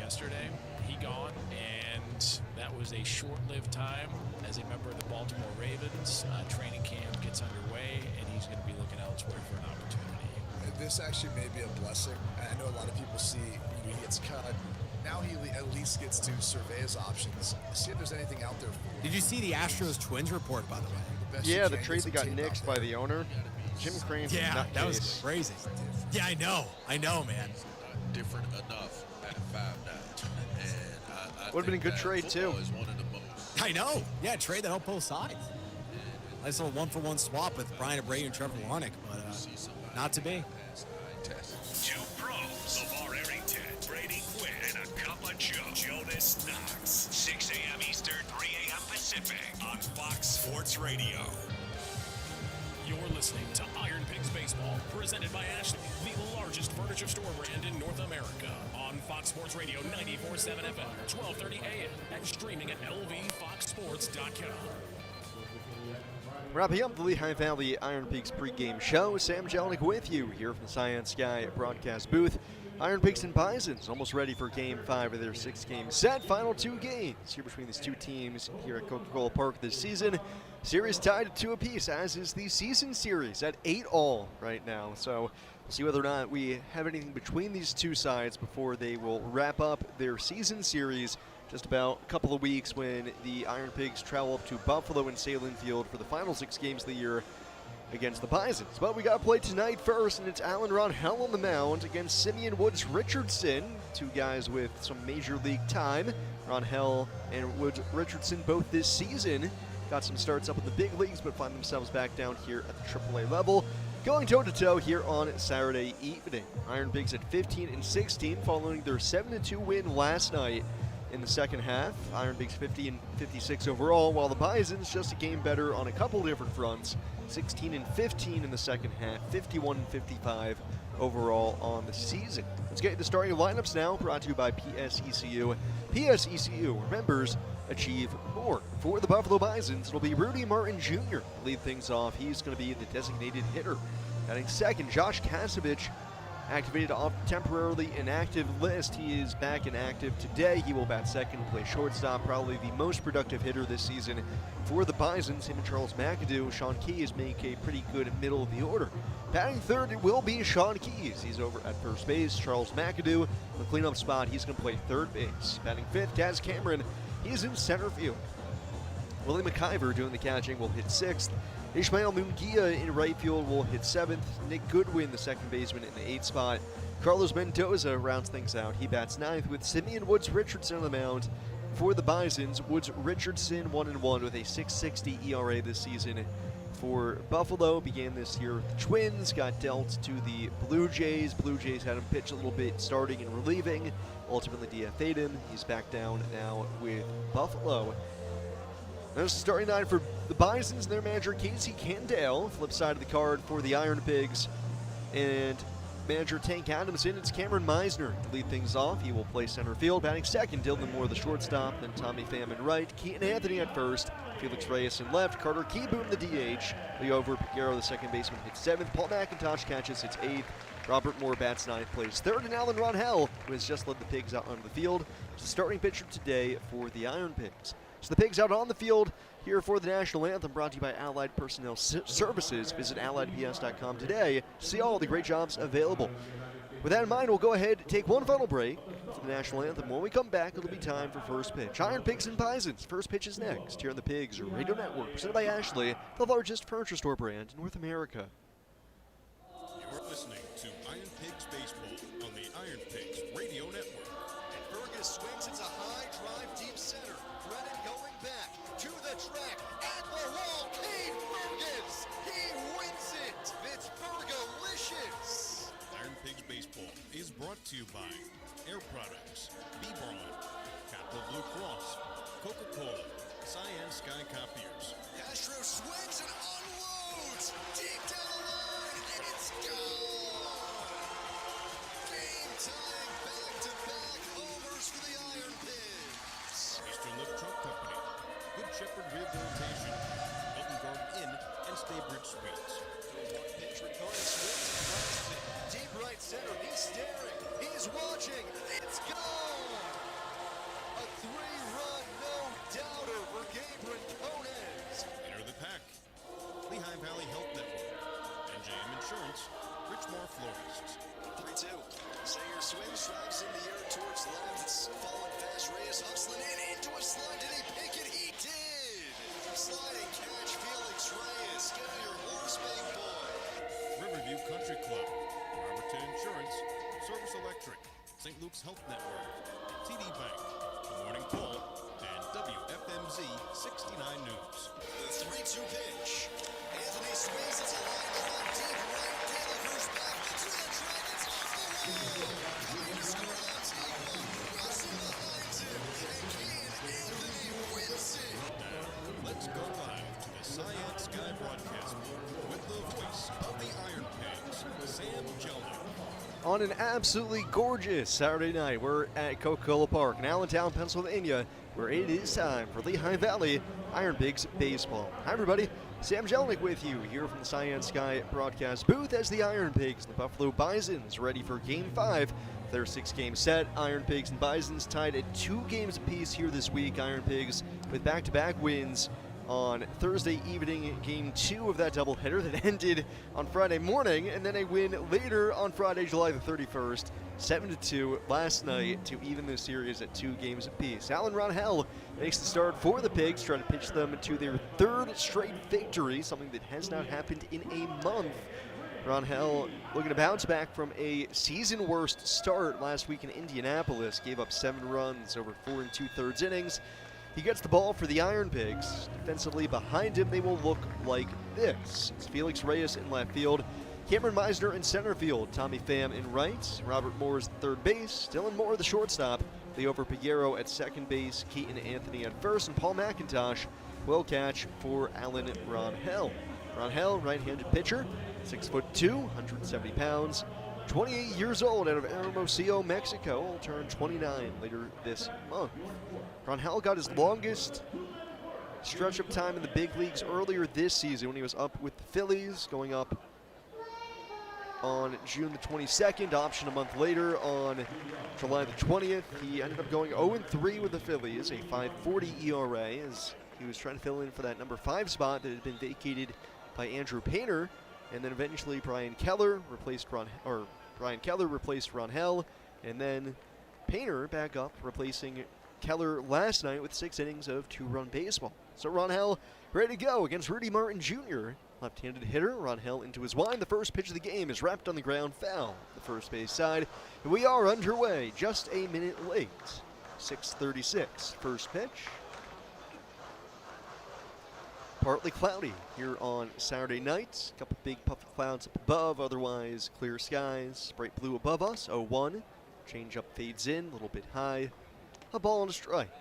yesterday. He gone, and that was a short-lived time as a member of the Baltimore Ravens. Training camp gets underway, and he's going to be looking elsewhere for an opportunity. This actually may be a blessing. I know a lot of people see he gets cut. Now he at least gets to survey his options, see if there's anything out there for him. Did you see the Astros Twins report, by the way? Yeah, the trade that got nixed by the owner. Jim Crane. Yeah, that was crazy. Yeah, I know, man. Different enough at 5'9", and I would have been a good trade too. Is one of the most. I know. Yeah, trade that helped both sides. Nice little one-for-one swap with Brian Abreu and Trevor Warnick, but not to be. Two pros, LeVar Arrington, Brady Quinn, and a cup of Jonas Knox. 6 a.m. Eastern, 3 a.m. Pacific on Fox Sports Radio. You're listening to Iron Pigs Baseball, presented by Ashley, the largest furniture store brand in North America. On Fox Sports Radio 94.7 FM, 12:30 a.m. and streaming at lvfoxsports.com. Wrapping up the Lehigh Valley Iron Pigs pregame show, Sam Jelinek with you here from the Science Sky broadcast booth. Iron Pigs and Bisons almost ready for Game 5 of their 6-game set. Final 2 games here between these two teams here at Coca-Cola Park this season. Series tied at 2 apiece, as is the season series at 8-all right now. So we'll see whether or not we have anything between these two sides before they will wrap up their season series. Just about a couple of weeks when the Iron Pigs travel up to Buffalo and Salem Field for the final 6 games of the year against the Bisons. But we got to play tonight first, and it's Alan Ronhell on the mound against Simeon Woods Richardson, two guys with some major league time. Ronhell and Woods Richardson both this season got some starts up in the big leagues, but find themselves back down here at the AAA level, going toe-to-toe here on Saturday evening. Iron Pigs at 15-16 following their 7-2 win last night in the second half. Iron Pigs 50-56 overall, while the Bisons just a game better on a couple different fronts. 16-15 in the second half, 51-55 overall on the season. Let's get the starting lineups now, brought to you by PSECU. PSECU, where members achieve more. For the Buffalo Bisons, it'll be Rudy Martin Jr. to lead things off. He's going to be the designated hitter. Batting second, Josh Kasevich, activated off temporarily inactive list. He is back inactive today. He will bat second, play shortstop, probably the most productive hitter this season for the Bisons. Him and Charles McAdoo. Sean Keyes make a pretty good middle of the order. Batting third, it will be Sean Keyes. He's over at first base. Charles McAdoo, the cleanup spot, he's going to play third base. Batting fifth, Taz Cameron, he's in center field. Willie McIver doing the catching will hit sixth. Ishmael Munguia in right field will hit seventh. Nick Goodwin, the second baseman, in the eighth spot. Carlos Mendoza rounds things out. He bats ninth with Simeon Woods Richardson on the mound for the Bisons. Woods Richardson 1-1 with a 6.60 ERA this season for Buffalo. Began this year with the Twins, got dealt to the Blue Jays. Blue Jays had him pitch a little bit starting and relieving. Ultimately DFA'd him. He's back down now with Buffalo. There's the starting nine for the Bisons and their manager Casey Candale. Flip side of the card for the Iron Pigs. And manager Tank Adamson, it's Cameron Meisner to lead things off. He will play center field. Batting second, Dylan Moore, the shortstop. Then Tommy Pham in right. Keaton Anthony at first. Felix Reyes in left. Carter Kieboom the DH. Leo Piguero, the second baseman, hits seventh. Paul McIntosh catches, hits eighth. Robert Moore bats ninth, plays third. And Alan Ronhell, who has just led the Pigs out onto the field, is the starting pitcher today for the Iron Pigs. So the Pigs out on the field here for the National Anthem, brought to you by Allied Personnel Services. Visit AlliedPS.com today to see all the great jobs available. With that in mind, we'll go ahead and take one final break for the National Anthem. When we come back, it'll be time for first pitch. Iron Pigs and Bisons. First pitch is next here on the Pigs Radio Network, presented by Ashley, the largest furniture store brand in North America. You're listening to Iron Pigs Baseball on the Iron Pigs Radio Network. And Fergus swings. It's a high drive deep center. Brennan going back to the track at the wall. Cade Fergus. He wins it. It's Fergalicious. Iron Pigs Baseball is brought to you by Air Products, B-Braun, Capital Blue Cross, Coca-Cola, Science Sky Copiers. Castro swings and unloads deep down the line, and it's gone. Game time, back-to-back homers for the Iron Pigs. Eastern Lift Truck Company, Good Shepherd Rehabilitation, Hilton Garden Inn, and Staybridge Suites. Pitch Ricardo swings and deep right center. He's staring. He's watching. It's gone. components. Enter the pack. Lehigh Valley Health Network, NJM Insurance, Richmore Florists. 3-2. Sanger swims, drives in the air towards left. It's falling fast. Reyes hustling in into a slide. Did he pick it? He did. Sliding catch, Felix Reyes. Get on your horse, big boy. Riverview Country Club, Robertson Insurance, Service Electric, St. Luke's Health Network, TD Bank, The Morning Call, and WFMZ 69 News. The 3-2 pitch. Anthony swings. It's a line drive deep right. Gallagher's back to the Dragons off the wall. Coming to score that team. Wilson behind him. And Kean Anthony wins it. Now, let's go live to the Cyan Sky broadcast booth with the voice of the Iron Pigs, Sam Jelnick. On an absolutely gorgeous Saturday night, we're at Coca-Cola Park in Allentown, Pennsylvania, where it is time for Lehigh Valley IronPigs baseball. Hi, everybody. Sam Jelnick with you here from the Cyan Sky broadcast booth as the IronPigs and the Buffalo Bisons ready for Game 5. Their 6-game set. IronPigs and Bisons tied at 2 games apiece here this week. IronPigs with back-to-back wins on Thursday evening, Game 2 of that doubleheader that ended on Friday morning, and then a win later on Friday, July the 31st, 7-2 last night to even the series at 2 games apiece. Alan Ronhell makes the start for the Pigs, trying to pitch them to their 3rd straight victory, something that has not happened in a month. Ronhell looking to bounce back from a season worst start last week in Indianapolis, gave up 7 runs over 4 2/3 innings. He gets the ball for the IronPigs. Defensively behind him, they will look like this. It's Felix Reyes in left field, Cameron Meisner in center field, Tommy Pham in right, Robert Moore's third base, Dylan Moore the shortstop, Leo Figueroa at second base, Keaton Anthony at first, and Paul McIntosh will catch for Alan Ronhell. Ronhell, right-handed pitcher, 6'2", 170 pounds, 28 years old, out of Hermosillo, Mexico. Will turn 29 later this month. Ronhell got his longest stretch of time in the big leagues earlier this season when he was up with the Phillies, going up on June the 22nd, option a month later on July the 20th. He ended up going 0-3 with the Phillies, a 5.40 ERA, as he was trying to fill in for that number 5 spot that had been vacated by Andrew Painter, and then eventually Brian Keller replaced Ronhell, and then Painter back up, replacing Keller last night with 6 innings of 2-run baseball. So Ronhell ready to go against Rudy Martin Jr., left-handed hitter. Ronhell into his wind. The first pitch of the game is wrapped on the ground, foul. The first base side. And we are underway, just a minute late. 6:36. First pitch. Partly cloudy here on Saturday night. A couple big puffy clouds up above, otherwise clear skies. Bright blue above us, 0-1. Changeup fades in, a little bit high. A ball and a strike.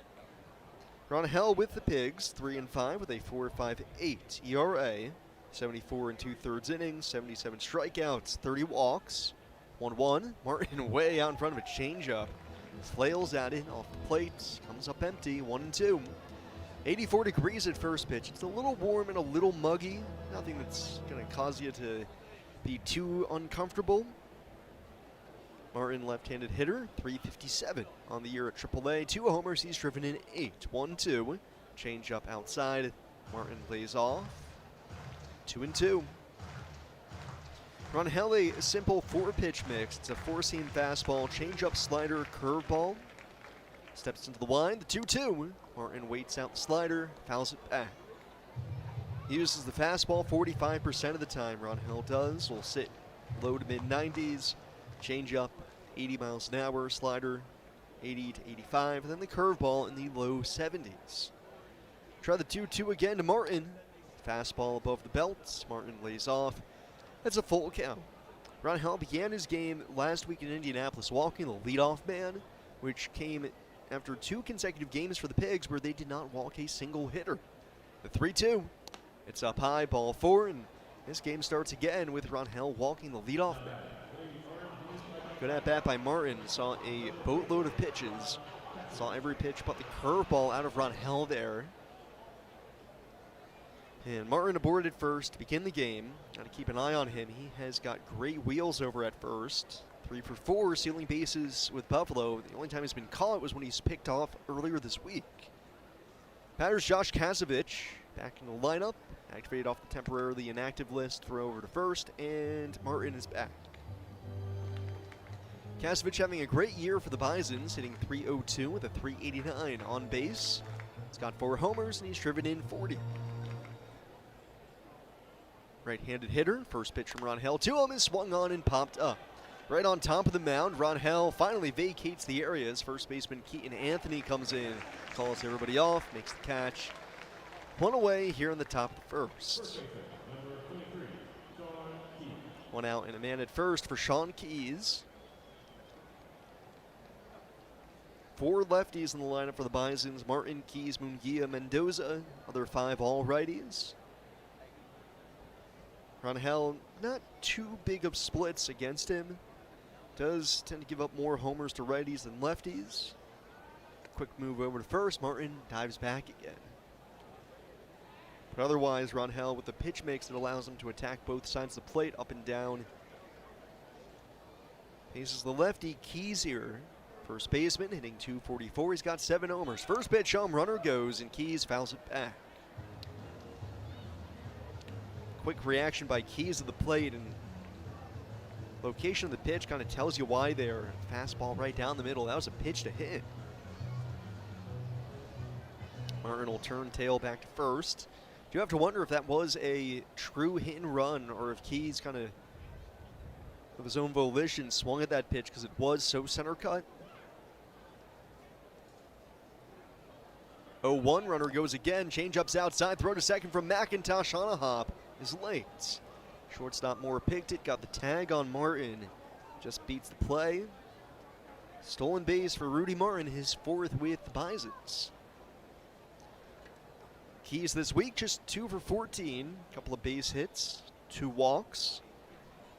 Ronhell with the Pigs, 3-5 with a 4.58 ERA. 74 2/3 innings, 77 strikeouts, 30 walks. 1-1. Martin way out in front of a changeup. Flails at it off the plate. Comes up empty, 1-2. 84 degrees at first pitch. It's a little warm and a little muggy. Nothing that's going to cause you to be too uncomfortable. Martin, left-handed hitter, 357 on the year at AAA. 2 homers, he's driven in 8. 1-2. Change up outside. Martin lays off. 2-2. Ronhell, a simple 4-pitch mix. It's a 4-seam fastball, changeup, slider, curveball. Steps into the wind, the 2-2. Martin waits out the slider, fouls it back. He uses the fastball 45% of the time. Ronhell does. Will sit low to mid-90s. Changeup, 80 miles an hour. Slider, 80 to 85. And then the curveball in the low 70s. Try the 2-2 again to Martin. Fastball above the belt. Martin lays off. That's a full count. Ronhell began his game last week in Indianapolis walking the leadoff man, which came after 2 consecutive games for the Pigs where they did not walk a single hitter. The 3-2. It's up high, ball 4, and this game starts again with Ronhell walking the leadoff man. Good at bat by Martin. Saw a boatload of pitches. Saw every pitch but the curveball out of Ronhell there. And Martin aboard at first to begin the game. Got to keep an eye on him. He has got great wheels over at first. 3 for 4, stealing bases with Buffalo. The only time he's been caught was when he's picked off earlier this week. Batters Josh Kasevich back in the lineup. Activated off the temporarily inactive list, throw over to first, and Martin is back. Kasevich having a great year for the Bisons, hitting .302 with a .389 on base. He's got 4 homers, and he's driven in 40. Right-handed hitter, first pitch from Ron Hell to him is swung on and popped up. Right on top of the mound, Ron Hell finally vacates the area as first baseman Keaton Anthony comes in, calls everybody off, makes the catch. 1 away here in the top of the first. 1 out and a man at first for Sean Keys. 4 lefties in the lineup for the Bisons: Martin, Keys, Munguia, Mendoza. Other 5 all righties. Ron Hell, not too big of splits against him. Does tend to give up more homers to righties than lefties. Quick move over to first. Martin dives back again. But otherwise, Ron Hell with the pitch mix that allows him to attack both sides of the plate, up and down. Faces the lefty, Keys here. First baseman hitting .244. He's got 7 homers. First pitch home, runner goes, and Keys fouls it back. Quick reaction by Keys at the plate, and location of the pitch kind of tells you why there. Fastball right down the middle. That was a pitch to hit. Martin will turn tail back to first. You have to wonder if that was a true hit and run, or if Keys kind of his own volition swung at that pitch because it was so center cut. 0-1, runner goes again. Change-ups outside. Throw to second from McIntosh on a hop is late. Shortstop Moore picked it, got the tag on Martin. Just beats the play. Stolen base for Rudy Martin, his 4th with the Bisons. Keys this week, just 2 for 14. Couple of base hits, 2 walks.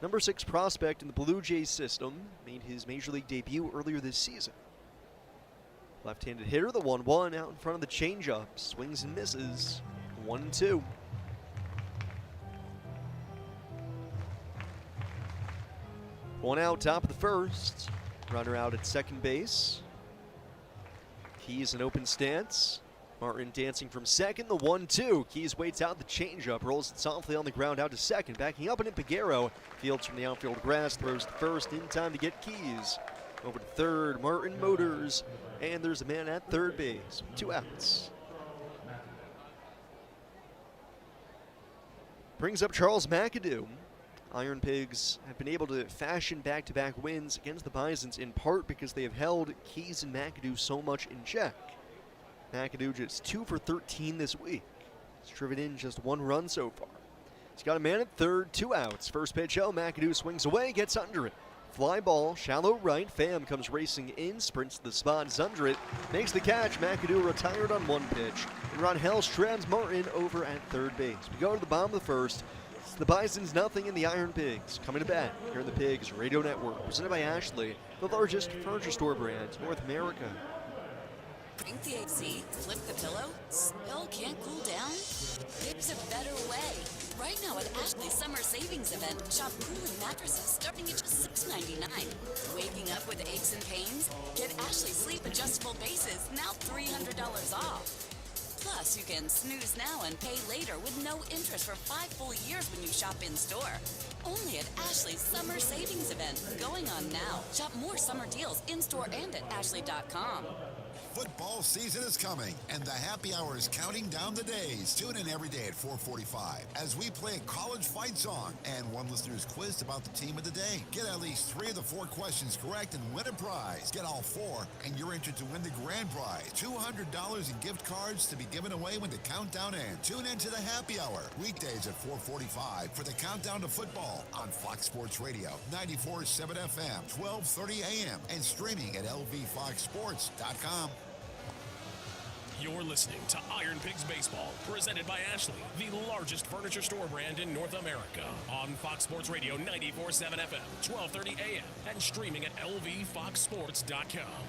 Number 6 prospect in the Blue Jays system, made his major league debut earlier this season. Left-handed hitter, the 1-1 out in front of the changeup. Swings and misses. 1-2. One out, top of the first. Runner out at second base. Keys in open stance. Martin dancing from second, the 1-2. Keys waits out the changeup, rolls it softly on the ground out to second. Backing up and in Piguero. Fields from the outfield grass, throws to first in time to get Keys. Over to third, Martin motors, and there's a man at third base. 2 outs. Brings up Charles McAdoo. IronPigs have been able to fashion back-to-back wins against the Bisons in part because they have held Keys and McAdoo so much in check. McAdoo just 2 for 13 this week. He's driven in just 1 run so far. He's got a man at third, 2 outs. First pitch, McAdoo swings away, gets under it. Fly ball, shallow right. Pham comes racing in, sprints to the spot, is under it, makes the catch. McAdoo retired on 1 pitch. And Ron Hell strands Martin over at third base. We go to the bottom of the first. It's the Bisons nothing and the IronPigs coming to bat here in the Pigs Radio Network. Presented by Ashley, the largest furniture store brand in North America. Drink the AC, flip the pillow, still can't cool down? There's a better way. Right now at Ashley's Summer Savings Event, shop cooling mattresses starting at just $6.99. Waking up with aches and pains? Get Ashley Sleep Adjustable Bases, now $300 off. Plus, you can snooze now and pay later with no interest for 5 full years when you shop in-store. Only at Ashley's Summer Savings Event, going on now. Shop more summer deals in-store and at ashley.com. Football season is coming, and the happy hour is counting down the days. Tune in every day at 4:45 as we play a college fight song, and one listener is quizzed about the team of the day. Get at least 3 of the 4 questions correct and win a prize. Get all 4, and you're entered to win the grand prize, $200 in gift cards to be given away when the countdown ends. Tune in to the happy hour, weekdays at 4:45 for the countdown to football on Fox Sports Radio, 94.7 FM, 12:30 a.m., and streaming at lvfoxsports.com. You're listening to Iron Pigs Baseball, presented by Ashley, the largest furniture store brand in North America. On Fox Sports Radio, 94.7 FM, 12:30 a.m., and streaming at lvfoxsports.com.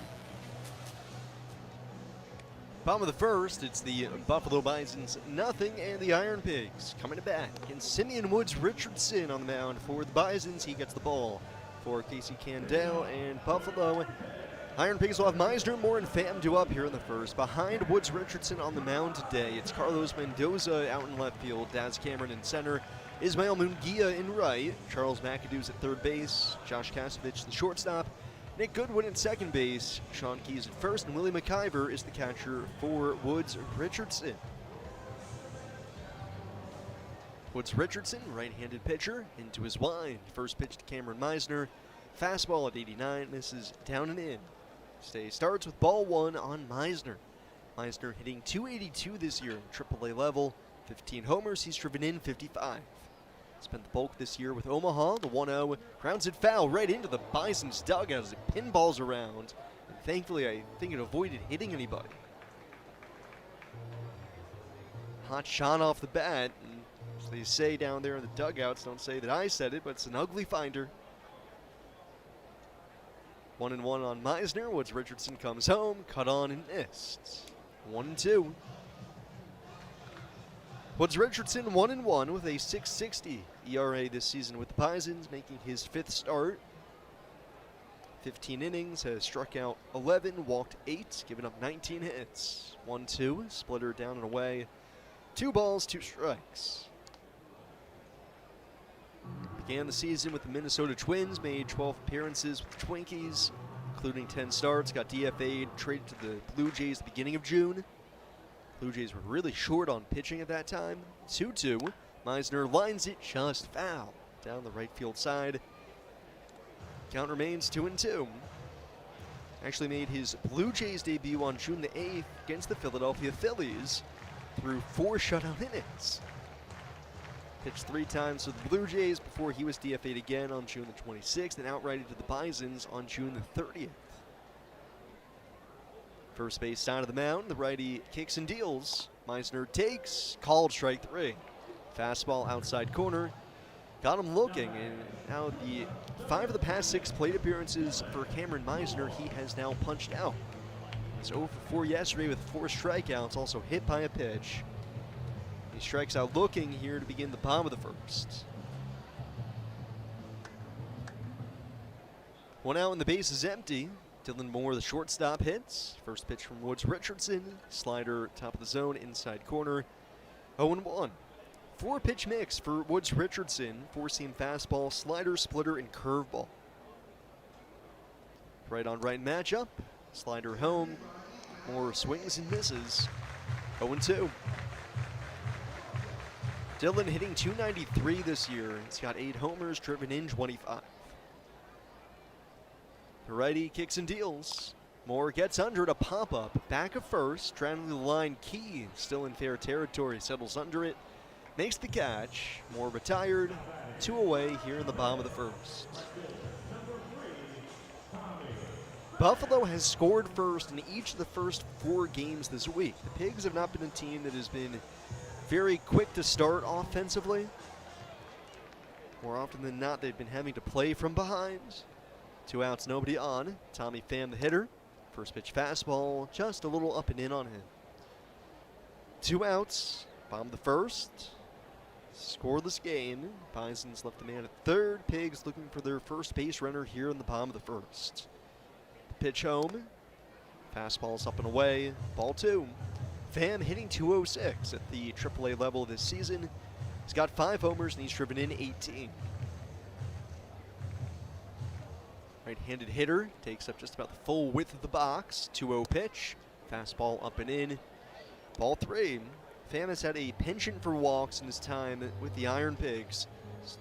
Bottom of the first, it's the Buffalo Bisons nothing and the IronPigs coming to bat. And Simeon Woods Richardson on the mound for the Bisons. He gets the ball for Casey Candell, and Buffalo IronPigs will have Meisner, Moore, and Pham due up here in the first. Behind Woods Richardson on the mound today, it's Carlos Mendoza out in left field, Daz Cameron in center, Ismael Munguia in right, Charles McAdoo's at third base, Josh Kastovich the shortstop, Nick Goodwin at second base, Sean Keys at first, and Willie McIver is the catcher for Woods Richardson. Woods Richardson, right-handed pitcher, into his wind. First pitch to Cameron Meisner. Fastball at 89, misses down and in. Stay starts with ball one on Meisner. Meisner hitting .282 this year in AAA level. 15 homers, he's driven in 55. Spent the bulk this year with Omaha, the 1-0. Grounds it foul right into the Bisons dugout as it pinballs around. And thankfully, I think it avoided hitting anybody. Hot shot off the bat. And as they say down there in the dugouts, don't say that I said it, but it's an ugly finder. 1-1 on Meisner. Woods Richardson comes home, cut on and missed. 1-2. Woods Richardson 1-1 with a .660 ERA this season with the Bisons, making his fifth start. 15 innings, has struck out 11, walked 8, given up 19 hits. 1-2, splitter down and away. 2 balls, 2 strikes. Began the season with the Minnesota Twins, made 12 appearances with the Twinkies, including 10 starts, got DFA'd, traded to the Blue Jays at the beginning of June. Blue Jays were really short on pitching at that time. 2-2, Meisner lines it just foul down the right field side. Count remains 2-2. Actually made his Blue Jays debut on June the 8th against the Philadelphia Phillies through 4 shutout innings. Pitched 3 times for the Blue Jays before he was DFA'd again on June the 26th and outrighted to the Bisons on June the 30th. First base side of the mound, the righty kicks and deals. Meisner takes, called strike 3. Fastball outside corner, got him looking, and now the 5 of the past 6 plate appearances for Cameron Meisner, he has now punched out. He was 0 for 4 yesterday with 4 strikeouts, also hit by a pitch. He strikes out looking here to begin the bottom of the first. 1 out and the base is empty. Dylan Moore, the shortstop, hits. First pitch from Woods Richardson. Slider, top of the zone, inside corner. 0-1. 4-pitch mix for Woods Richardson. 4-seam fastball, slider, splitter, and curveball. Right on right matchup. Slider home. Moore swings and misses. 0-2. Dylan hitting .293 this year. He's got 8 homers, driven in 25. The righty kicks and deals. Moore gets under it, a pop-up. Back of first, straddling the line. Key still in fair territory, settles under it. Makes the catch. Moore retired. 2 away here in the bottom of the first. Buffalo has scored first in each of the first 4 games this week. The Pigs have not been a team that has been very quick to start offensively. More often than not, they've been having to play from behind. 2 outs, nobody on. Tommy Pham, the hitter. First pitch fastball, just a little up and in on him. 2 outs, bottom of the first. Scoreless game. Bisons left the man at third. Pigs looking for their first base runner here in the bottom of the first. The pitch home. Fastball's up and away. Ball 2. Pham hitting .206 at the AAA level this season. He's got 5 homers and he's driven in 18. Right-handed hitter, takes up just about the full width of the box. 2-0 pitch, fastball up and in. Ball 3. Pham has had a penchant for walks in his time with the IronPigs.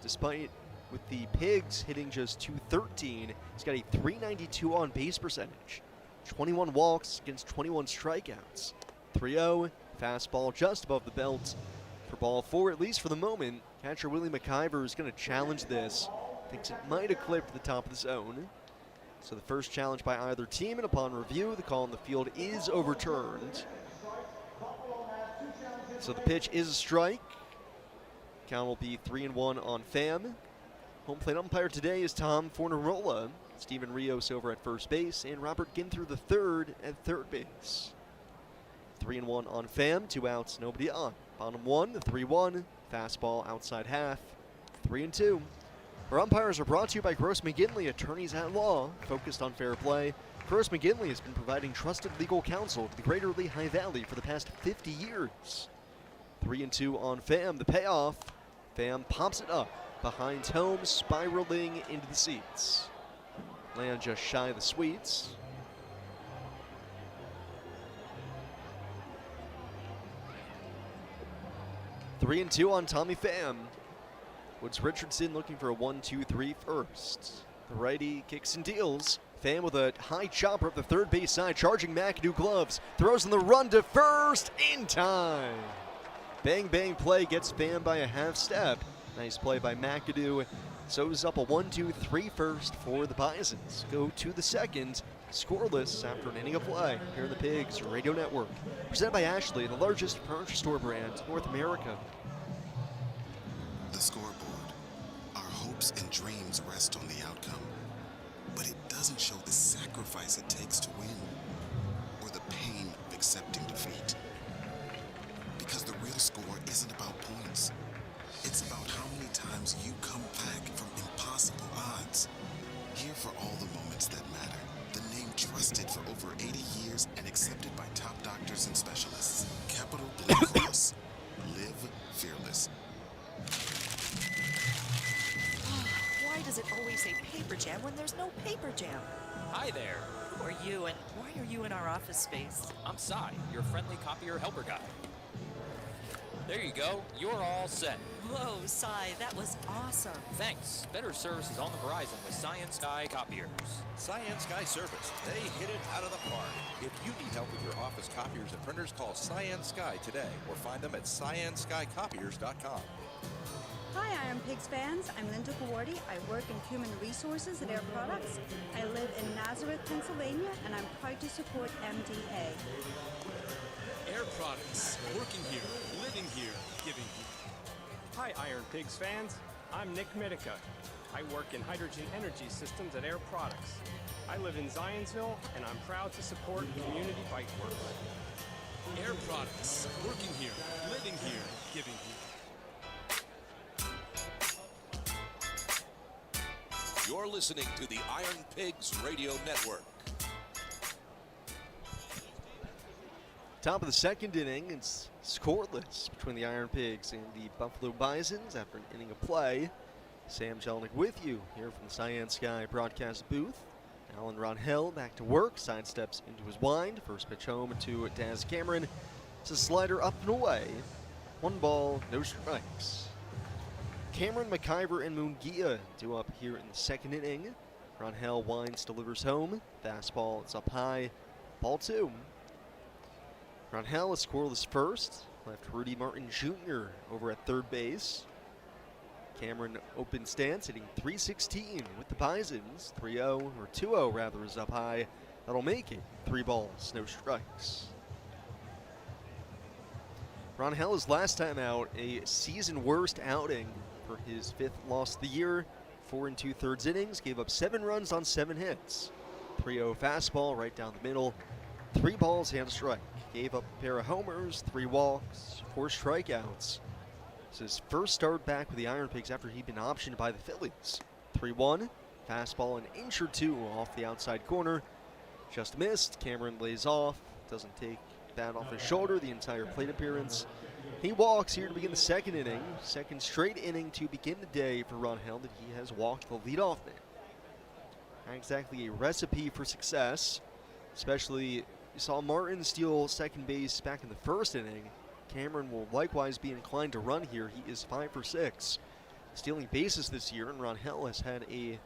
Despite with the Pigs hitting just .213, he's got a .392 on base percentage. 21 walks against 21 strikeouts. 3-0, fastball just above the belt. For ball 4, at least for the moment, catcher Willie McIver is going to challenge this. Thinks it might have clipped the top of the zone. So the first challenge by either team, and upon review, the call on the field is overturned. So the pitch is a strike. Count will be 3-1 on Pham. Home plate umpire today is Tom Fornarola. Steven Rios over at first base, and Robert Ginther the third at third base. 3-1 on Pham, 2 outs, nobody on. Bottom 1, the 3-1, fastball outside half, 3-2. Our umpires are brought to you by Gross McGinley, attorneys at law, focused on fair play. Gross McGinley has been providing trusted legal counsel to the greater Lehigh Valley for the past 50 years. 3-2 on Pham, the payoff. Pham pops it up behind home, spiraling into the seats. Land just shy of the sweets. Three and 2 on Tommy Pham. Woods Richardson looking for a 1-2-3 first. The righty kicks and deals. Pham with a high chopper up the third base side, charging McAdoo gloves. Throws on the run to first in time. Bang bang play gets Pham by a half step. Nice play by McAdoo. Sews up a 1-2-3 first for the Bisons. Go to the second, scoreless after an inning of play. Here are the Pigs Radio Network. Presented by Ashley, the largest furniture store brand in North America. The scoreboard. Our hopes and dreams rest on the outcome, but it doesn't show the sacrifice it takes to win, or the pain of accepting defeat. Because the real score isn't about points. It's about how many times you come back from impossible odds. Here for all the moments that matter. The name trusted for over 80 years and accepted by top doctors and specialists. Capital Blue Cross. Live fearless. Why does it always say paper jam when there's no paper jam? Hi there. Who are you and why are you in our office space? I'm Cy, your friendly copier helper guy. There you go. You're all set. Whoa, Cy, that was awesome. Thanks. Better service is on the horizon with Science Sky copiers. Science Sky Service. They hit it out of the park. If you need help with your office copiers and printers, call Science Sky today or find them at scienceskycopiers.com. Hi, IronPigs fans. I'm Linda Gawardi. I work in human resources at Air Products. I live in Nazareth, Pennsylvania, and I'm proud to support MDA. Air Products. Working here, living here, giving here. Hi, IronPigs fans. I'm Nick Mitica. I work in hydrogen energy systems at Air Products. I live in Zionsville, and I'm proud to support community bike work. Air Products. Working here, living here, giving here. You're listening to the Iron Pigs Radio Network. Top of the second inning, it's scoreless between the Iron Pigs and the Buffalo Bisons after an inning of play. Sam Jelinek with you here from the Science Sky broadcast booth. Alan Ronhell back to work, sidesteps into his wind. First pitch home to Daz Cameron. It's a slider up and away. 1 ball, no strikes. Cameron, McIver, and Mungia due up here in the second inning. Ronhell winds, delivers home. Fastball, it's up high. Ball 2. Ronhell is scoreless first. Left Rudy Martin Jr. over at third base. Cameron open stance, hitting .316 with the Bisons. 3-0, or 2-0 rather, is up high. That'll make it 3 balls, no strikes. Ronhell is last time out a season worst outing for his 5th loss of the year. 4 2/3 innings, gave up 7 runs on 7 hits. 3-0 fastball right down the middle. 3 balls and a strike. Gave up a pair of homers, 3 walks, 4 strikeouts. It's his first start back with the Iron Pigs after he'd been optioned by the Phillies. 3-1, fastball an inch or 2 off the outside corner. Just missed. Cameron lays off, doesn't take bat off his shoulder the entire plate appearance. He walks here to begin the second inning. Second straight inning to begin the day for Ronhell that he has walked the leadoff man. Not exactly a recipe for success, especially. You saw Martin steal second base back in the first inning. Cameron will likewise be inclined to run here. He is 5 for 6, stealing bases this year, and Ronhell has had a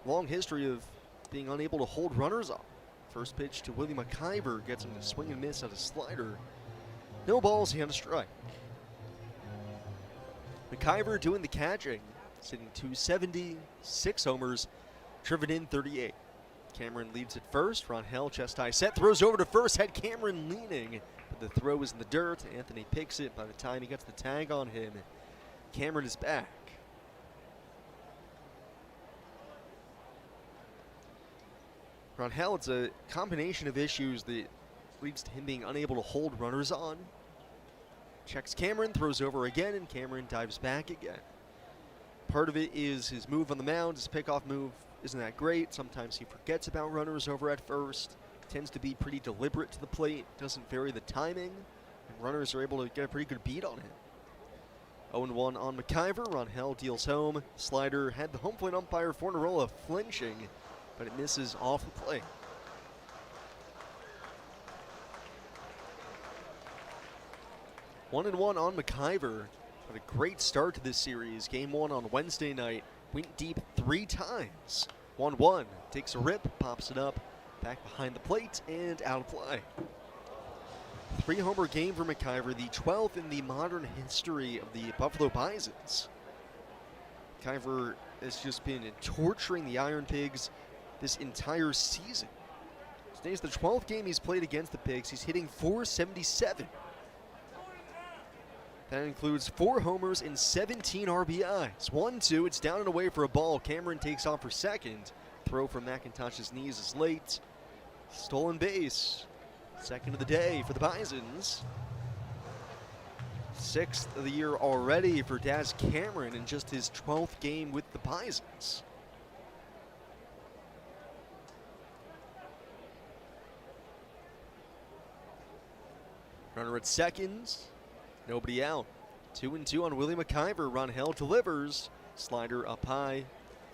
long history of being unable to hold runners off. First pitch to Willie McIver gets him to swing and miss at a slider. No balls and a strike. McIver doing the catching, sitting .270, 6 homers, driven in 38. Cameron leads at first. Ronhell chest high set, throws over to first, had Cameron leaning, but the throw is in the dirt. Anthony picks it. By the time he gets the tag on him, Cameron is back. Ronhell, it's a combination of issues that leads to him being unable to hold runners on. Checks Cameron, throws over again, and Cameron dives back again. Part of it is his move on the mound. His pickoff move isn't that great. Sometimes he forgets about runners over at first. Tends to be pretty deliberate to the plate. Doesn't vary the timing. And runners are able to get a pretty good beat on him. 0-1 on McIver. Ronhell deals home. Slider had the home plate umpire Fornarola flinching, but it misses off the plate. One and one on McIver. Had a great start to this series. Game 1 on Wednesday night. Went deep 3 times. 1-1. Takes a rip, pops it up, back behind the plate, and out of play. 3-homer game for McIver, the 12th in the modern history of the Buffalo Bisons. McIver has just been torturing the Iron Pigs this entire season. Today's the 12th game he's played against the Pigs. He's hitting .477. That includes 4 homers and 17 RBIs. 1-2, it's down and away for a ball. Cameron takes off for second. Throw from McIntosh's knees is late. Stolen base. Second of the day for the Bisons. 6th of the year already for Daz Cameron in just his 12th game with the Bisons. Runner at second. Nobody out. 2-2 on Willie McIver. Ronhell delivers. Slider up high.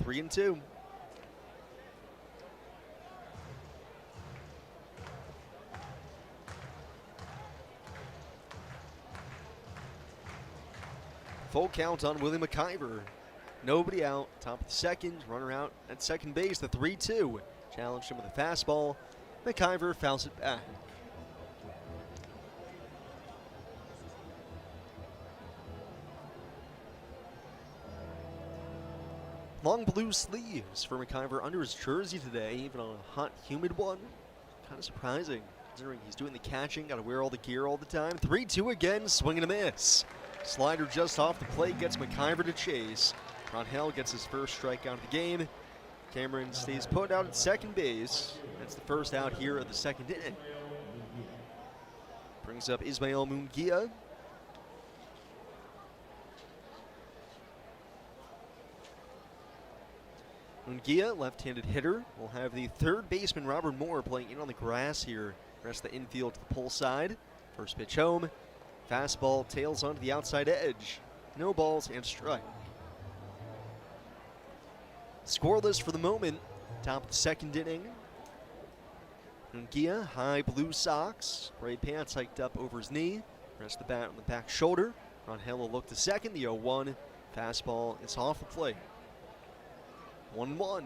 3-2. Full count on Willie McIver. Nobody out. Top of the second. Runner out at second base. The 3-2. Challenged him with a fastball. McIver fouls it back. Long blue sleeves for McIver under his jersey today, even on a hot, humid one. Kind of surprising, considering he's doing the catching, got to wear all the gear all the time. 3-2 again, swing and a miss. Slider just off the plate gets McIver to chase. Ronhell gets his first strikeout of the game. Cameron stays put out at second base. That's the first out here of the second inning. Brings up Ismael Munguia. Munguia, left-handed hitter, will have the third baseman Robert Moore playing in on the grass here. Rest the infield to the pull side. First pitch home. Fastball tails onto the outside edge. No balls and strike. Scoreless for the moment. Top of the second inning. Munguia, high blue socks. Gray pants hiked up over his knee. Rest the bat on the back shoulder. Ronhell will look to second. The 0-1. Fastball is off the plate. 1-1.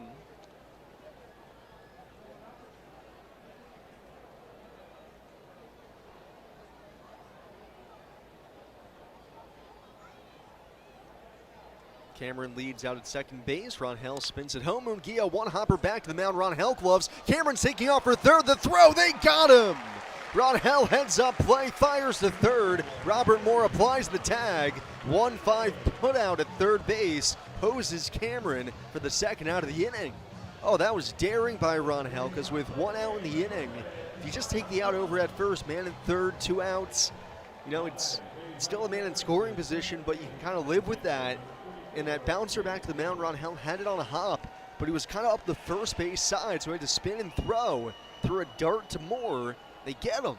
Cameron leads out at second base. Ronhell spins it home. Munguia, one hopper back to the mound. Ronhell gloves. Cameron's taking off for third. The throw, they got him! Ronhell heads up play, fires to third. Robert Moore applies the tag. 1-5 put out at third base. Poses Cameron for the second out of the inning. Oh, that was daring by Ronhell, because with 1 out in the inning, if you just take the out over at first, man in third, 2 outs, you know, it's still a man in scoring position, but you can kind of live with that. And that bouncer back to the mound, Ronhell had it on a hop, but he was kind of up the first base side, so he had to spin and throw. Threw a dart to Moore. They get him.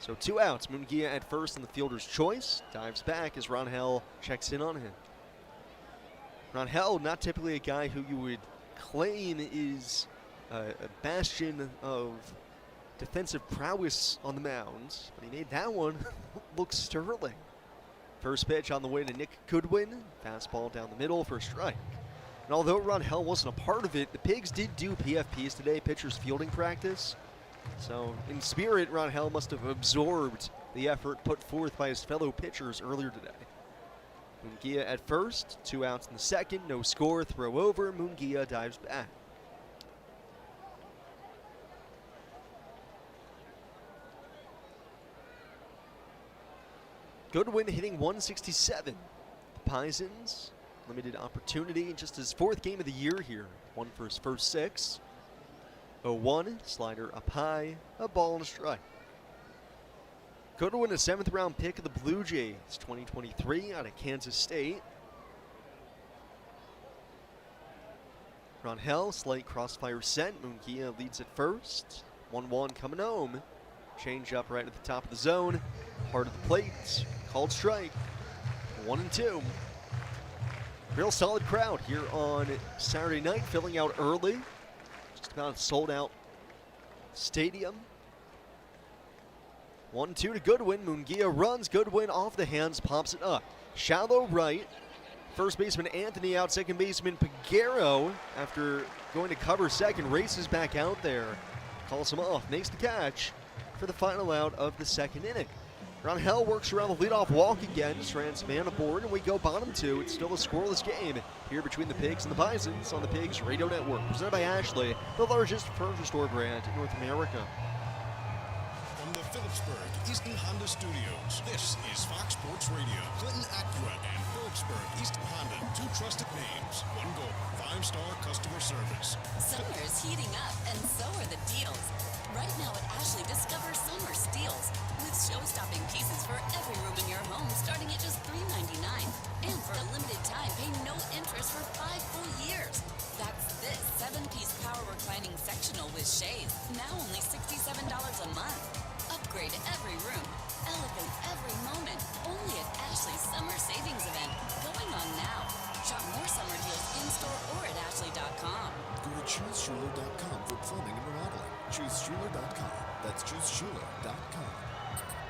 So 2 outs. Munguia at first in the fielder's choice. Dives back as Ronhell checks in on him. Ronhell, not typically a guy who you would claim is a bastion of defensive prowess on the mound, but he made that one look sterling. First pitch on the way to Nick Goodwin. Fastball down the middle for a strike. And although Ronhell wasn't a part of it, the Pigs did do PFPs today, pitcher's fielding practice. So in spirit, Ronhell must have absorbed the effort put forth by his fellow pitchers earlier today. Munguia at first, 2 outs in the second, no score, throw over. Munguia dives back. Goodwin hitting 167. The Bisons, limited opportunity, just his 4th game of the year here. 1 for his first 6. 0-1, slider up high, a ball and a strike. Goodwin, a 7th round pick of the Blue Jays, 2023 out of Kansas State. Rangel, slight crossfire sent. Munguia leads at first. 1-1 coming home. Change up right at the top of the zone. Heart of the plate. Called strike. 1-2. Real solid crowd here on Saturday night, filling out early. Just about a sold out stadium. 1-2 to Goodwin. Munguia runs. Goodwin off the hands, pops it up. Shallow right. First baseman Anthony out. Second baseman Piguero, after going to cover second, races back out there. Calls him off. Makes the catch for the final out of the second inning. Rangel works around the leadoff walk again. Strands man aboard, and we go bottom two. It's still a scoreless game here between the Pigs and the Bisons on the Pigs Radio Network. Presented by Ashley, the largest furniture store brand in North America. From the Phillipsburg Easton Honda Studios, this is Fox Sports Radio. Clinton Acura and Phillipsburg Easton Honda, two trusted names, one goal, 5-star customer service. Summer is heating up, and so are the deals. Right now at Ashley, discover summer steals with show-stopping pieces for every room in your home, starting at just $3.99. And for a limited time, pay no interest for 5 full years. That's this 7-piece power reclining sectional with shades, now only $67 a month. Upgrade every room, elevate every moment. Only at Ashley's summer savings event, going on now. Shop more summer deals in-store or at ashley.com. Go to ChooseSchuler.com for plumbing and remodeling. ChooseSchuler.com. That's ChooseSchuler.com.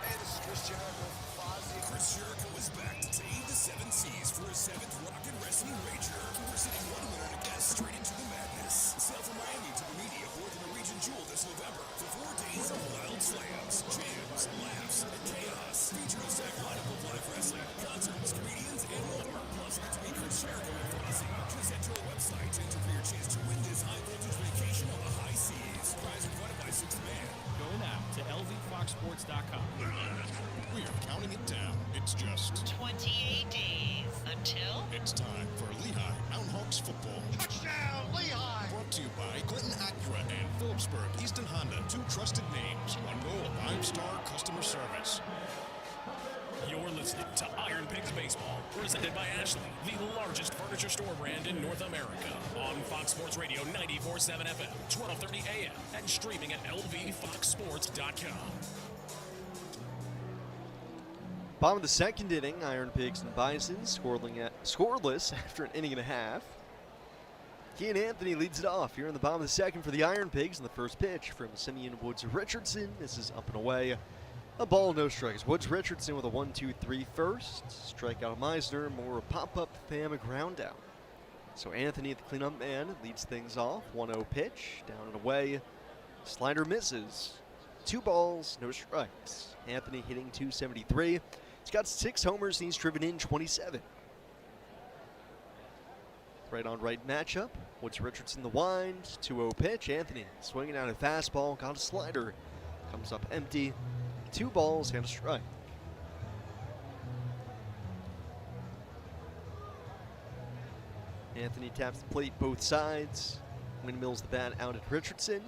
Hey, this is Chris Jericho from Fozzy. Chris Jericho is back to take the 7 Seas for his 7th Rock and Wrestling Rager. We're sitting one winner to get straight into the madness. Sail from Miami to the media, 4th and Region Jewel this November for 4 days of wild slams, jams, laughs, and chaos. Featuring a set lineup of live wrestling, concerts, comedians, and more. Plus, get to meet Chris Jericho and Fozzy. Just head to our website to enter for your chance to win this high-voltage vacation on the high seas. Prize provided by 6th Man. Go now to lvfoxsports.com. We are counting it down. It's just 28 days until it's time for Lehigh Mountainhawks football. Touchdown, Lehigh! Brought to you by Clinton Acura and Phillipsburg Easton Honda, two trusted names, one goal, 5-star customer service. You're listening to Iron Pigs Baseball, presented by Ashley, the largest furniture store brand in North America. On Fox Sports Radio 94.7 FM, 12:30 AM, and streaming at lvfoxsports.com. Bottom of the second inning, Iron Pigs and Bisons scoreless after an inning and a half. Kean Anthony leads it off here in the bottom of the second for the Iron Pigs, and the first pitch from Simeon Woods Richardson. This is up and away. A ball, no strikes. Woods Richardson with a 1-2-3 first. Strikeout of Meisner, more a pop-up than a ground out. So Anthony, the cleanup man, leads things off. 1-0 pitch, down and away. Slider misses. 2 balls, no strikes. Anthony hitting .273. He's got 6 homers and he's driven in 27. Right on right matchup. Woods Richardson the wind. 2-0 pitch. Anthony swinging out a fastball. Got a slider. Comes up empty. 2 balls and a strike. Anthony taps the plate both sides. Windmills the bat out at Richardson.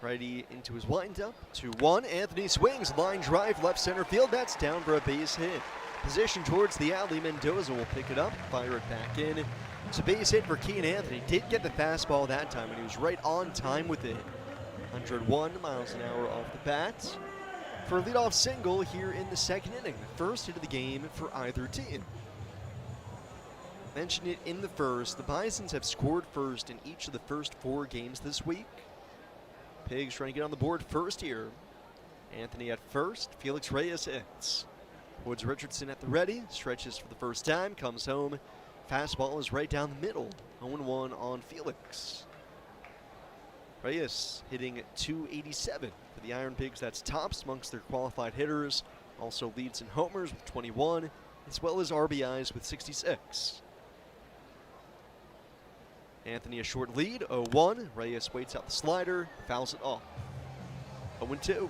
Righty into his windup. 2-1. Anthony swings. Line drive left center field. That's down for a base hit. Position towards the alley. Mendoza will pick it up. Fire it back in. It's a base hit for Kean Anthony. Did get the fastball that time, and he was right on time with it. 101 miles an hour off the bat for a leadoff single here in the second inning. The first hit of the game for either team. Mentioned it in the first. The Bisons have scored first in each of the first 4 games this week. Pigs trying to get on the board first here. Anthony at first. Felix Reyes hits. Woods Richardson at the ready. Stretches for the first time. Comes home. Fastball is right down the middle. 0-1 on Felix. Reyes hitting .287 for the Iron Pigs. That's tops amongst their qualified hitters. Also leads in homers with 21, as well as RBIs with 66. Anthony a short lead, 0-1. Reyes waits out the slider, fouls it off. 0-2.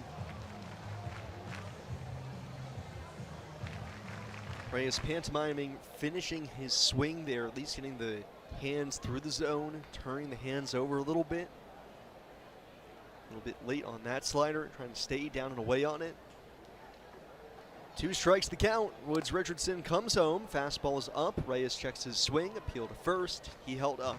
Reyes pantomiming, finishing his swing there, at least getting the hands through the zone, turning the hands over a little bit. A little bit late on that slider, trying to stay down and away on it. 2 strikes the count. Woods Richardson comes home. Fastball is up. Reyes checks his swing. Appeal to first. He held up.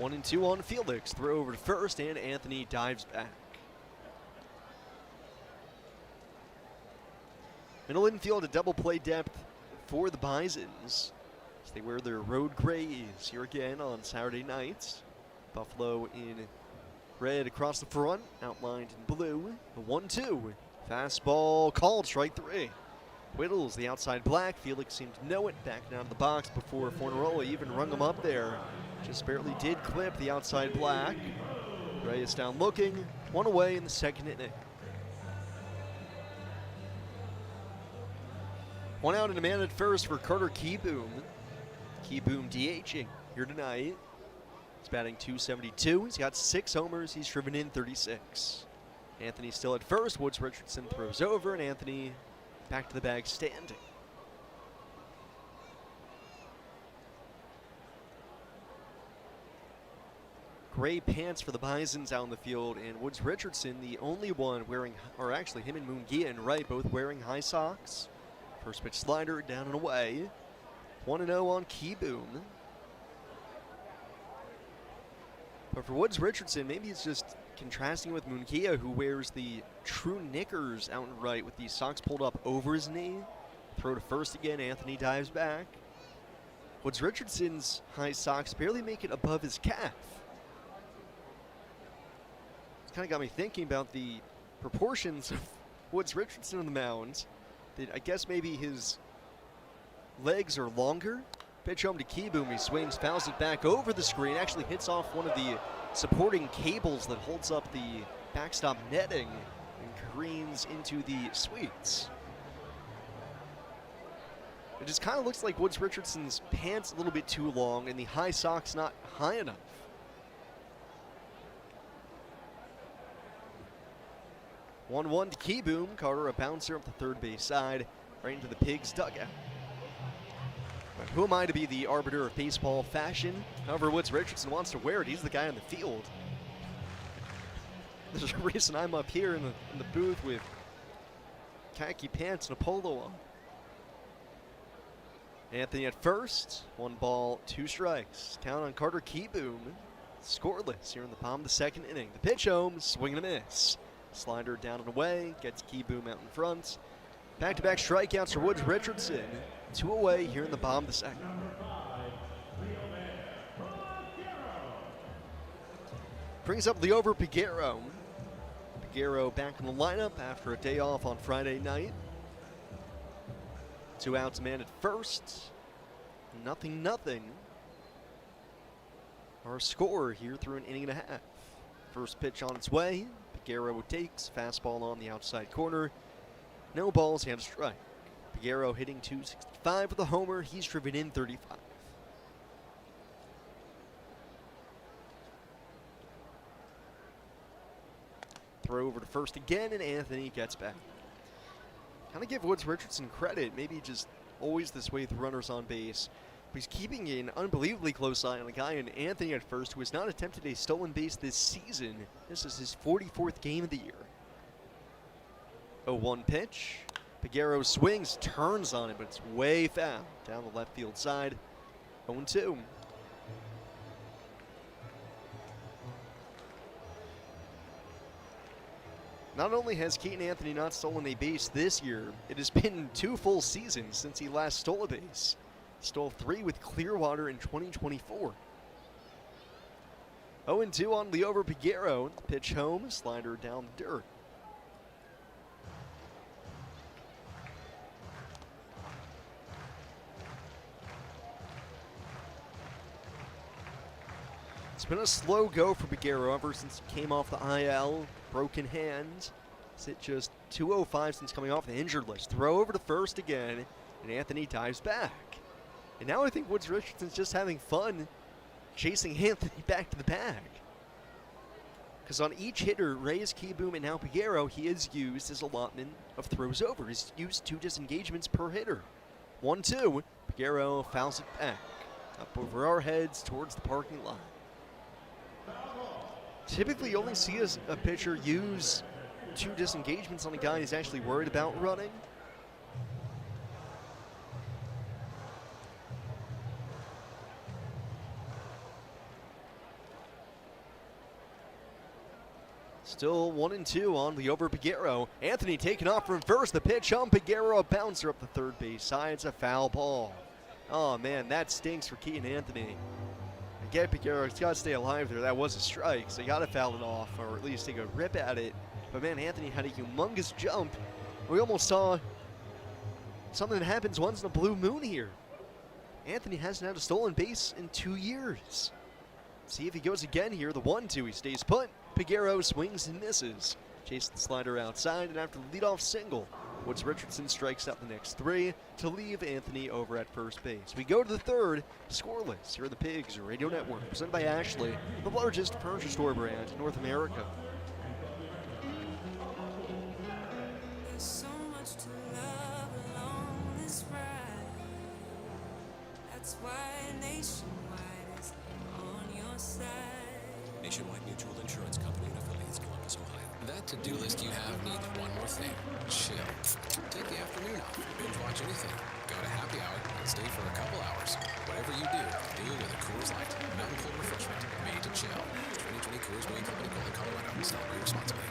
1-2 on Felix. Throw over to first, and Anthony dives back. Middle infield, a double play depth for the Bisons as they wear their road grays here again on Saturday nights. Buffalo in red across the front, outlined in blue. The 1-2. Fastball called, strike 3. Whittles the outside black. Felix seemed to know it, backing out of the box before Fornarola even rung him up there. Just barely did clip the outside black. Reyes down looking, one away in the second inning. One out and a man at first for Carter Keyboom. Keyboom DHing here tonight. He's batting .272. He's got 6 homers. He's driven in 36. Anthony still at first. Woods Richardson throws over, and Anthony back to the bag standing. Gray pants for the Bisons out in the field, and Woods Richardson, the only one wearing, or actually him and Munguia and Wright both wearing high socks. First pitch slider down and away. 1-0 on Keyboom. But for Woods Richardson, maybe it's just contrasting with Munguia, who wears the true knickers out and right with the socks pulled up over his knee. Throw to first again, Anthony dives back. Woods Richardson's high socks barely make it above his calf. It's kind of got me thinking about the proportions of Woods Richardson on the mound. I guess maybe his legs are longer. Pitch home to Keyboom. He swings, fouls it back over the screen. Actually hits off one of the supporting cables that holds up the backstop netting and careens into the suites. It just kind of looks like Woods Richardson's pants a little bit too long and the high socks not high enough. One to Keyboom. Carter a bouncer up the third base side, right into the Pigs dugout. But who am I to be the arbiter of baseball fashion? However, Woods Richardson wants to wear it. He's the guy on the field. There's a reason I'm up here in the booth with khaki pants and a polo on. Anthony at first. 1 ball, 2 strikes. Count on Carter Keyboom. Scoreless here in the bottom of the second inning. The pitch home, swing and a miss. Slider down and away, gets Keyboom out in front. Back-to-back strikeouts for Woods Richardson. 2 away here in the bottom of the second. Brings up Liover Piguero. Piguero back in the lineup after a day off on Friday night. 2 outs, man at first. 0-0. Our score here through an inning and a half. First pitch on its way. Piguero takes, fastball on the outside corner. No balls, and a strike. Piguero hitting .265 with a homer. He's driven in 35. Throw over to first again, and Anthony gets back. Kind of give Woods Richardson credit. Maybe just always this way with runners on base. But he's keeping an unbelievably close eye on a guy in Anthony at first who has not attempted a stolen base this season. This is his 44th game of the year. 0-1 pitch. Piguero swings, turns on it, but it's way foul down the left field side. 0-2. Not only has Keaton Anthony not stolen a base this year, it has been 2 full seasons since he last stole a base. Stole 3 with Clearwater in 2024. 0-2 on Liover Piguero. Pitch home, slider down the dirt. It's been a slow go for Piguero ever since he came off the IL. Broken hand. It's at just 205 since coming off the injured list. Throw over to first again, and Anthony dives back. And now I think Woods Richardson's just having fun chasing Anthony back to the bag. Because on each hitter, Reyes, Keyboom, and now Piguero, he has used his allotment of throws over. He's used 2 disengagements per hitter. 1-2. Piguero fouls it back. Up over our heads towards the parking lot. Typically, you only see a pitcher use 2 disengagements on a guy he's actually worried about running. Still 1-2 on the over Piguero. Anthony taking off from first. The pitch on Piguero, a bouncer up the third base side. It's a foul ball. Oh man, that stinks for Keaton Anthony. Again, Piguero's got to stay alive there. That was a strike, so you got to foul it off, or at least take a rip at it. But man, Anthony had a humongous jump. We almost saw something that happens once in a blue moon here. Anthony hasn't had a stolen base in 2 years. See if he goes again here. The 1-2, he stays put. Piguero swings and misses. Chase the slider outside, and after the leadoff single, Woods Richardson strikes out the next 3 to leave Anthony over at first base. We go to the third, scoreless. Here are the Pigs Radio Network, presented by Ashley, the largest furniture store brand in North America. There's so much to love along this ride. That's why Nationwide is on your side. Nationwide Mutual Insurance Company and affiliates, Columbus, Ohio. That to-do list you have needs one more thing. Chill. Take the afternoon off. Binge watch anything. Go to happy hour and stay for a couple hours. Whatever you do with a Coors Light. Mountain cold refreshment made to chill. 2020 Coors Brewing Company, Golden, Colorado. Celebrate responsibly.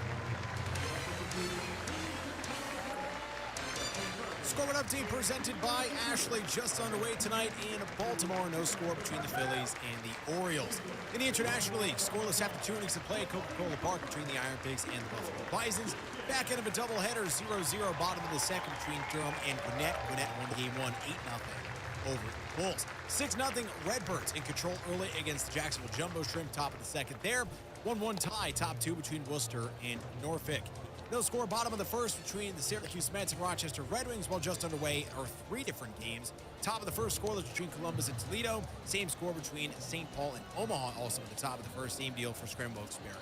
Scoreboard update presented by Ashley. Just underway tonight in Baltimore. No score between the Phillies and the Orioles. In the International League, scoreless after 2 innings of play at Coca-Cola Park between the IronPigs and the Buffalo Bisons. Back end of a doubleheader, 0-0, bottom of the second between Durham and Gwinnett. Gwinnett won game 1, 8-0 over the Bulls. 6-0 Redbirds in control early against the Jacksonville Jumbo Shrimp. Top of the second there. 1-1 tie, top 2 between Worcester and Norfolk. No score, bottom of the first between the Syracuse Mets and Rochester Red Wings. While just underway are 3 different games. Top of the first, scoreless between Columbus and Toledo. Same score between St. Paul and Omaha. Also at the top of the first, same deal for Scramble Wilkes-Barre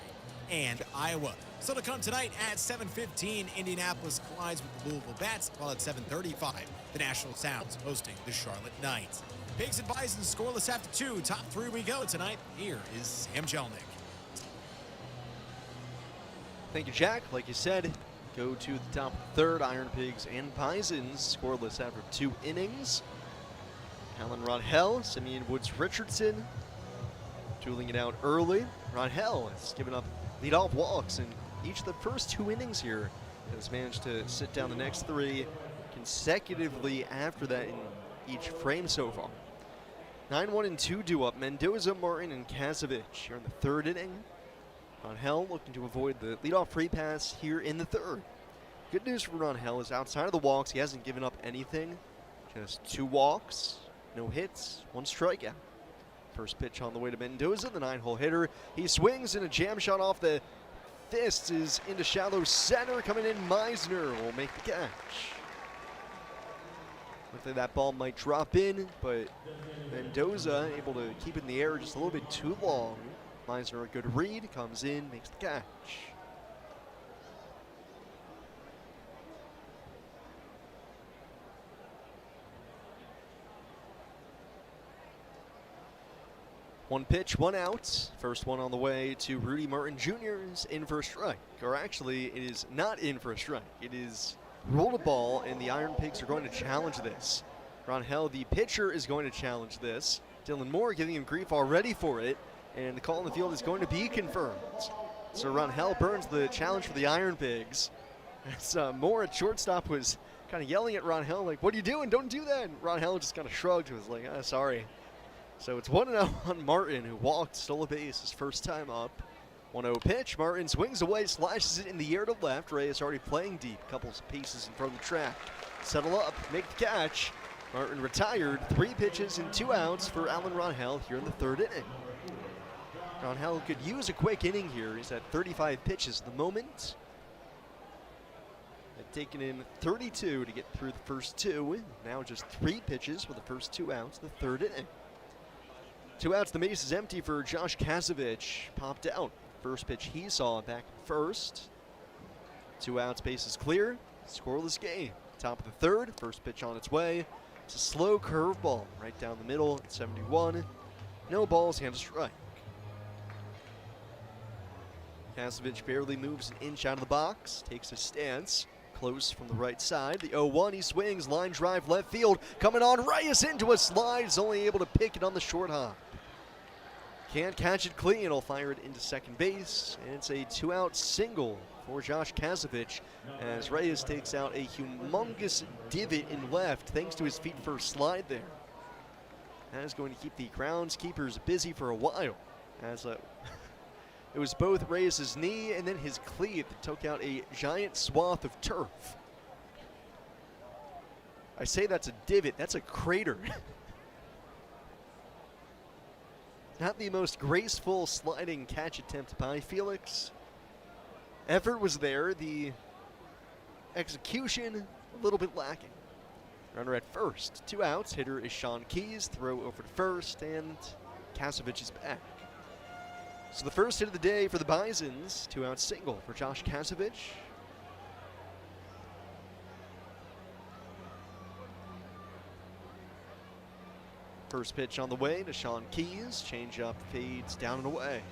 and Iowa. Still to come tonight at 7:15, Indianapolis collides with the Louisville Bats, while at 7:35, the National Sounds hosting the Charlotte Knights. Pigs and Bisons scoreless after 2. Top 3 we go tonight. Here is Sam Jelnick. Thank you, Jack. Like you said, go to the top of the third. IronPigs and Bisons scoreless after 2 innings. Alan Rodhell, Simeon Woods Richardson, dueling it out early. Rodhell has given up leadoff walks in each of the first 2 innings here. Has managed to sit down the next 3 consecutively after that in each frame so far. 9-1 and 2 due up. Mendoza, Martin, and Kazovich here in the 3rd inning. Rodhell looking to avoid the leadoff free pass here in the 3rd. Good news for Rodhell is outside of the walks, he hasn't given up anything. Just 2 walks, no hits, 1 strikeout. First pitch on the way to Mendoza, the 9-hole hitter. He swings and a jam shot off the fist is into shallow center. Coming in, Meisner will make the catch. Looks like that ball might drop in, but Mendoza able to keep it in the air just a little bit too long. Meisner, a good read, comes in, makes the catch. One pitch, 1 out. First one on the way to Rudy Martin Jr. is in for a strike. Or actually, it is not in for a strike. It is rolled a ball, and the IronPigs are going to challenge this. Rodhell, the pitcher, is going to challenge this. Dylan Moore giving him grief already for it. And the call in the field is going to be confirmed. So Rodhell burns the challenge for the IronPigs. As Moore at shortstop was kind of yelling at Rodhell, like, what are you doing? Don't do that. And Rodhell just kind of shrugged and was like, sorry. So it's 1-0 on Martin, who walked, stole a base his first time up. 1-0 pitch. Martin swings away, slashes it in the air to left. Ray is already playing deep, a couple of paces in front of the track. Settle up, make the catch. Martin retired. 3 pitches and 2 outs for Alan Rodhell here in the 3rd inning. Rodhell could use a quick inning here. He's at 35 pitches at the moment. They've taken in 32 to get through the first 2. Now just 3 pitches with the first 2 outs, the 3rd inning. 2 outs, the base is empty for Josh Kazovich. Popped out. First pitch he saw back in first. 2 outs, base is clear. Scoreless game. Top of the 3rd. First pitch on its way. It's a slow curveball right down the middle at 71. No balls, hand a strike. Kazovich barely moves an inch out of the box, takes a stance, close from the right side. The 0-1, he swings, line drive left field, coming on, Reyes into a slide, is only able to pick it on the short hop. Can't catch it clean. He'll fire it into second base. And it's a 2-out single for Josh Kasevich as Reyes takes out a humongous divot in left thanks to his feet first slide there. That is going to keep the groundskeepers busy for a while. As it was both Reyes' knee and then his cleat that took out a giant swath of turf. I say that's a divot, that's a crater. Not the most graceful sliding catch attempt by Felix. Effort was there, the execution a little bit lacking. Runner at first, 2 outs. Hitter is Sean Keys. Throw over to first, and Kasevich is back. So the first hit of the day for the Bisons, 2-out single for Josh Kasevich. First pitch on the way to Sean Keys. Changeup fades down and away.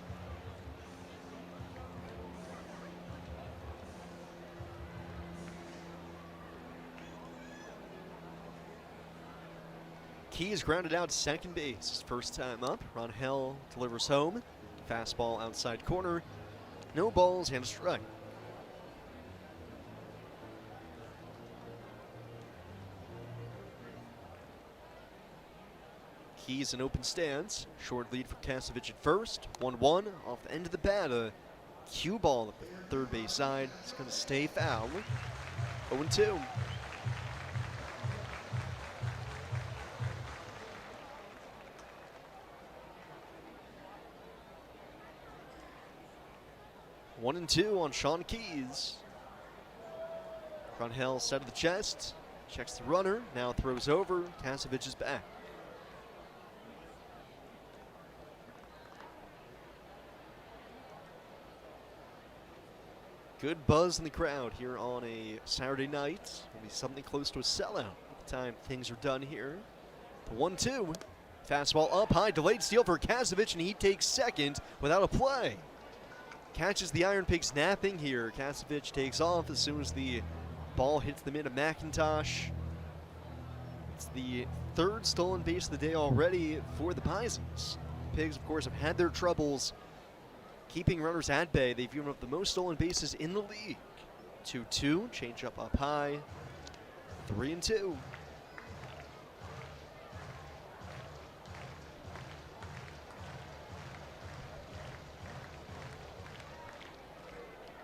Keys grounded out to second base. His first time up. Ronhell delivers home. Fastball outside corner. No balls and a strike. Keys in open stance. Short lead for Kasevich at first. 1-1 off the end of the bat. A cue ball at the third base side. It's going to stay foul. 0-2. One and 2 on Sean Keys. Ronhell set of the chest. Checks the runner. Now throws over. Kasevich is back. Good buzz in the crowd here on a Saturday night. Will be something close to a sellout by the time things are done here. The 1-2. Fastball up high. Delayed steal for Kasevich, and he takes second without a play. Catches the IronPigs napping here. Kasevich takes off as soon as the ball hits the mid of McIntosh. It's the third stolen base of the day already for the Bisons. Pigs, of course, have had their troubles keeping runners at bay. They've given up the most stolen bases in the league. 2-2, changeup up high. 3-2.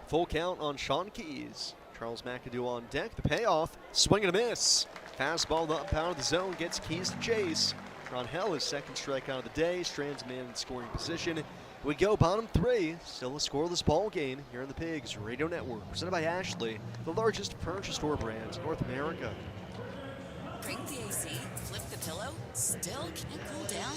Full count on Sean Keys. Charles McAdoo on deck. The payoff, swing and a miss. Fastball up out of the zone, gets Keys to chase. Ronhell, his second strikeout of the day. Strands man in scoring position. We go bottom 3. Still a scoreless ball game here on the Pigs Radio Network. Presented by Ashley, the largest furniture store brand in North America. Crank the AC, flip the pillow, still can't cool down?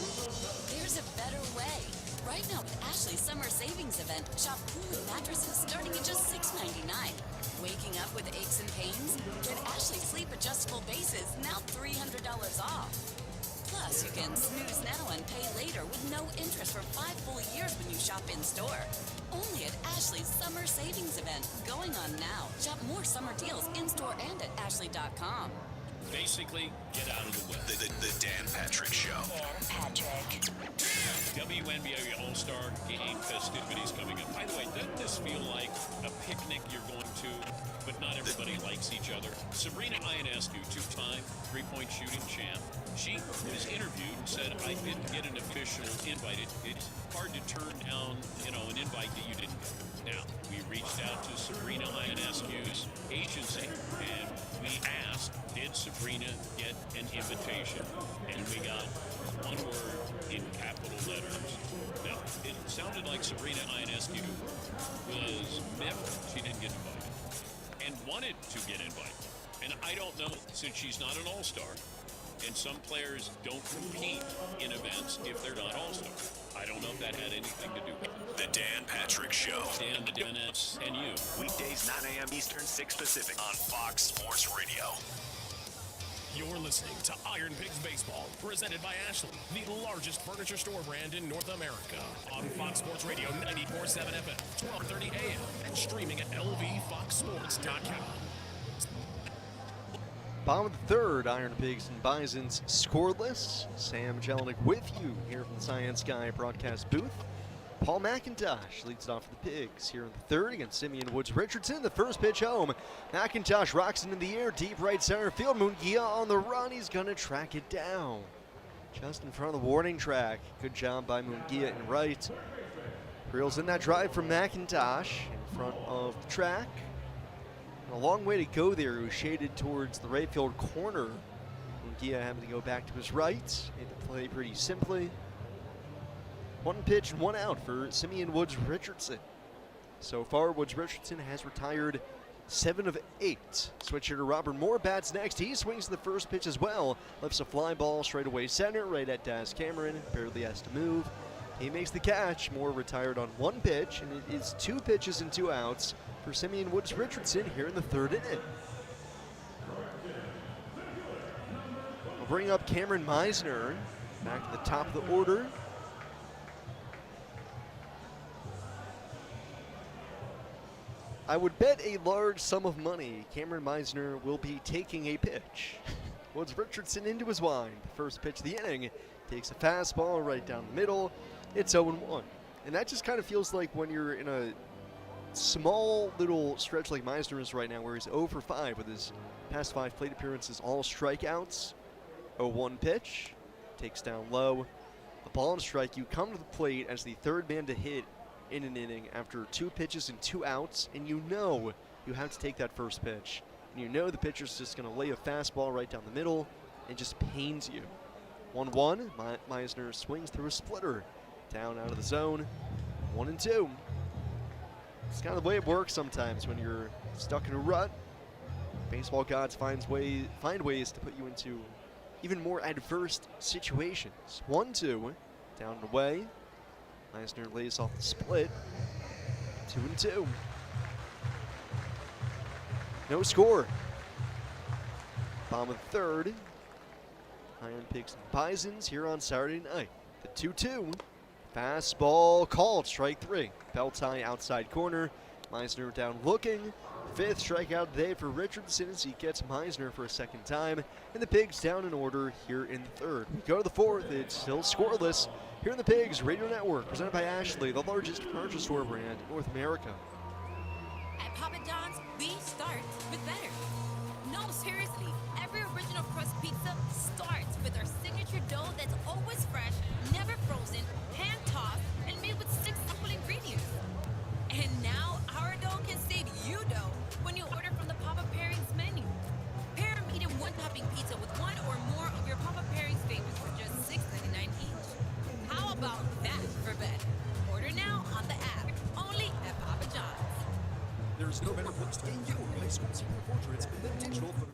There's a better way. Right now with Ashley's summer savings event, shop cooling mattresses starting at just $6.99. Waking up with aches and pains? Get Ashley sleep adjustable bases now $300 off. Plus, you can snooze now and pay later with no interest for 5 full years when you shop in-store. Only at Ashley's summer savings event, going on now. Shop more summer deals in-store and at ashley.com. Basically, get out of the way. The Dan Patrick Show. Dan Patrick. WNBA All-Star Game festivities coming up. By the way, doesn't this feel like a picnic you're going to, but not everybody likes each other? Sabrina Ionescu, 2-time three-point shooting champ. She was interviewed and said, I didn't get an official invite. It's hard to turn down, an invite that you didn't get. Now, we reached out to Sabrina Ionescu's agency, and we asked, did Sabrina get an invitation? And we got one word in capital letters. Now, it sounded like Sabrina Ionescu was miffed she didn't get invited and wanted to get invited. And I don't know, since she's not an all-star, and some players don't compete in events if they're not all-stars. I don't know if that had anything to do with it. The Dan Patrick Show. Dan, the Danettes, and you. Weekdays 9 a.m. Eastern, 6 Pacific on Fox Sports Radio. You're listening to IronPigs Baseball, presented by Ashley, the largest furniture store brand in North America. On Fox Sports Radio 94.7 FM, 12:30 a.m., and streaming at lvfoxsports.com. Bottom of the third, IronPigs and Bisons scoreless. Sam Jelinek with you here from the Science Sky broadcast booth. Paul McIntosh leads it off for the Pigs here in the third against Simeon Woods Richardson. The first pitch home. McIntosh rocks it in the air, deep right center field. Munguia on the run. He's going to track it down. Just in front of the warning track. Good job by Munguia in right. Reels in that drive from McIntosh in front of the track. A long way to go there. He was shaded towards the right field corner. Munguia having to go back to his right. Made the play pretty simply. One pitch and one out for Simeon Woods Richardson. So far, Woods Richardson has retired 7 of 8. Switch hitter Robert Moore bats next. He swings the first pitch as well. Lifts a fly ball straight away center, right at Daz Cameron. Barely has to move. He makes the catch. Moore retired on one pitch, and it is 2 pitches and 2 outs for Simeon Woods Richardson here in the third inning. We'll bring up Cameron Meisner back to the top of the order. I would bet a large sum of money Cameron Meisner will be taking a pitch. Woods Richardson into his wind. The first pitch of the inning takes a fastball right down the middle. It's 0-1. And that just kind of feels like when you're in a small little stretch like Meisner is right now, where he's 0 for 5 with his past 5 plate appearances, all strikeouts. 0-1 pitch. Takes down low. A ball and strike. You come to the plate as the third man to hit in an inning after 2 pitches and 2 outs, and you know you have to take that first pitch. And you know the pitcher's just going to lay a fastball right down the middle and just pains you. 1-1, Meisner swings through a splitter. Down out of the zone, 1-2. It's kind of the way it works sometimes when you're stuck in a rut. Baseball gods find ways to put you into even more adverse situations. 1-2, down and away. Meisner lays off the split. 2-2. No score. Bottom of the third. IronPigs and Bisons here on Saturday night. The 2-2. Fastball called. Strike 3. Belt tie outside corner. Meisner down looking. 5th strikeout of the day for Richardson as he gets Meisner for a second time. And the Pigs down in order here in the third. We go to the fourth. It's still scoreless. Here in the Pigs Radio Network, presented by Ashley, the largest furniture store brand in North America. At Papa John's, we start with better. No, seriously, every original crust pizza starts with our signature dough that's always fresh, never frozen, hand-tossed, and made with 6 simple ingredients. And now, our dough can save you dough when you order from the Papa Pairings menu. Pair a medium one-topping pizza with 1 or more of your Papa Pairings favorites for just $6.99 each. How about that for better? Order now on the app, only at Papa John's. There's no better place to get your high school senior portraits than digital for the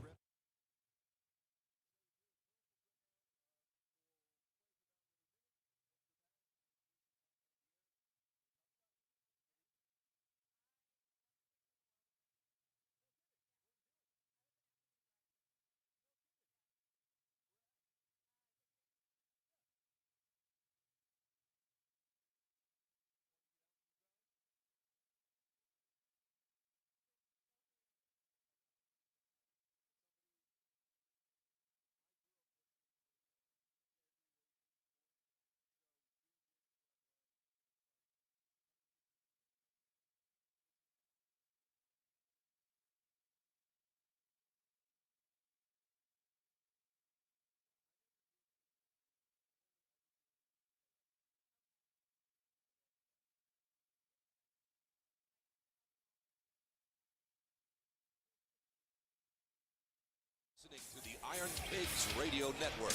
Listening to the IronPigs Radio Network.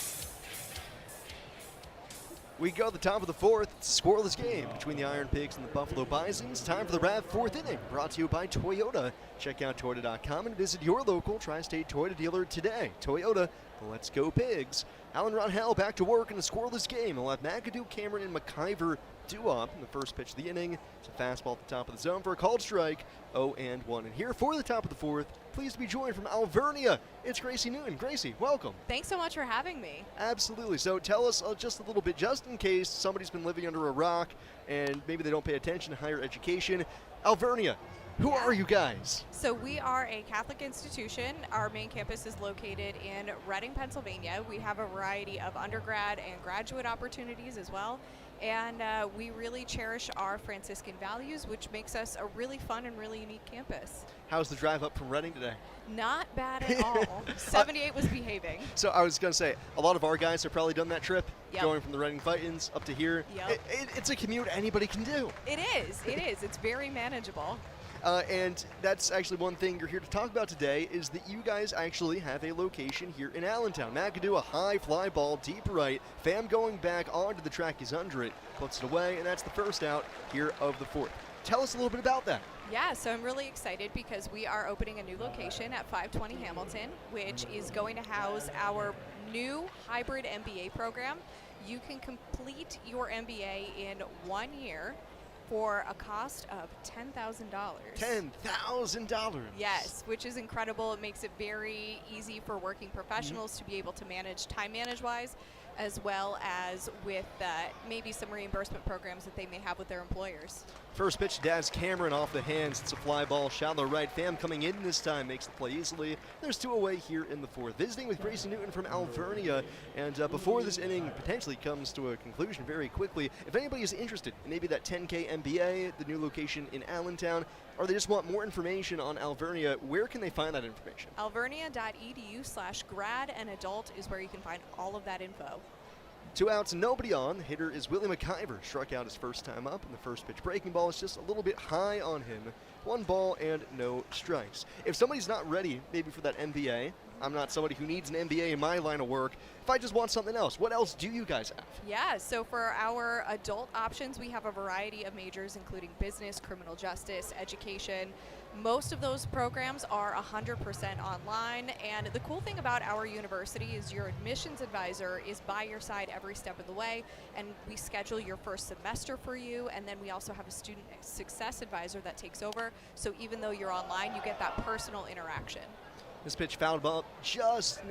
We go to the top of the fourth. It's a scoreless game between the IronPigs and the Buffalo Bisons. Time for the RAV fourth inning, brought to you by Toyota. Check out Toyota.com and visit your local Tri-State Toyota dealer today. Toyota, let's go Pigs. Alan Ronhell back to work in a scoreless game. He'll have McAdoo, Cameron, and McIver due up in the first pitch of the inning. It's a fastball at the top of the zone for a called strike. 0-1. And here for the top of the fourth, pleased to be joined from Alvernia. It's Gracie Newton. Gracie, welcome. Thanks so much for having me. Absolutely. So tell us just a little bit, just in case somebody's been living under a rock and maybe they don't pay attention to higher education. Alvernia, Who are you guys? So we are a Catholic institution. Our main campus is located in Reading, Pennsylvania. We have a variety of undergrad and graduate opportunities as well. And we really cherish our Franciscan values, which makes us a really fun and really unique campus. How's the drive up from Reading today? Not bad at all. 78 was behaving. So I was going to say, a lot of our guys have probably done that trip, Yep. going from the Reading Titans up to here. Yep. It's a commute anybody can do. It is. It is. It's very manageable. And that's actually one thing you're here to talk about today, is that you guys actually have a location here in Allentown. McAdoo, a high fly ball, deep right. Pham going back onto the track, he's under it, puts it away, and that's the first out here of the fourth. Tell us a little bit about that. Yeah, so I'm really excited because we are opening a new location at 520 Hamilton, which is going to house our new hybrid MBA program. You can complete your MBA in 1 year for a cost of $10,000. $10,000. Yes, which is incredible. It makes it very easy for working professionals to be able to manage time manage-wise, as well as with maybe some reimbursement programs that they may have with their employers. First pitch, Daz Cameron off the hands. It's a fly ball, shallow right. Pham coming in this time, makes the play easily. There's two away here in the fourth. Visiting with Grayson Newton from Alvernia. And before this inning potentially comes to a conclusion very quickly, if anybody is interested in maybe that 10K MBA, the new location in Allentown, or they just want more information on Alvernia, where can they find that information? Alvernia.edu/grad and adult is where you can find all of that info. 2 outs, nobody on. The hitter is Willie McIver. Struck out his first time up, and the first pitch breaking ball is just a little bit high on him. 1 ball and no strikes. If somebody's not ready, maybe for that MBA, I'm not somebody who needs an MBA in my line of work. If I just want something else, what else do you guys have? Yeah, so for our adult options, we have a variety of majors, including business, criminal justice, education. Most of those programs are 100% online, and the cool thing about our university is your admissions advisor is by your side every step of the way, and we schedule your first semester for you, and then we also have a student success advisor that takes over, so even though you're online, you get that personal interaction. This pitch fouled ball just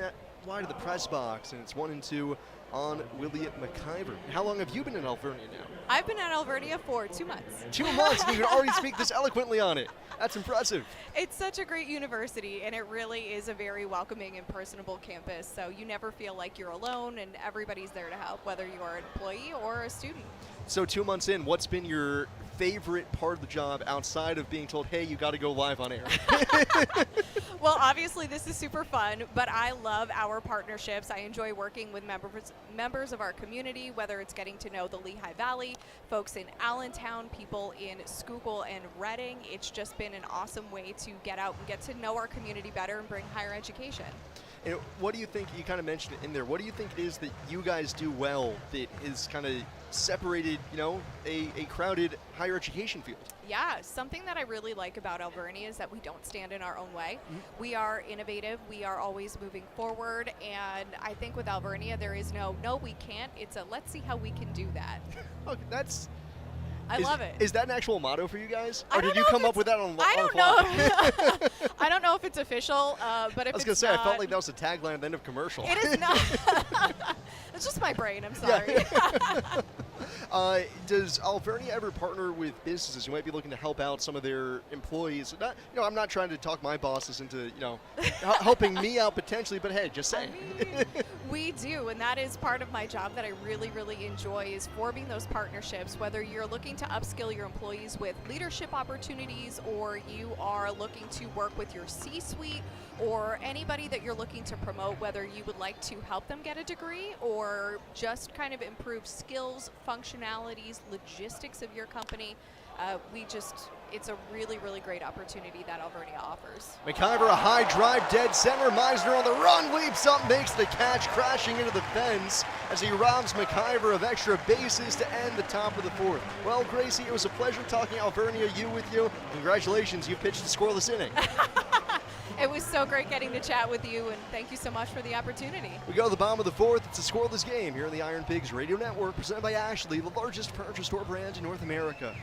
wide of the press box, and it's 1-2 on Willie McIver. How long have you been in Alvernia now? I've been at Alvernia for 2 months. 2 months, and you can already speak this eloquently on it. That's impressive. It's such a great university, and it really is a very welcoming and personable campus, so you never feel like you're alone, and everybody's there to help, whether you are an employee or a student. So 2 months in, what's been your favorite part of the job outside of being told, hey, you got to go live on air? Well, obviously this is super fun, but I love our partnerships. I enjoy working with members of our community, whether it's getting to know the Lehigh Valley, folks in Allentown, people in Schuylkill and Reading. It's just been an awesome way to get out and get to know our community better and bring higher education. And what do you think, you kind of mentioned it in there, what do you think it is that you guys do well that is kind of separated, you know, a crowded higher education field? Yeah, something that I really like about Alvernia is that we don't stand in our own way. We are innovative, we are always moving forward, and I think with Alvernia there is no we can't, it's a let's see how we can do that. Okay, that's... I love it. Is that an actual motto for you guys? Or did you come up with that on the fly? I don't know if it's official, but if I was going to say, I felt like that was a tagline at the end of commercial. It is not. It's just my brain, I'm sorry. Does Alvernia ever partner with businesses who might be looking to help out some of their employees? Not, you know, I'm not trying to talk my bosses into, you know, helping me out potentially, but hey, just saying. We do, and that is part of my job that I really, really enjoy is forming those partnerships, whether you're looking to upskill your employees with leadership opportunities or you are looking to work with your C-suite or anybody that you're looking to promote, whether you would like to help them get a degree or just kind of improve skills, functionalities, logistics of your company. It's a really, really great opportunity that Alvernia offers. McIver, a high drive, dead center. Meisner on the run, leaps up, makes the catch, crashing into the fence as he robs McIver of extra bases to end the top of the fourth. Well, Gracie, it was a pleasure talking Alvernia, you with you. Congratulations, you pitched a scoreless inning. It was so great getting to chat with you, and thank you so much for the opportunity. We go to the bottom of the fourth. It's a scoreless game here on the IronPigs Radio Network, presented by Ashley, the largest furniture store brand in North America.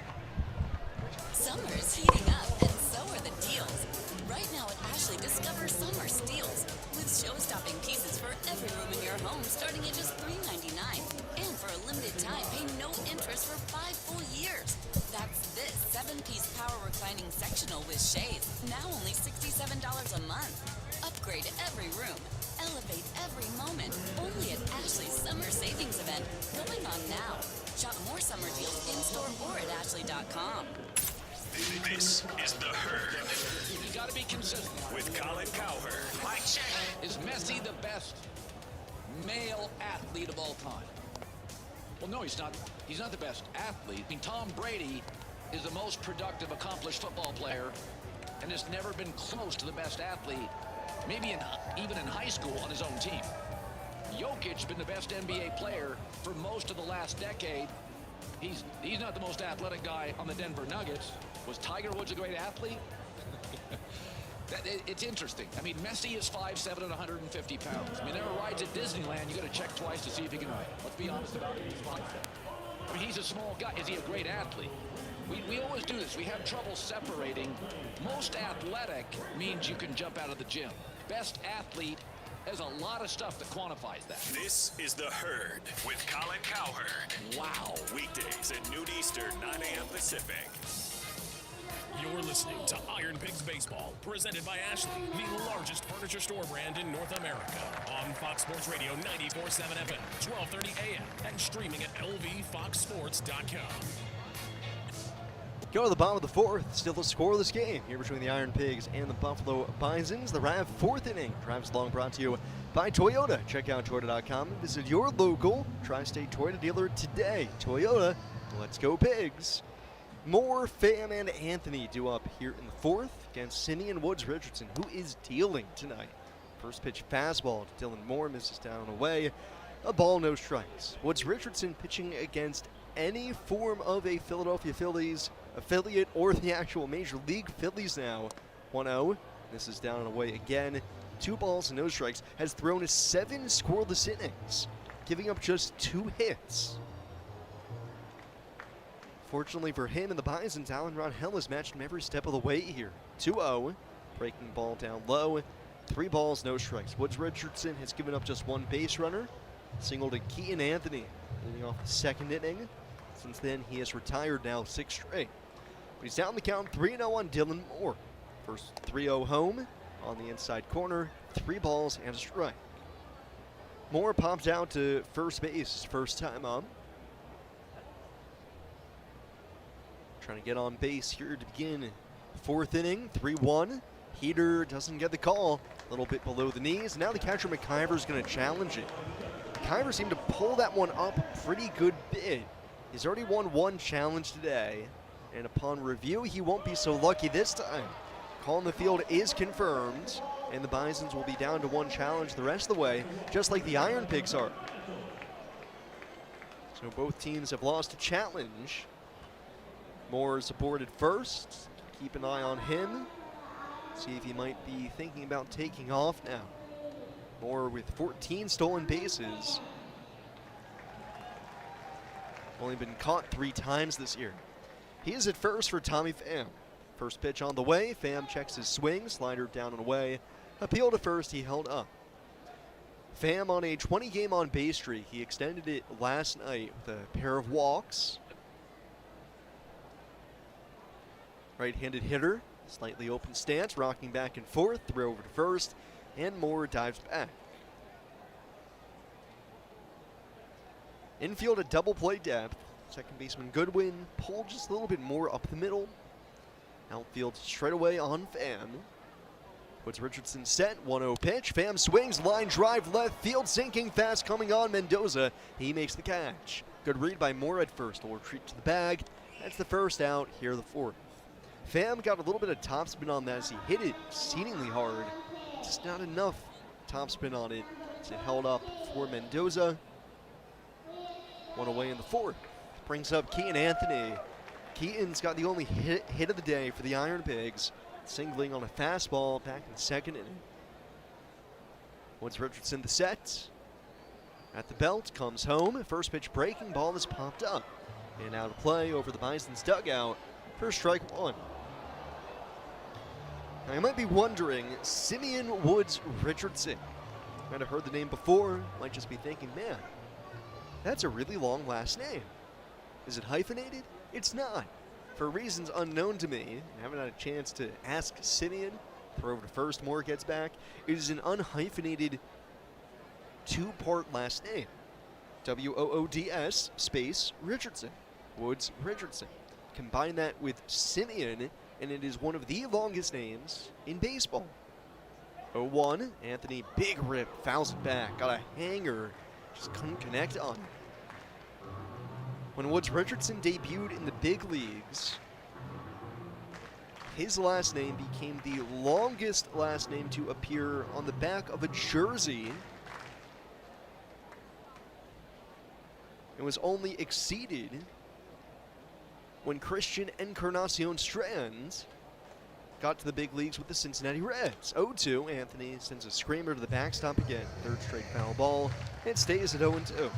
Summer's heating up, and so are the deals. Right now at Ashley, discover summer steals with show-stopping pieces for every room in your home, starting at just $3.99. And for a limited time, pay no interest for 5 full years. That's this 7-piece power reclining sectional with shades. Now only $67 a month. Upgrade every room. Elevate every moment. Only at Ashley's Summer Savings Event. Going on now. Shop more summer deals in-store or at ashley.com. This is The Herd. You gotta be consistent. With Colin Cowherd. Mike check. Is Messi the best male athlete of all time? Well, no, he's not. He's not the best athlete. I mean, Tom Brady is the most productive, accomplished football player, and has never been close to the best athlete, maybe even in high school on his own team. Jokic's been the best NBA player for most of the last decade. He's not the most athletic guy on the Denver Nuggets. Was Tiger Woods a great athlete? It's interesting. I mean, Messi is 5'7" and 150 pounds. I mean, there are rides at Disneyland you got to check twice to see if he can ride. Let's be honest about it. He's 5'7". I mean, he's a small guy. Is he a great athlete? We always do this. We have trouble separating. Most athletic means you can jump out of the gym. Best athlete, there's a lot of stuff that quantifies that. This is The Herd with Colin Cowherd. Wow. Weekdays at noon Eastern, 9 a.m. Pacific. You're listening to Iron Pigs Baseball, presented by Ashley, the largest furniture store brand in North America. On Fox Sports Radio 94.7 FM, 12:30 a.m., and streaming at lvfoxsports.com. Go to the bottom of the fourth, still a scoreless game here between the Iron Pigs and the Buffalo Bisons. The Rav fourth inning. Drives Long brought to you by Toyota. Check out Toyota.com and visit your local Tri-State Toyota dealer today. Toyota, let's go Pigs. Moore, Pham, and Anthony due up here in the fourth against Simeon Woods Richardson, who is dealing tonight. First pitch fastball to Dylan Moore, misses down and away. A ball, no strikes. Woods Richardson pitching against any form of a Philadelphia Phillies affiliate or the actual Major League Phillies now. 1-0. This is down and away again. 2 balls and no strikes. Has thrown 7 scoreless innings, giving up just 2 hits. Fortunately for him and the Bisons, Alan Ronhell has matched him every step of the way here. 2-0. Breaking ball down low. 3 balls, no strikes. Woods Richardson has given up just 1 base runner. Single to Keaton Anthony, leading off the second inning. Since then, he has retired now 6 straight. But he's down the count 3-0 on Dylan Moore. First 3-0 home on the inside corner. 3 balls and a strike. Moore pops out to first base, first time up. Trying to get on base here to begin fourth inning, 3-1. Heater doesn't get the call, a little bit below the knees. Now the catcher McIver is going to challenge it. McIver seemed to pull that one up a pretty good bit. He's already won 1 challenge today, and upon review, he won't be so lucky this time. Call in the field is confirmed, and the Bisons will be down to 1 challenge the rest of the way, just like the Iron Pigs are. So both teams have lost a challenge. Moore is aboard at first. Keep an eye on him. See if he might be thinking about taking off now. Moore with 14 stolen bases. Only been caught 3 times this year. He is at first for Tommy Pham. First pitch on the way. Pham checks his swing. Slider down and away. Appeal to first. He held up. Pham on a 20-game on-base streak. He extended it last night with a pair of walks. Right-handed hitter, slightly open stance, rocking back and forth, throw over to first, and Moore dives back. Infield at double play depth. Second baseman Goodwin pulled just a little bit more up the middle. Outfield straight away on Pham. Woods Richardson set, 1-0 pitch. Pham swings, line drive left field, sinking fast coming on Mendoza. He makes the catch. Good read by Moore at first. Will retreat to the bag. That's the first out, here the fourth. Pham got a little bit of topspin on that as he hit it exceedingly hard. Just not enough topspin on it to held up for Mendoza. 1 away in the fourth. Brings up Keaton Anthony. Keaton's got the only hit of the day for the Iron Pigs, singling on a fastball back in the second inning. Woods Richardson the set. At the belt, comes home. First pitch breaking ball is popped up. And out of play over the Bison's dugout for strike 1. Now, you might be wondering, Simeon Woods Richardson. Might have heard the name before, might just be thinking, man, that's a really long last name. Is it hyphenated? It's not. For reasons unknown to me, I haven't had a chance to ask Simeon, throw over to first, Moore gets back, it is an unhyphenated two-part last name. W-O-O-D-S space Richardson. Woods Richardson. Combine that with Simeon, and it is one of the longest names in baseball. 0-1, Anthony, big rip, fouls it back, got a hanger, just couldn't connect on it. When Woods Richardson debuted in the big leagues, his last name became the longest last name to appear on the back of a jersey and was only exceeded when Christian Encarnacion Strand got to the big leagues with the Cincinnati Reds. 0-2, Anthony sends a screamer to the backstop again. Third straight foul ball. It stays at 0-2.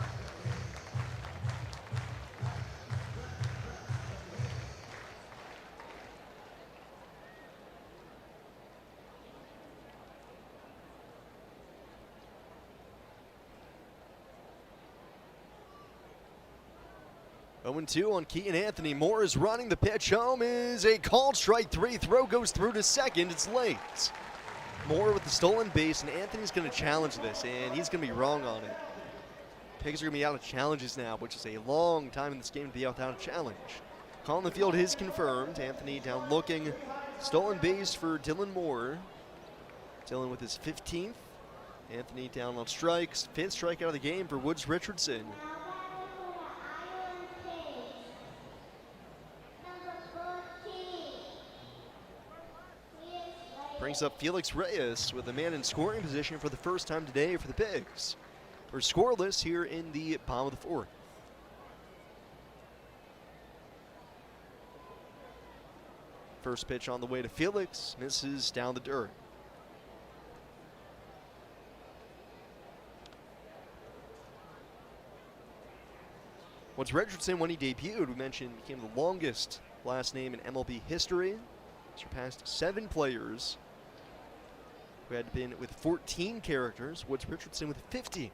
0-2 on Keaton Anthony. Moore is running. The pitch home is a called strike 3. Throw goes through to second. It's late. Moore with the stolen base, and Anthony's going to challenge this, and he's going to be wrong on it. Pigs are going to be out of challenges now, which is a long time in this game to be without a challenge. Call on the field is confirmed. Anthony down looking. Stolen base for Dylan Moore. Dylan with his 15th. Anthony down on strikes. 5th strikeout of the game for Woods Richardson. Brings up Felix Reyes with a man in scoring position for the first time today for the Pigs. We're scoreless here in the bottom of the 4th. First pitch on the way to Felix, misses down the dirt. Woods Richardson, when he debuted, we mentioned, became the longest last name in MLB history. Surpassed 7 players who had been with 14 characters. Woods Richardson with 50.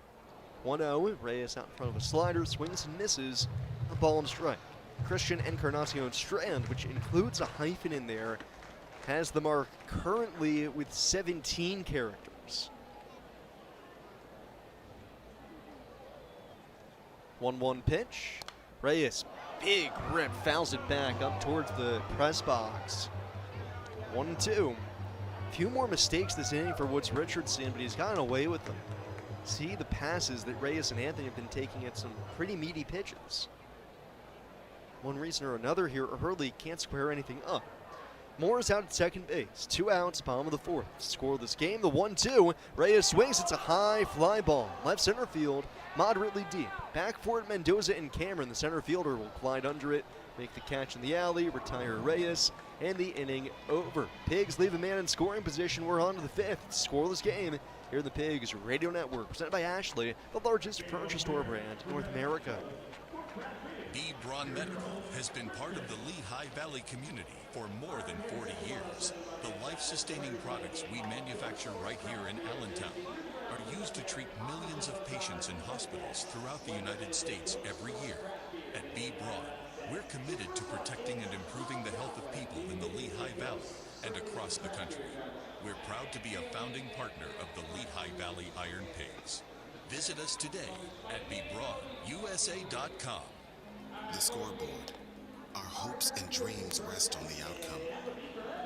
1-0, Reyes out in front of a slider, swings and misses, a ball and strike. Christian Encarnacion Strand, which includes a hyphen in there, has the mark currently with 17 characters. 1-1 pitch. Reyes, big rip, fouls it back up towards the press box. 1-2. A few more mistakes this inning for Woods Richardson, but he's gotten away with them. See the passes that Reyes and Anthony have been taking at some pretty meaty pitches. One reason or another here, Hurley can't square anything up. Moore is out at second base. 2 outs, bottom of the 4th. Scoreless game, the 1-2. Reyes swings, it's a high fly ball. Left center field, moderately deep. Back for it, Mendoza and Cameron. The center fielder will glide under it, make the catch in the alley, retire Reyes, and the inning over. Pigs leave a man in scoring position. We're on to the 5th. Scoreless game here in the Pigs Radio Network, presented by Ashley, the largest furniture store brand in North America. B. Braun Medical has been part of the Lehigh Valley community for more than 40 years. The life-sustaining products we manufacture right here in Allentown are used to treat millions of patients in hospitals throughout the United States every year. At B. Braun, we're committed to protecting and improving the health of people in the Lehigh Valley and across the country. We're proud to be a founding partner of the Lehigh Valley Iron Pigs. Visit us today at bbraunusa.com. The scoreboard. Our hopes and dreams rest on the outcome,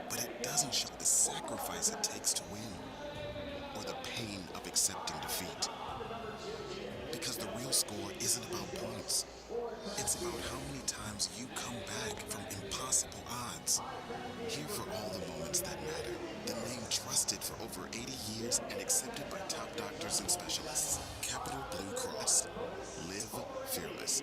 but it doesn't show the sacrifice it takes to win, or the pain of accepting defeat. Because the real score isn't about points. It's about how many times you come back from impossible odds. Here for all the moments that matter. The name trusted for over 80 years and accepted by top doctors and specialists. Capital Blue Cross. Live fearless.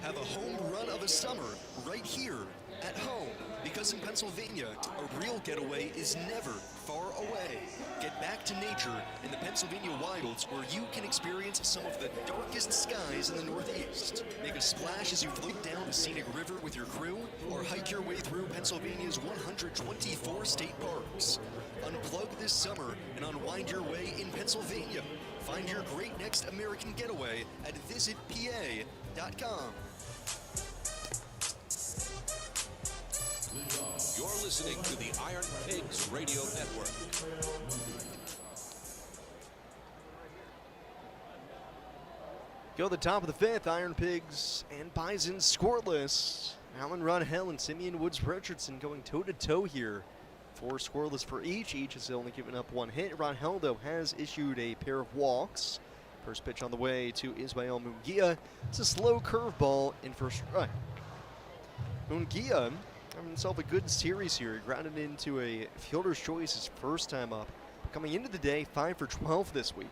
Have a home run of a summer right here at home, because in Pennsylvania, a real getaway is never far away. Get back to nature in the Pennsylvania wilds, where you can experience some of the darkest skies in the Northeast. Make a splash as you float down a scenic river with your crew, or hike your way through Pennsylvania's 124 state parks. Unplug this summer and unwind your way in Pennsylvania. Find your great next American getaway at visitpa.com. You're listening to the Iron Pigs Radio Network. Go to the top of the fifth. Iron Pigs and Bisons scoreless. Alan Ronhell and Simeon Woods Richardson going toe-to-toe here. 4 scoreless for each. Each has only given up 1 hit. Ronhell, though, has issued a pair of walks. First pitch on the way to Ismael Munguia. It's a slow curveball in first strike. Munguia having himself a good series here. He grounded into a fielder's choice his first time up. Coming into the day, 5 for 12 this week.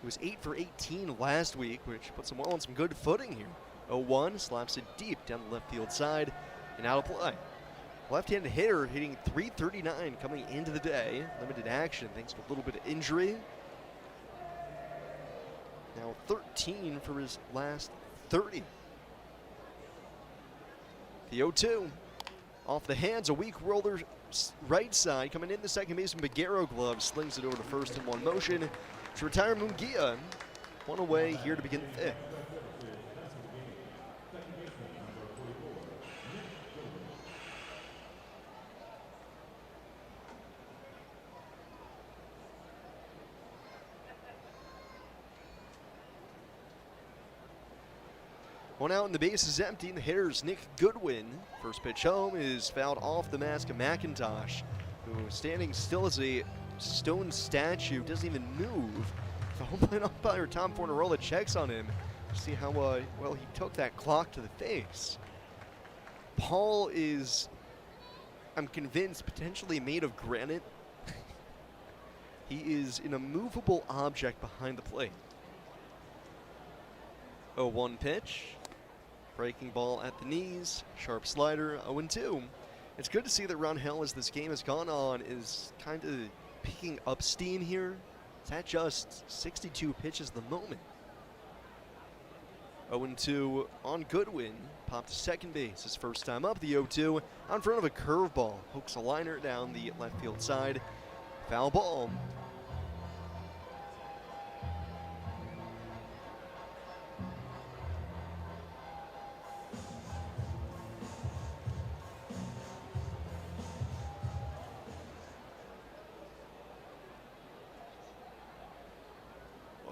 He was 8 for 18 last week, which puts him well on some good footing here. 0-1, slaps it deep down the left field side, and out of play. Left-handed hitter hitting .339 coming into the day. Limited action thanks to a little bit of injury. Now 13 for his last 30. The 0-2. Off the hands, a weak roller right side. Coming in the second baseman, Bagero glove slings it over to first in one motion. To retire Munguia. 1 away here to begin the fifth. One out and the base is empty, and the hitter's Nick Goodwin. First pitch home is fouled off the mask of McIntosh, who is standing still as a stone statue, doesn't even move. The home plate umpire Tom Fornarola checks on him to see how well he took that clock to the face. Paul is, I'm convinced, potentially made of granite. He is an immovable object behind the plate. 0-1 pitch. Breaking ball at the knees. Sharp slider. 0-2. It's good to see that Ron Hell, as this game has gone on, is kind of picking up steam here. It's at just 62 pitches at the moment. 0-2 on Goodwin. Popped to second base his first time up. The 0-2 out in front of a curveball. Hooks a liner down the left field side. Foul ball.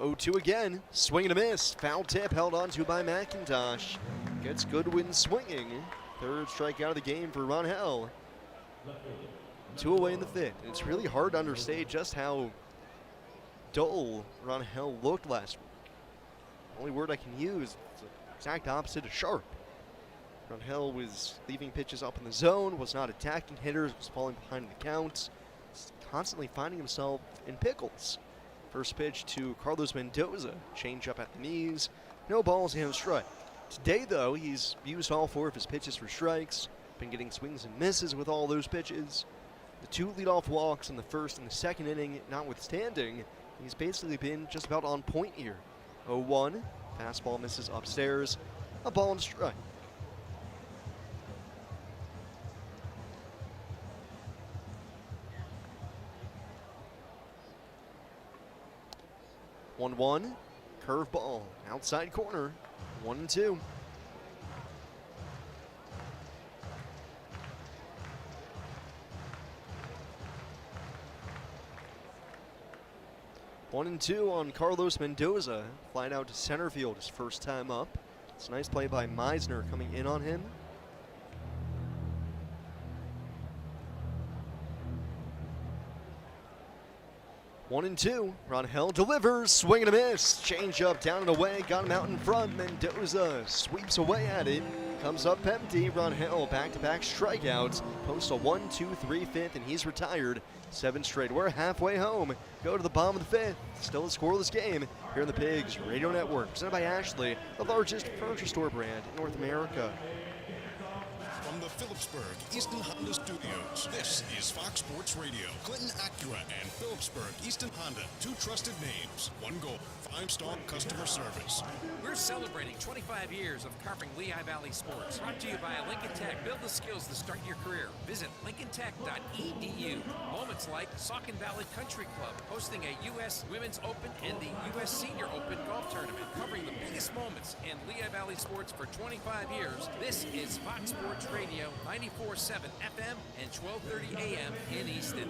.2 again, swing and a miss. Foul tip held on to by McIntosh. Gets Goodwin swinging. Third strikeout of the game for Ron Hell. 2 away in the fifth. And it's really hard to understate just how dull Ron Hell looked last week. Only word I can use is the exact opposite of sharp. Ron Hell was leaving pitches up in the zone, was not attacking hitters, was falling behind in the count, constantly finding himself in pickles. First pitch to Carlos Mendoza. Change up at the knees. No balls and a strike. Today, though, he's used all 4 of his pitches for strikes. Been getting swings and misses with all those pitches. The 2 leadoff walks in the first and the second inning notwithstanding, he's basically been just about on point here. 0-1. Fastball misses upstairs. A ball and a strike. One, curveball, outside corner, 1-2. One and two on Carlos Mendoza, flying out to center field his first time up. It's a nice play by Meisner coming in on him. 1-2. Ron Hell delivers. Swing and a miss. Change up down and away. Got him out in front. Mendoza sweeps away at it. Comes up empty. Ron Hell back-to-back strikeouts. Posts a 1-2-3 fifth, and he's retired. 7 straight. We're halfway home. Go to the bottom of the fifth. Still a scoreless game here on the Pigs Radio Network. Presented by Ashley, the largest furniture store brand in North America. From the Phillipsburg Easton Honda Studios, this is Fox Sports Radio. Clinton Acura and Phillipsburg Easton Honda, 2 trusted names, 1 goal, 5-star customer service. We're celebrating 25 years of carving Lehigh Valley sports. Brought to you by Lincoln Tech. Build the skills to start your career. Visit lincolntech.edu. Moments like Saucon Valley Country Club hosting a U.S. Women's Open and the U.S. Senior Open golf tournament, covering the biggest moments in Lehigh Valley sports for 25 years. This is Fox Sports Radio 94.7 FM and 12:30 AM in Easton.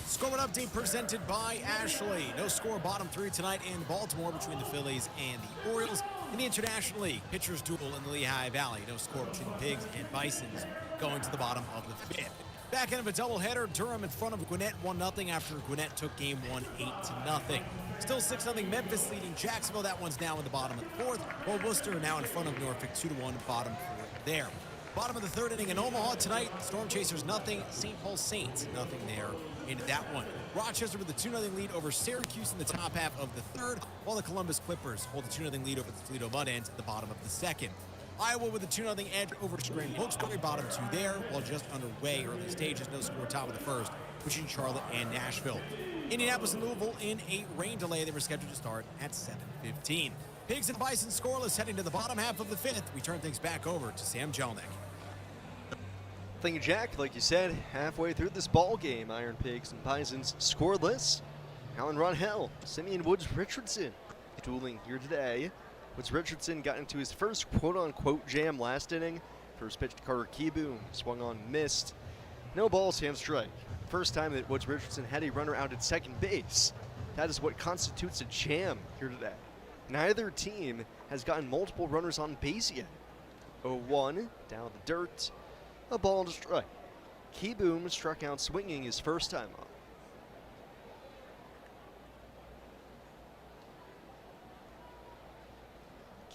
Scoreboard update presented by Ashley. No score bottom three tonight in Baltimore between the Phillies and the Orioles. In the International League, pitchers duel in the Lehigh Valley. No score between the Pigs and Bisons going to the bottom of the fifth. Back end of a doubleheader, Durham in front of Gwinnett 1-0 after Gwinnett took game one 8-0. Still 6-0 Memphis leading Jacksonville. That one's now in the bottom of the fourth. While Worcester now in front of Norfolk 2-1, bottom four there. Bottom of the third inning in Omaha tonight. Storm Chasers nothing. St. Paul Saints nothing there in that one. Rochester with a 2-0 lead over Syracuse in the top half of the third, while the Columbus Clippers hold a 2-0 lead over the Toledo Mud Hens at the bottom of the second. Iowa with a 2-0 edge over Scranton Wilkes-Barre, bottom two there, while just underway early stages, no score top of the first between Charlotte and Nashville. Indianapolis and Louisville in a rain delay. They were scheduled to start at 7:15. Pigs and Bison scoreless heading to the bottom half of the fifth. We turn things back over to Sam Jelnick. Thank you, Jack. Like you said, halfway through this ball game, Iron Pigs and Bisons scoreless. Alan Ronhell, Simeon Woods Richardson dueling here today. Woods Richardson got into his first quote-unquote jam last inning. First pitch to Carter Kieboom, swung on, missed. No balls, hand strike. First time that Woods Richardson had a runner out at second base. That is what constitutes a jam here today. Neither team has gotten multiple runners on base yet. 0-1, down the dirt. A ball and a strike. Kieboom struck out swinging his first time up.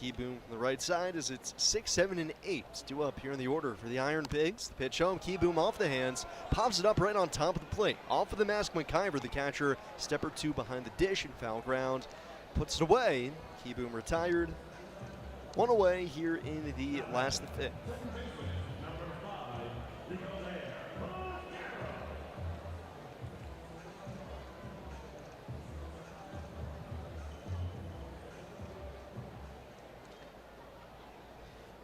Kieboom from the right side as it's 6, 7, and 8 due up here in the order for the Iron Pigs. The pitch home, Kieboom off the hands, pops it up right on top of the plate. Off of the mask, McIver, the catcher, step or two behind the dish and foul ground. Puts it away. Kieboom retired. One away here in the last of the fifth.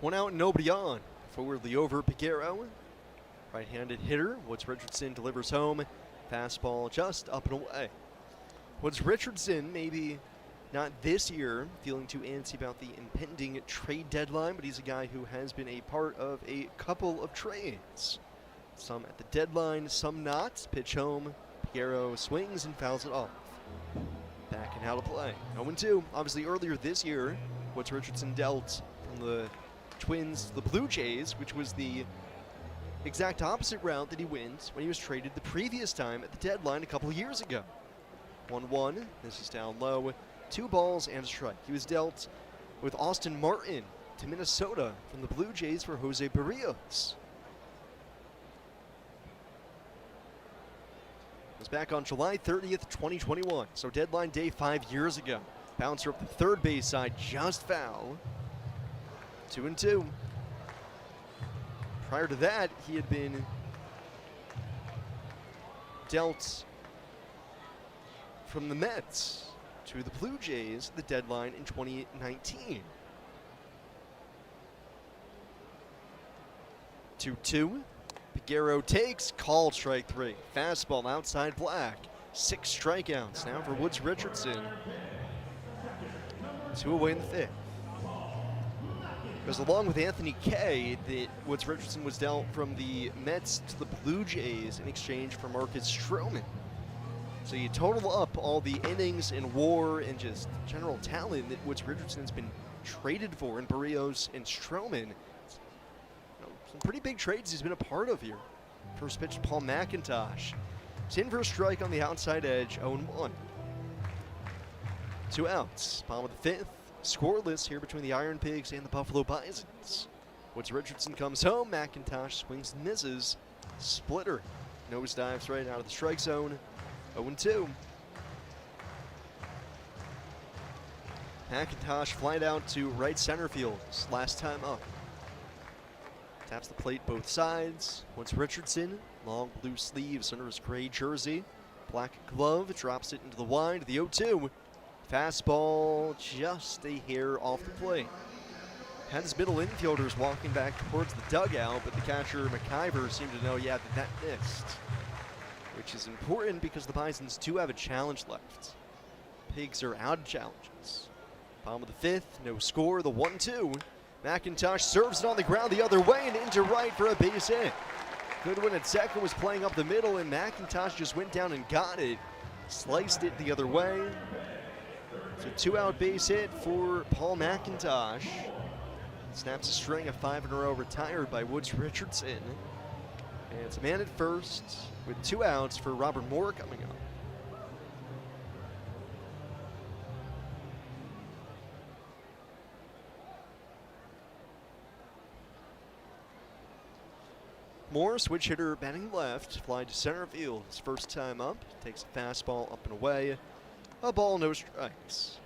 One out, nobody on. Forwardly over Piguero. Right-handed hitter. Woods Richardson delivers home. Fastball just up and away. Woods Richardson, maybe not this year, feeling too antsy about the impending trade deadline, but he's a guy who has been a part of a couple of trades. Some at the deadline, some not. Pitch home. Piguero swings and fouls it off. Back and out of play. 0-2. Obviously, earlier this year, Woods Richardson dealt from the Twins, the Blue Jays, which was the exact opposite route that he wins when he was traded the previous time at the deadline a couple of years ago. 1-1, this is down low, 2 balls and a strike. He was dealt with Austin Martin to Minnesota from the Blue Jays for Jose Barrios. It was back on July 30th, 2021, so deadline day 5 years ago. Bouncer up the third base side, just foul. 2-2. Prior to that, he had been dealt from the Mets to the Blue Jays at the deadline in 2019. 2-2. Piguero takes, called strike 3. Fastball outside black. 6 strikeouts now for Woods Richardson. 2 away in the fifth. Because along with Anthony Kay, Woods Richardson was dealt from the Mets to the Blue Jays in exchange for Marcus Stroman. So you total up all the innings and WAR and just general talent that Woods Richardson's been traded for in Barrios and Stroman. Some pretty big trades he's been a part of here. First pitch to Paul McIntosh. It's in for a strike on the outside edge, 0-1. 2 outs, bottom of the fifth. Scoreless here between the Iron Pigs and the Buffalo Bisons. Woods Richardson comes home. McIntosh swings and misses. Splitter. Nose dives right out of the strike zone. 0-2. McIntosh flied out to right center field last time up. Taps the plate both sides. Woods Richardson, long blue sleeves under his gray jersey. Black glove, drops it into the wide. The 0-2. Fastball just a hair off the plate. Had his middle infielders walking back towards the dugout, but the catcher, McIver, seemed to know, that missed. Which is important because the Bisons do have a challenge left. Pigs are out of challenges. Bottom of the fifth, no score, the 1-2. McIntosh serves it on the ground the other way and into right for a base hit. Goodwin at second was playing up the middle, and McIntosh just went down and got it. Sliced it the other way. It's a two-out base hit for Paul McIntosh. Snaps a string of 5 in a row retired by Woods Richardson. And it's a man at first with 2 outs for Robert Moore coming up. Moore, switch hitter, batting left, flying to center field. His first time up, takes a fastball up and away. A ball, no strikes.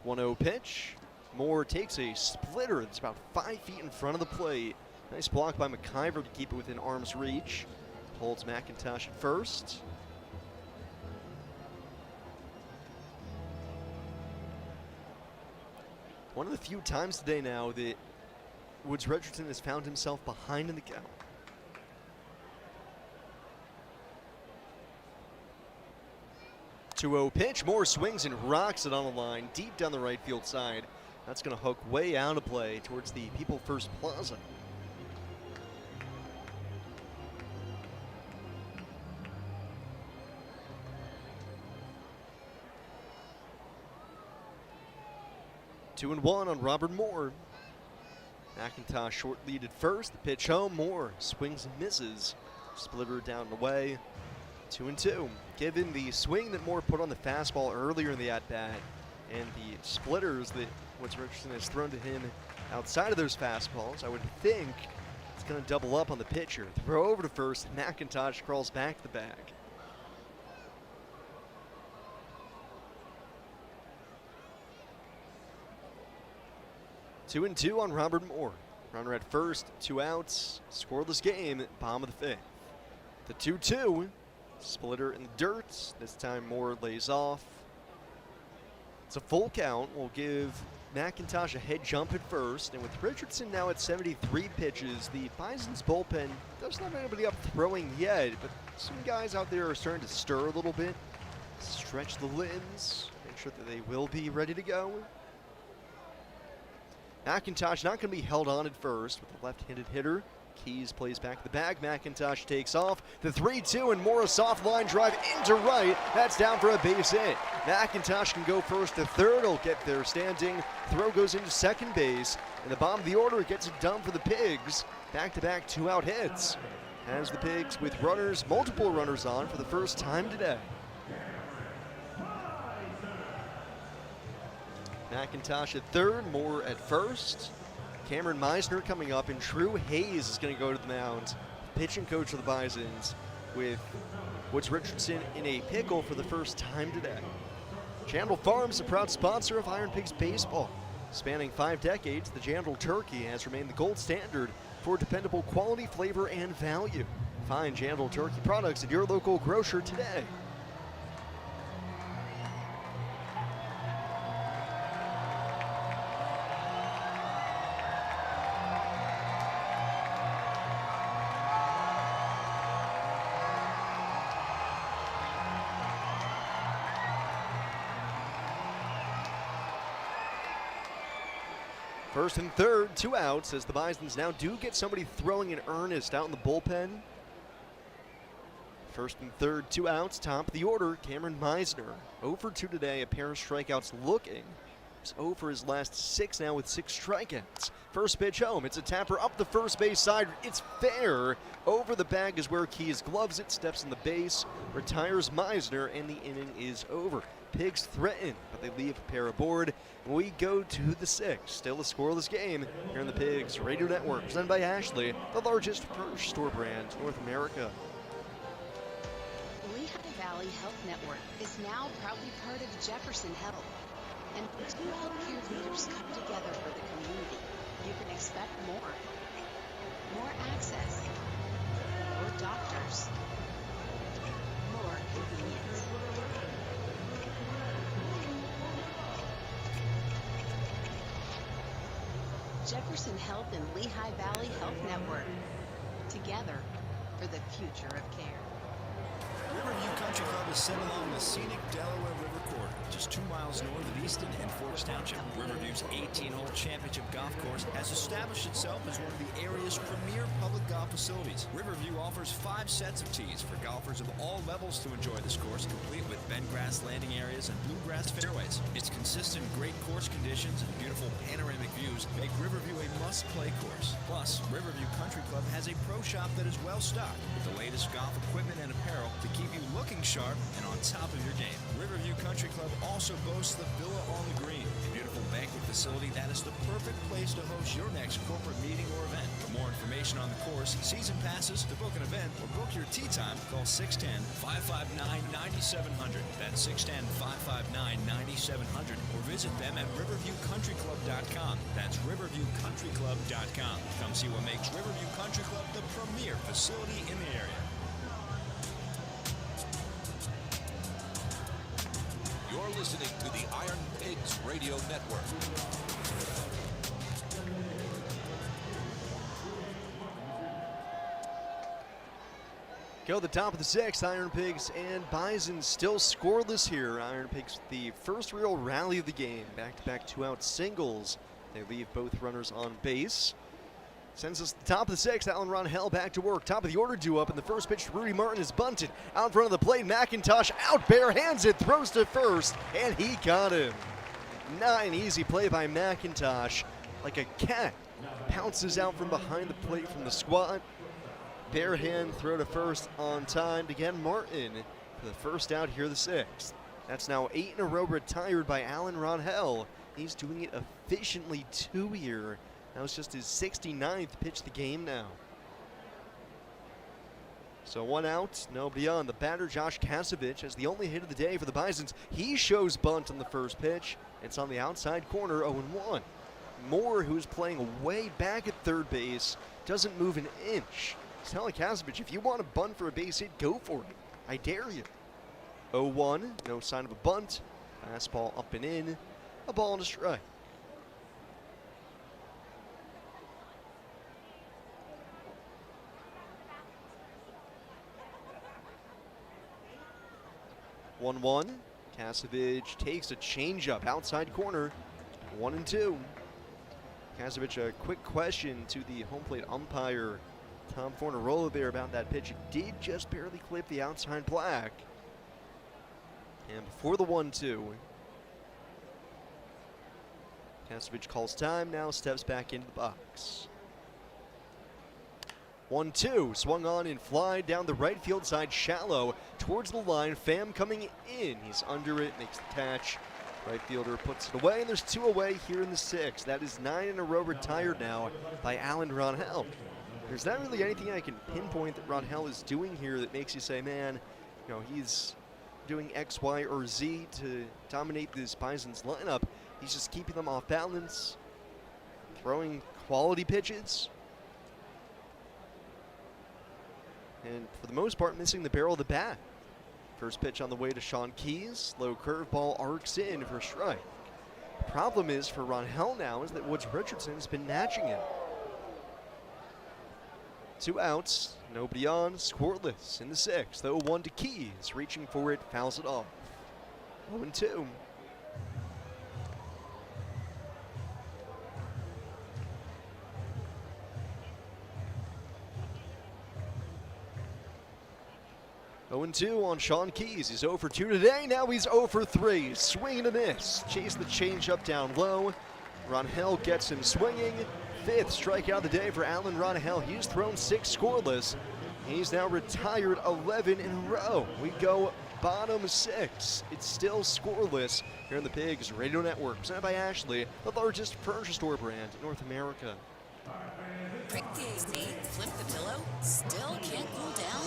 One-0 pitch. Moore takes a splitter that's about 5 feet in front of the plate. Nice block by McIver to keep it within arm's reach. Holds McIntosh at first. One of the few times today now that Woods Richardson has found himself behind in the count. Two-0 pitch. Moore swings and rocks it on the line deep down the right field side. That's going to hook way out of play towards the People First Plaza. Two and one on Robert Moore. McIntosh short lead at first. The pitch home. Moore swings and misses. Splitter down and away. 2-2. Given the swing that Moore put on the fastball earlier in the at-bat and the splitters that Woods Richardson has thrown to him outside of those fastballs, I would think it's going to double up on the pitcher. Throw over to first. McIntosh crawls back to the bag. 2-2 on Robert Moore. Runner at first, 2 outs, scoreless game, bottom of the 5th. The 2-2, splitter in the dirt. This time Moore lays off. It's a full count. We'll give McIntosh a head jump at first. And with Richardson now at 73 pitches, the Bisons bullpen doesn't have anybody up throwing yet, but some guys out there are starting to stir a little bit, stretch the limbs, make sure that they will be ready to go. McIntosh not going to be held on at first with the left-handed hitter. Keys plays back the bag. McIntosh takes off. The 3-2 and Moore a soft line drive into right. That's down for a base hit. McIntosh can go first to third. He'll get there standing. Throw goes into second base. And the bottom of the order gets it done for the Pigs. Back-to-back 2-out hits. Has the Pigs with runners, multiple runners on for the first time today. McIntosh at third, Moore at first. Cameron Meisner coming up, and Drew Hayes is going to go to the mound. Pitching coach of the Bisons, with Woods Richardson in a pickle for the first time today. Jandal Farms, a proud sponsor of IronPigs baseball. Spanning 5 decades, the Jandal turkey has remained the gold standard for dependable quality, flavor, and value. Find Jandal turkey products at your local grocer today. First and third, 2 outs as the Bisons now do get somebody throwing in earnest out in the bullpen. First and third, 2 outs, top of the order, Cameron Meisner. 0 for 2 today, a pair of strikeouts looking. He's 0 for his last 6 now with 6 strikeouts. First pitch home, it's a tapper up the first base side. It's fair. Over the bag is where Keys gloves it, steps on the base, retires Meisner, and the inning is over. Pigs threaten, but they leave a pair aboard. We go to the 6th. Still a scoreless game here on the Pigs Radio Network, presented by Ashley, the largest furniture store brand in North America. Lehigh Valley Health Network is now proudly part of Jefferson Health. And when 2 healthcare leaders come together for the community, you can expect more. More access. More doctors. More convenience. Jefferson Health and Lehigh Valley Health Network. Together, for the future of care. Riverview Country Club is set along the scenic Delaware River corridor, just 2 miles north of Easton and Forks Township. Riverview's 18-hole championship golf course has established itself as one of the area's premier public golf facilities. Riverview offers 5 sets of tees for golfers of all levels to enjoy this course, complete with bent grass landing areas and bluegrass fairways. Its consistent great course conditions and beautiful panoramic views make Riverview a must-play course. Plus, Riverview Country Club has a pro shop that is well-stocked with the latest golf equipment and apparel to keep you looking sharp and on top of your game. Riverview Country Club also boasts the Villa on the Green, a beautiful banquet facility that is the perfect place to host your next corporate meeting or event. For more information on the course, season passes, to book an event, or book your tee time, call 610-559-9700. That's 610-559-9700, or visit them at riverviewcountryclub.com. That's riverviewcountryclub.com. Come see what makes Riverview Country Club the premier facility in the area. You're listening to the Iron Pigs Radio Network. Go to the top of the 6th. Iron Pigs and Bisons still scoreless here. Iron Pigs, the first real rally of the game. Back-to-back 2-out singles. They leave both runners on base. Sends us to the top of the 6th. Alan Ronhell back to work. Top of the order due up, and the first pitch to Rudy Martin is bunted. Out in front of the plate, McIntosh out, bare hands it, throws to first, and he got him. Not an easy play by McIntosh. Like a cat, pounces out from behind the plate from the squat. Bare hand throw to first on time to get Martin for the first out here, the 6th. That's now 8 in a row retired by Alan Ronhell. He's doing it efficiently too here. That was just his 69th pitch of the game now. So 1 out, nobody on. The batter, Josh Kasevich, has the only hit of the day for the Bisons. He shows bunt on the first pitch. It's on the outside corner, 0-1. Moore, who's playing way back at third base, doesn't move an inch. He's telling Kasevich, if you want to bunt for a base hit, go for it. I dare you. 0-1, no sign of a bunt. Fastball up and in, a ball and a strike. 1-1. Kasevich takes a changeup outside corner. 1-2. Kasevich, a quick question to the home plate umpire, Tom Fornarola, there about that pitch. It did just barely clip the outside black. And before the 1-2, Kasevich calls time, now steps back into the box. 1-2, swung on and fly down the right field side, shallow towards the line. Pham coming in, he's under it, makes the catch. Right fielder puts it away, and there's 2 away here in the 6th. That is 9 in a row retired now by Alan Ronhell. There's not really anything I can pinpoint that Ronhell is doing here that makes you say, man, you know, he's doing X, Y, or Z to dominate this Bisons lineup. He's just keeping them off balance, throwing quality pitches, and for the most part missing the barrel of the bat. First pitch on the way to Sean Keys. Low curveball arcs in for a strike. The problem is for Ronhell now is that Woods Richardson has been matching him. 2 outs, nobody on, scoreless in the 6th. 0-1 to Keys, reaching for it, fouls it off. 0-2. On Sean Keys. He's 0 for 2 today. Now he's 0 for 3. Swing and a miss. Chase the changeup down low. Ronhell gets him swinging. 5th strikeout of the day for Alan Ronhell. He's thrown 6 scoreless. He's now retired 11 in a row. We go bottom 6. It's still scoreless here in the Pigs Radio Network. Presented by Ashley, the largest furniture store brand in North America. Break the AC, flip the pillow, still can't cool down?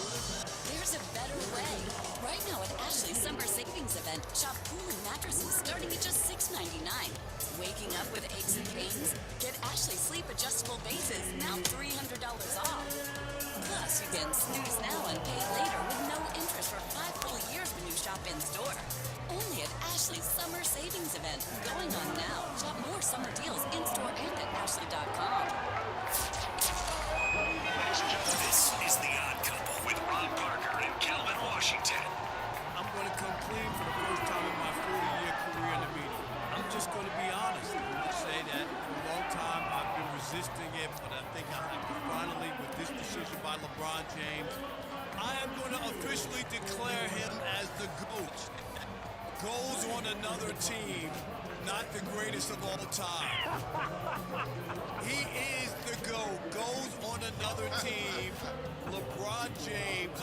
There's a better way. Right now at Ashley's Summer Savings Event, shop cooling mattresses starting at just $6.99. Waking up with aches and pains? Get Ashley Sleep Adjustable Bases, now $300 off. Plus, you can snooze now and pay later with no interest for 5 full years when you shop in-store. Only at Ashley's Summer Savings Event, going on now. Shop more summer deals in-store and at ashley.com. This is The Odd Couple by LeBron James. I am going to officially declare him as the GOAT. Goes on another team, not the greatest of all time. He is the GOAT. Goes on another team. LeBron James,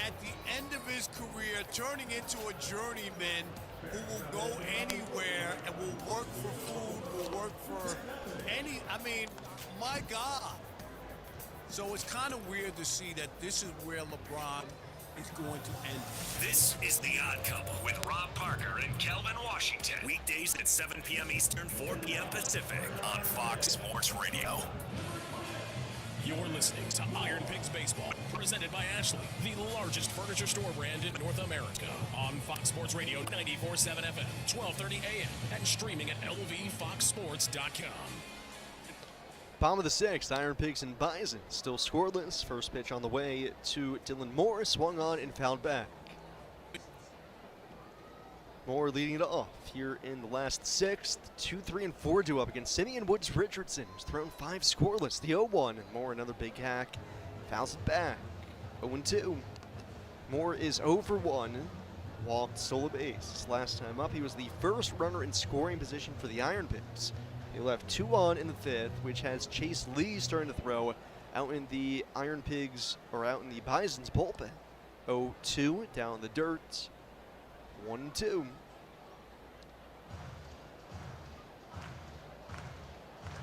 at the end of his career, turning into a journeyman who will go anywhere and will work for food, will work for my God. So it's kind of weird to see that this is where LeBron is going to end. This is The Odd Couple with Rob Parker and Kelvin Washington. Weekdays at 7 p.m. Eastern, 4 p.m. Pacific on Fox Sports Radio. You're listening to Iron Pigs Baseball, presented by Ashley, the largest furniture store brand in North America, on Fox Sports Radio 94.7 FM, 12:30 a.m., and streaming at lvfoxsports.com. Bottom of the sixth, Iron Pigs and Bisons still scoreless. First pitch on the way to Dylan Moore, swung on and fouled back. Moore leading it off here in the last sixth. 2-3 and 4 due up against Simeon Woods Richardson, who's thrown 5 scoreless. The 0-1, and Moore another big hack, fouls it back. 0-2. Moore is 0-1, walked, stole a base. Last time up, he was the first runner in scoring position for the Iron Pigs. They left 2 on in the fifth, which has Chase Lee starting to throw out in the Iron Pigs, or out in the Bisons bullpen. 0-2, down the dirt. 1-2.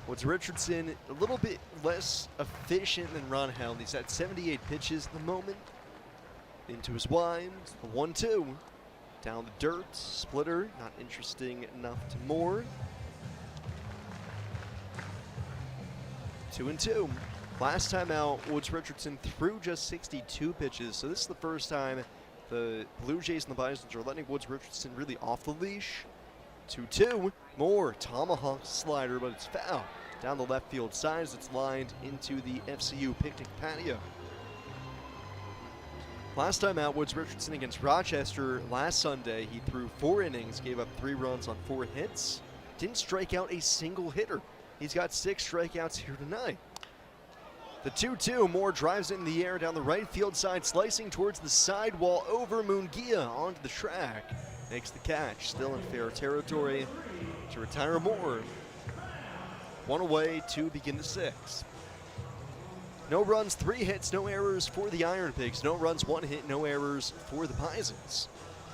Woods Richardson a little bit less efficient than Ron Held. He's at 78 pitches at the moment. Into his wind. 1-2. Down the dirt. Splitter. Not interesting enough to Moore. 2-2. Last time out, Woods Richardson threw just 62 pitches. So this is the first time the Blue Jays and the Bisons are letting Woods Richardson really off the leash. 2-2. Moore, tomahawk slider, but it's foul. Down the left field side as it's lined into the FCU picnic patio. Last time out, Woods Richardson against Rochester last Sunday. He threw 4 innings, gave up 3 runs on 4 hits. Didn't strike out a single hitter. He's got 6 strikeouts here tonight. The 2-2, Moore drives it in the air down the right field side, slicing towards the sidewall over Munguia onto the track. Makes the catch, still in fair territory to retire Moore. 1 away to begin the 6th. No runs, 3 hits, no errors for the Iron Pigs. No runs, 1 hit, no errors for the Bisons.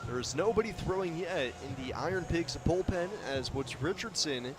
There's nobody throwing yet in the Iron Pigs bullpen as Woods Richardson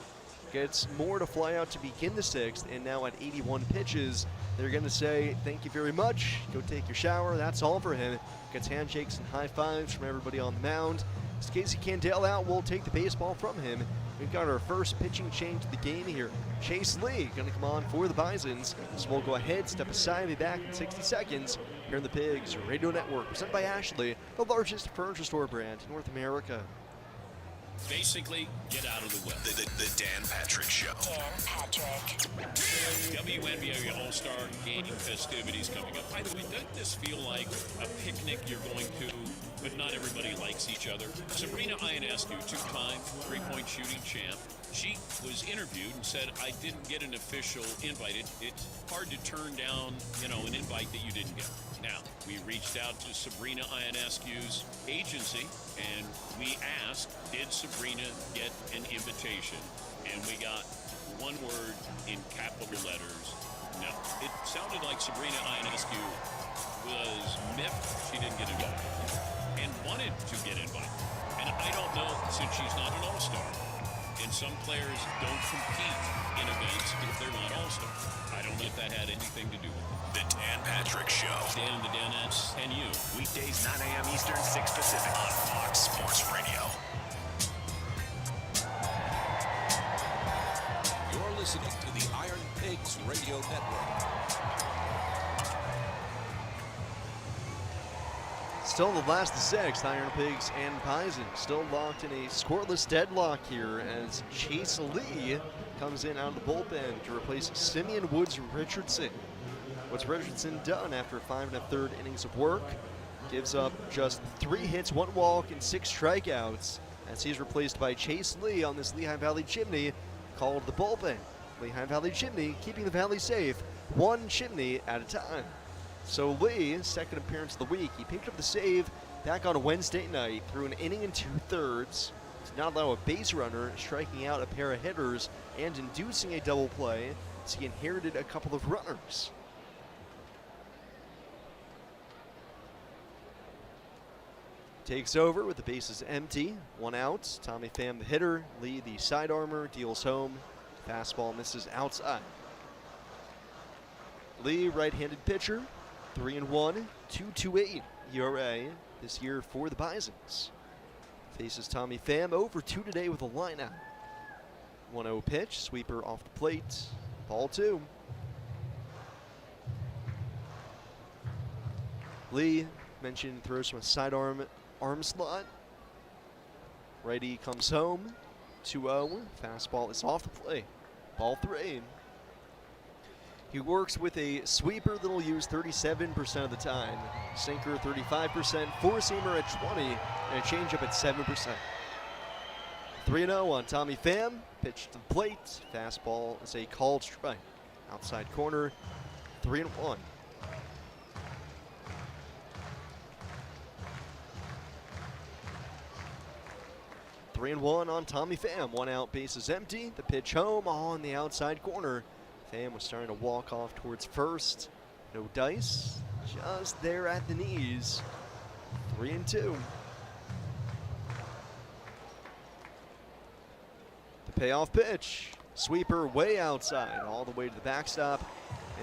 gets Moore to fly out to begin the 6th, and now at 81 pitches, they're going to say, thank you very much, go take your shower, that's all for him. Gets handshakes and high fives from everybody on the mound. As Casey Candale out, we'll take the baseball from him. We've got our first pitching change of the game here. Chase Lee going to come on for the Bisons. So we'll go ahead, step aside, be back in 60 seconds here in the Pigs Radio Network, presented by Ashley, the largest furniture store brand in North America. Basically, get out of the way. The Dan Patrick Show. Dan Patrick. WNBA All-Star Game festivities coming up. By the way, doesn't this feel like a picnic you're going to, but not everybody likes each other? Sabrina Ionescu, 2-time three-point shooting champ, she was interviewed and said, I didn't get an official invite. It's hard to turn down, an invite that you didn't get. Now, we reached out to Sabrina Ionescu's agency, and we asked, did Sabrina get an invitation? And we got one word in capital letters, no. It sounded like Sabrina Ionescu was miffed she didn't get invited and wanted to get invited. And I don't know, since she's not an all-star, and some players don't compete in events if they're not all-stars. I don't know if that had anything to do with it. The Dan Patrick Show. Dan and the Danettes and you. Weekdays 9 a.m. Eastern, 6 Pacific on Fox Sports Radio. You're listening to the Iron Pigs Radio Network. Still the last of 6, Iron Pigs and Bisons still locked in a scoreless deadlock here as Chase Lee comes in out of the bullpen to replace Simeon Woods Richardson. What's Richardson done after 5 1/3 innings of work? Gives up just 3 hits, 1 walk, and 6 strikeouts as he's replaced by Chase Lee on this Lehigh Valley chimney called the bullpen. Lehigh Valley chimney, keeping the valley safe, 1 chimney at a time. So Lee, second appearance of the week, he picked up the save back on Wednesday night through an inning and 2/3. Did not allow a base runner, striking out a pair of hitters and inducing a double play, as he inherited a couple of runners. Takes over with the bases empty, 1 out. Tommy Pham, the hitter. Lee, the side armor, deals home. Fastball misses outside. Lee, right-handed pitcher, 3-1, 2.28 ERA this year for the Bisons. Faces Tommy Pham, over 2 today with a lineout. 1-0 pitch, sweeper off the plate, ball 2. Lee, mentioned, throws from a sidearm arm slot. Righty comes home, 2-0. Fastball is off the plate, ball 3. He works with a sweeper that'll use 37% of the time, sinker 35%, four-seamer at 20, and a changeup at 7%. 3-0 on Tommy Pham, pitch to the plate, fastball is a called strike. Outside corner, 3-1. Three and one on Tommy Pham. 1 out, bases empty. The pitch home on the outside corner. Pham was starting to walk off towards first. No dice, just there at the knees. 3-2. The payoff pitch. Sweeper way outside, all the way to the backstop.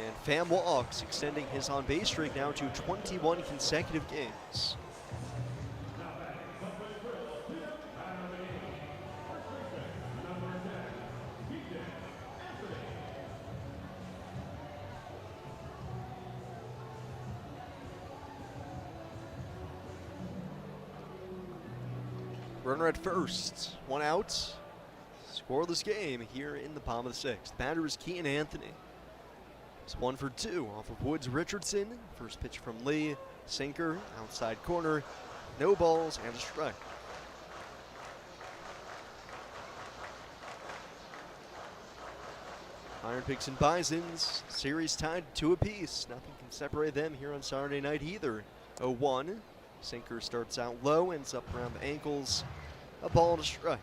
And Pham walks, extending his on-base streak now to 21 consecutive games. Runner at first, 1 out. Scoreless game here in the bottom of the 6th. Batter is Keaton Anthony. It's 1 for 2 off of Woods Richardson. First pitch from Lee, sinker, outside corner. No balls and a strike. IronPigs and Bisons, series tied 2 apiece. Nothing can separate them here on Saturday night either. 0-1. Sinker starts out low, ends up around the ankles. A ball and a strike.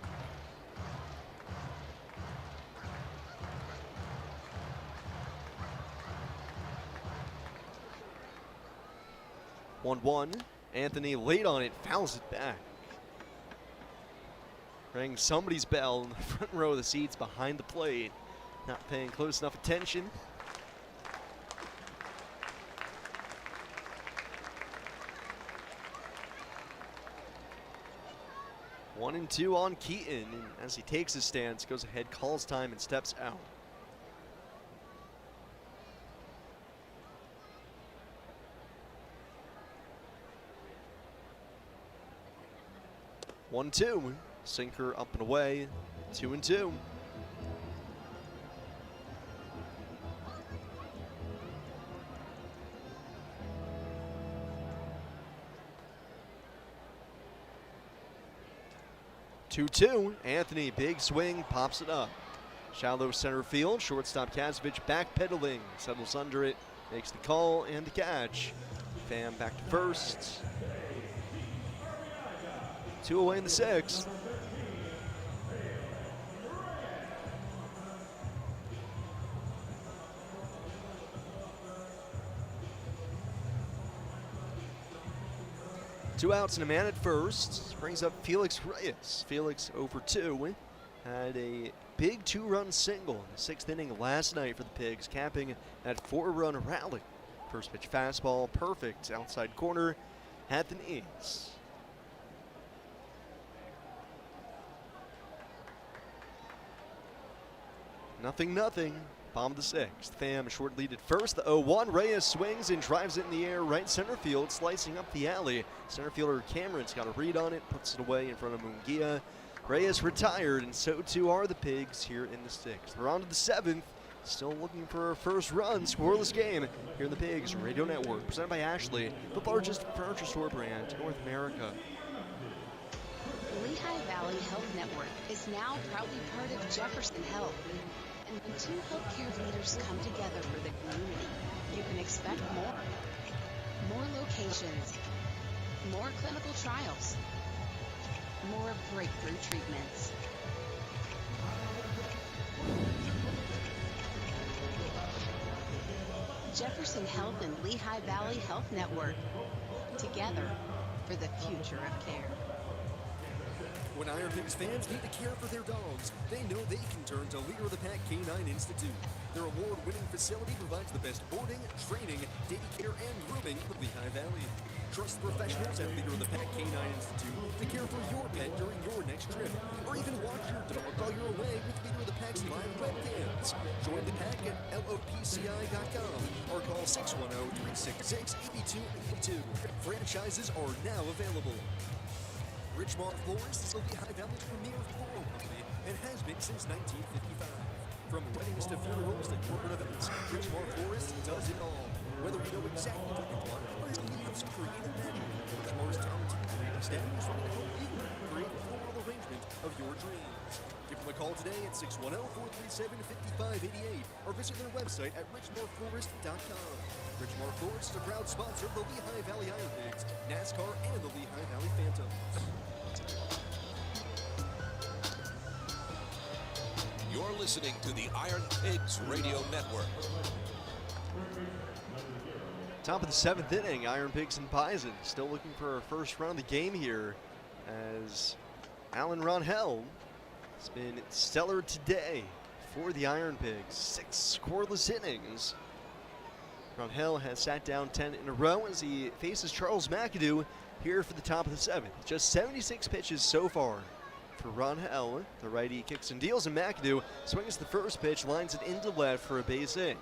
One. Anthony late on it, fouls it back. Rang somebody's bell in the front row of the seats behind the plate. Not paying close enough attention. One and 2 on Keaton, and as he takes his stance, goes ahead, calls time, and steps out. One, 2, sinker up and away, 2-2. Anthony, big swing, pops it up. Shallow center field, shortstop Kazovich backpedaling, settles under it, makes the call and the catch. Pham back to first. 2 away in the 6th. Two outs and a man at first. Brings up Felix Reyes. Felix over 2. Had a big 2-run single in the 6th inning last night for the Pigs, capping that 4-run rally. First pitch fastball, perfect. Outside corner at the knees. Nothing. Bottom of the 6th. Pham short lead at first. The 0-1. Reyes swings and drives it in the air right center field, slicing up the alley. Center fielder Cameron's got a read on it, puts it away in front of Munguia. Reyes retired, and so too are the Pigs here in the 6th. We're on to the 7th. Still looking for a first run. Scoreless game here in the Pigs Radio Network. Presented by Ashley, the largest furniture store brand in North America. Lehigh Valley Health Network is now proudly part of Jefferson Health. And When two healthcare leaders come together for the community, you can expect more. More locations, more clinical trials, more breakthrough treatments. Jefferson Health and Lehigh Valley Health Network. Together for the future of care. When IronPigs fans need to care for their dogs, they know they can turn to Leader of the Pack Canine Institute. Their award-winning facility provides the best boarding, training, daycare, and grooming in the Lehigh Valley. Trust professionals at Leader of the Pack Canine Institute to care for your pet during your next trip, or even watch your dog while you're away with Leader of the Pack's live webcams. Join the pack at LOPCI.com or call 610-366-8282. Franchises are now available. Richmond Florist is the Lehigh Valley's premier floral company and has been since 1955. From weddings to funerals to corporate events, Richmond Florist does it all. Whether you know exactly what you want or you're in need of some creative magic, Richmond's talented creative staff is ready to help you create a floral arrangement of your dreams. Give them a call today at 610-437-5588 or visit their website at richmondflorist.com. Richmond Florist is a proud sponsor of the Lehigh Valley IronPigs, NASCAR, and the Lehigh Valley Phantoms. You're listening to the Iron Pigs Radio Network. Top of the 7th inning, IronPigs and Bisons still looking for a first round of the game here as Alan Ronhell has been stellar today for the IronPigs. 6 scoreless innings. Ronhell has sat down 10 in a row as he faces Charles McAdoo here for the top of the 7th. Just 76 pitches so far for Ronhell. The righty kicks and deals, and McAdoo swings the first pitch, lines it into left for a base hit.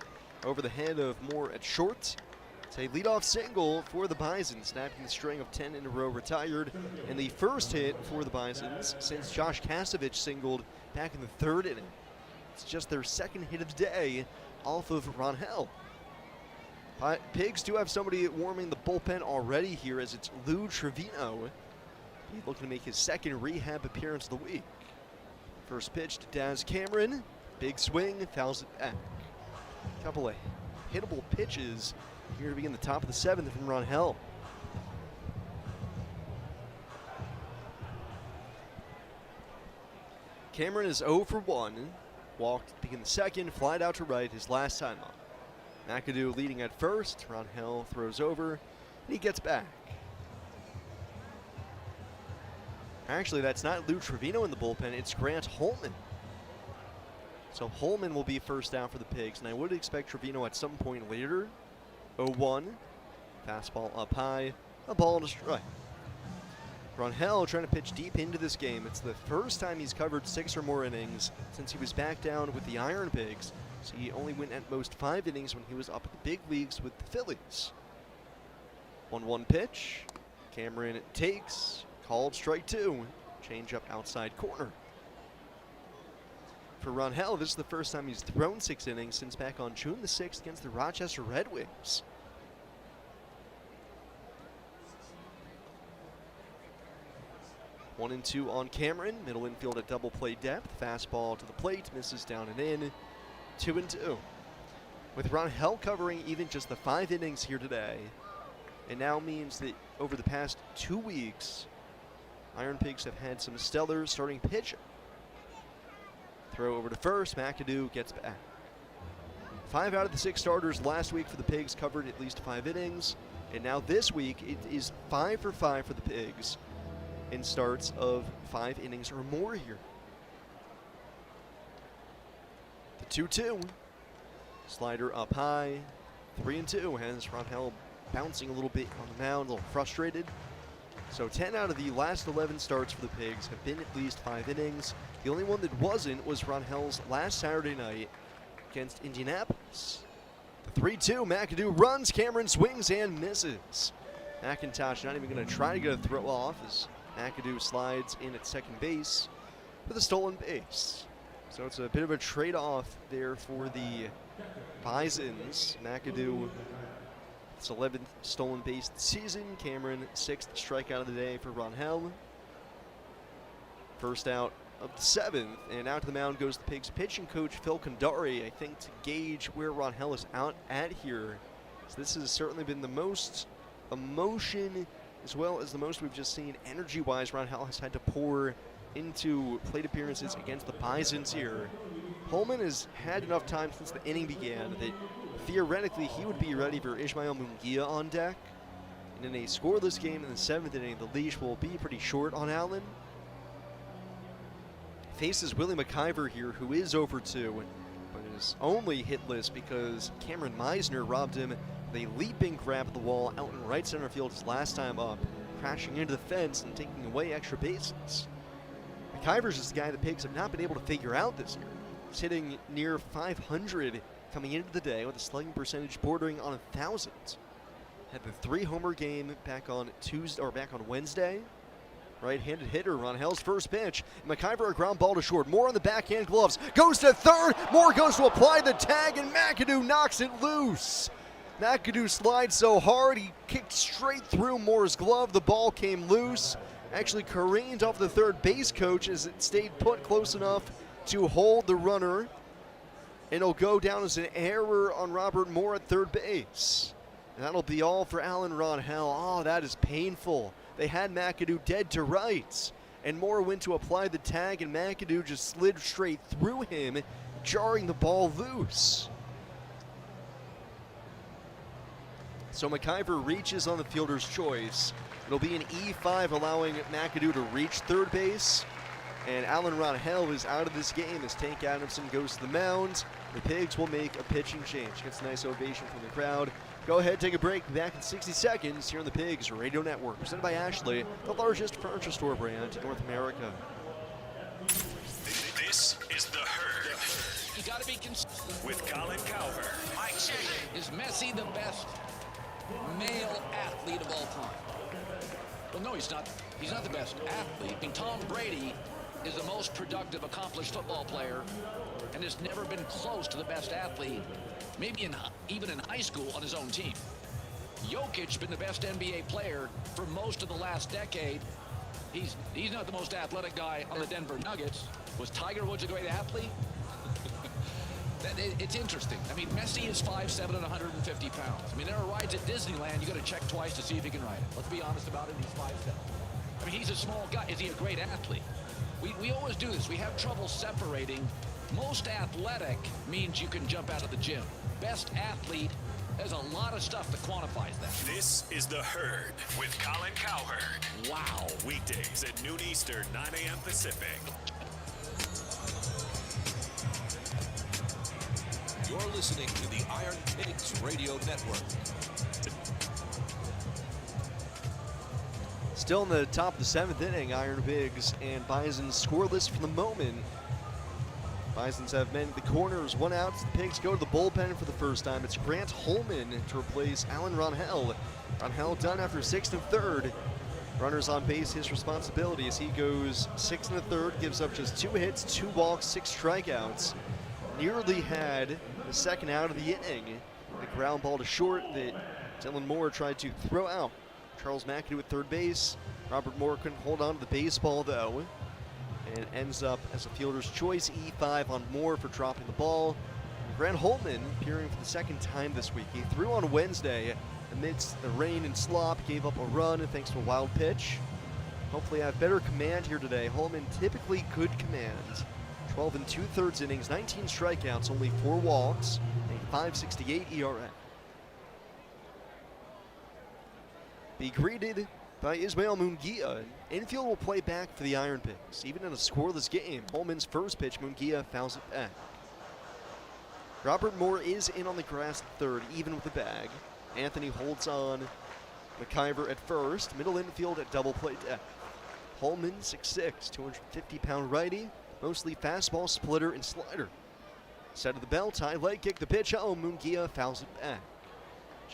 Over the head of Moore at short. It's a leadoff single for the Bisons, snapping the string of 10 in a row retired, and the first hit for the Bisons since Josh Kasevich singled back in the 3rd inning. It's just their 2nd hit of the day off of Ronhell. Pigs do have somebody warming the bullpen already here as it's Lou Trevino. He's looking to make his 2nd rehab appearance of the week. First pitch to Daz Cameron. Big swing, fouls it back. A couple of hittable pitches here to begin the top of the 7th from Ronhell. Cameron is 0 for 1. Walked to begin the 2nd, flied out to right his last time up. McAdoo leading at first. Ronhell throws over, and he gets back. Actually, that's not Lou Trevino in the bullpen, it's Grant Holman. So Holman will be first down for the Pigs, and I would expect Trevino at some point later. 0-1, fastball up high, a ball to strike. Ronhell trying to pitch deep into this game. It's the first time he's covered 6 or more innings since he was back down with the IronPigs. So he only went at most 5 innings when he was up at the big leagues with the Phillies. 1-1 pitch. Cameron takes. Called strike 2. Change up outside corner. For Ronhell, this is the first time he's thrown 6 innings since back on June the 6th against the Rochester Red Wings. One and 2 on Cameron. Middle infield at double play depth. Fastball to the plate. Misses down and in. 2-2. With Ronhell covering even just the 5 innings here today, it now means that over the past 2 weeks, IronPigs have had some stellar starting pitching. Throw over to first. McAdoo gets back. 5 out of the 6 starters last week for the Pigs covered at least 5 innings. And now this week, it is 5 for 5 for the Pigs in starts of 5 innings or more here. The 2-2. Slider up high. 3-2 has Ronhell bouncing a little bit on the mound, a little frustrated. So 10 out of the last 11 starts for the Pigs have been at least 5 innings. The only one that wasn't was Ronhell's last Saturday night against Indianapolis. The 3-2, McAdoo runs, Cameron swings and misses. McIntosh not even going to try to get a throw off as McAdoo slides in at second base with a stolen base. So it's a bit of a trade-off there for the Bisons. McAdoo, it's 11th stolen base this season. Cameron, 6th strikeout of the day for Ronhell. First out of the 7th, and out to the mound goes the Pigs pitching coach Phil Condari, I think, to gauge where Ron Hell is out at here. So this has certainly been the most emotion as well as the most we've just seen energy-wise Ron Hell has had to pour into plate appearances against the Bisons here. Holman has had enough time since the inning began that theoretically he would be ready for Ismael Munguia on deck. And in a scoreless game in the 7th inning, the leash will be pretty short on Allen. Faces Willie McIver here, who is over 2, but is only hitless because Cameron Meisner robbed him with a leaping grab at the wall out in right center field his last time up, crashing into the fence and taking away extra bases. McIver's is the guy the Pigs have not been able to figure out this year. He's hitting near 500 coming into the day with a slugging percentage bordering on 1,000. Had the 3-homer game back on Wednesday. Right-handed hitter on Hell's first pitch. McIver a ground ball to short. Moore on the backhand gloves. Goes to third. Moore goes to apply the tag, and McAdoo knocks it loose. McAdoo slides so hard he kicked straight through Moore's glove. The ball came loose. Actually careened off the third base coach as it stayed put close enough to hold the runner. And it'll go down as an error on Robert Moore at third base. And that'll be all for Alan Ron Hell. Oh, that is painful. They had McAdoo dead to rights, and Moore went to apply the tag, and McAdoo just slid straight through him, jarring the ball loose. So McIver reaches on the fielder's choice. It'll be an E5 allowing McAdoo to reach third base, and Alan Ron Hell is out of this game as Tank Adamson goes to the mound. The Pigs will make a pitching change. Gets a nice ovation from the crowd. Go ahead, take a break. Back in 60 seconds here on the Pigs Radio Network. Presented by Ashley, the largest furniture store brand in North America. This is The Herd. You got to be consistent. With Colin Cowherd. Mike check. Is Messi the best male athlete of all time? Well, no, he's not. He's not the best athlete. I mean, Tom Brady is the most productive, accomplished football player and has never been close to the best athlete, maybe even in high school on his own team. Jokic's been the best NBA player for most of the last decade. He's not the most athletic guy on the Denver Nuggets. Was Tiger Woods a great athlete? It's interesting. I mean, Messi is 5'7" and 150 pounds. I mean, there are rides at Disneyland you got to check twice to see if he can ride it. Let's be honest about it. He's 5'7". I mean, he's a small guy. Is he a great athlete? We always do this. We have trouble separating. Most athletic means you can jump out of the gym. Best athlete, there's a lot of stuff that quantifies that. This is The Herd with Colin Cowherd. Wow. Weekdays at noon Eastern, 9 a.m. Pacific. You're listening to the Iron Pigs Radio Network. Still in the top of the 7th inning, Iron Pigs and Bisons scoreless for the moment. Bisons have men at the corners, 1 out. The Pigs go to the bullpen for the first time. It's Grant Holman to replace Alan Ron Hell. Ron Hell done after 6th and 3rd. Runners on base, his responsibility as he goes 6th and 3rd, gives up just 2 hits, 2 walks, 6 strikeouts. Nearly had the second out of the inning. The ground ball to short that Dylan Moore tried to throw out. Charles McAdoo at third base. Robert Moore couldn't hold on to the baseball though. And it ends up as a fielder's choice, E5 on Moore for dropping the ball. And Grant Holman appearing for the second time this week. He threw on Wednesday amidst the rain and slop, gave up a run thanks to a wild pitch. Hopefully have better command here today. Holman typically good command. 12 and 2/3 innings, 19 strikeouts, only 4 walks, a 5.68 ERA. Be greeted by Ismael Munguia. Infield will play back for the Iron Pigs. Even in a scoreless game, Holman's first pitch, Munguia fouls it back. Robert Moore is in on the grass at third, even with the bag. Anthony holds on McIver at first. Middle infield at double play depth. Holman, 6'6", 250-pound righty. Mostly fastball, splitter, and slider. Set of the bell, tie leg kick, the pitch home. Munguia fouls it back.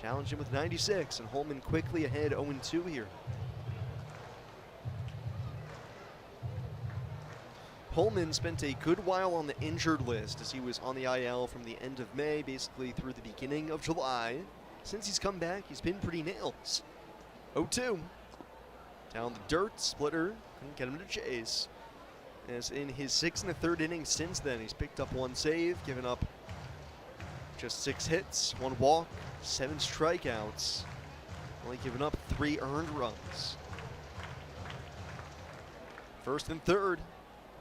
Challenge him with 96, and Holman quickly ahead 0-2 here. Holman spent a good while on the injured list as he was on the IL from the end of May, basically through the beginning of July. Since he's come back, he's been pretty nails. 0-2. Down the dirt, splitter, couldn't get him to chase. as in his 6 1/3 innings since then, he's picked up 1 save, given up just 6 hits, 1 walk, 7 strikeouts, only given up 3 earned runs. 1st and 3rd,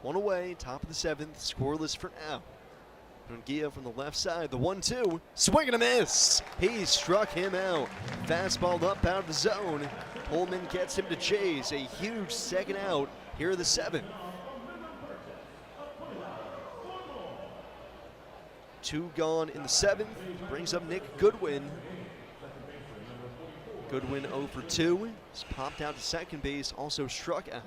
1 away, top of the 7th, scoreless for now. Munguia from the left side, the 1-2, swing and a miss. He struck him out. Fastball up out of the zone. Holman gets him to chase. A huge second out here in the 7th. 2 gone in the 7th. Brings up Nick Goodwin. Goodwin 0 for 2. He's popped out to second base, also struck out.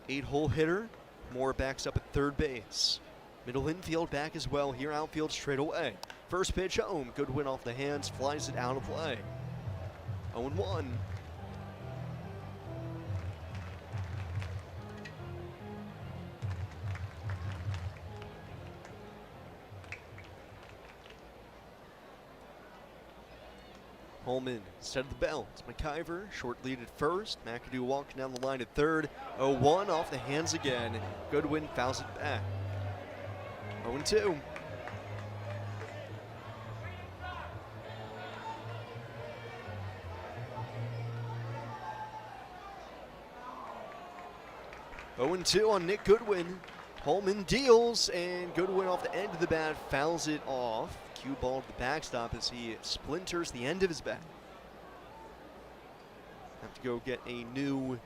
8-hole hitter. Moore backs up at third base. Middle infield back as well. Here outfield straight away. First pitch home. Goodwin off the hands, flies it out of play. 0-1. Holman instead of the belt. McIver, short lead at first. McAdoo walking down the line at third. 0-1 off the hands again. Goodwin fouls it back. 0-2. On Nick Goodwin. Holman deals, and Goodwin off the end of the bat fouls it off. Cue ball to the backstop as he splinters the end of his bat. Have to go get a new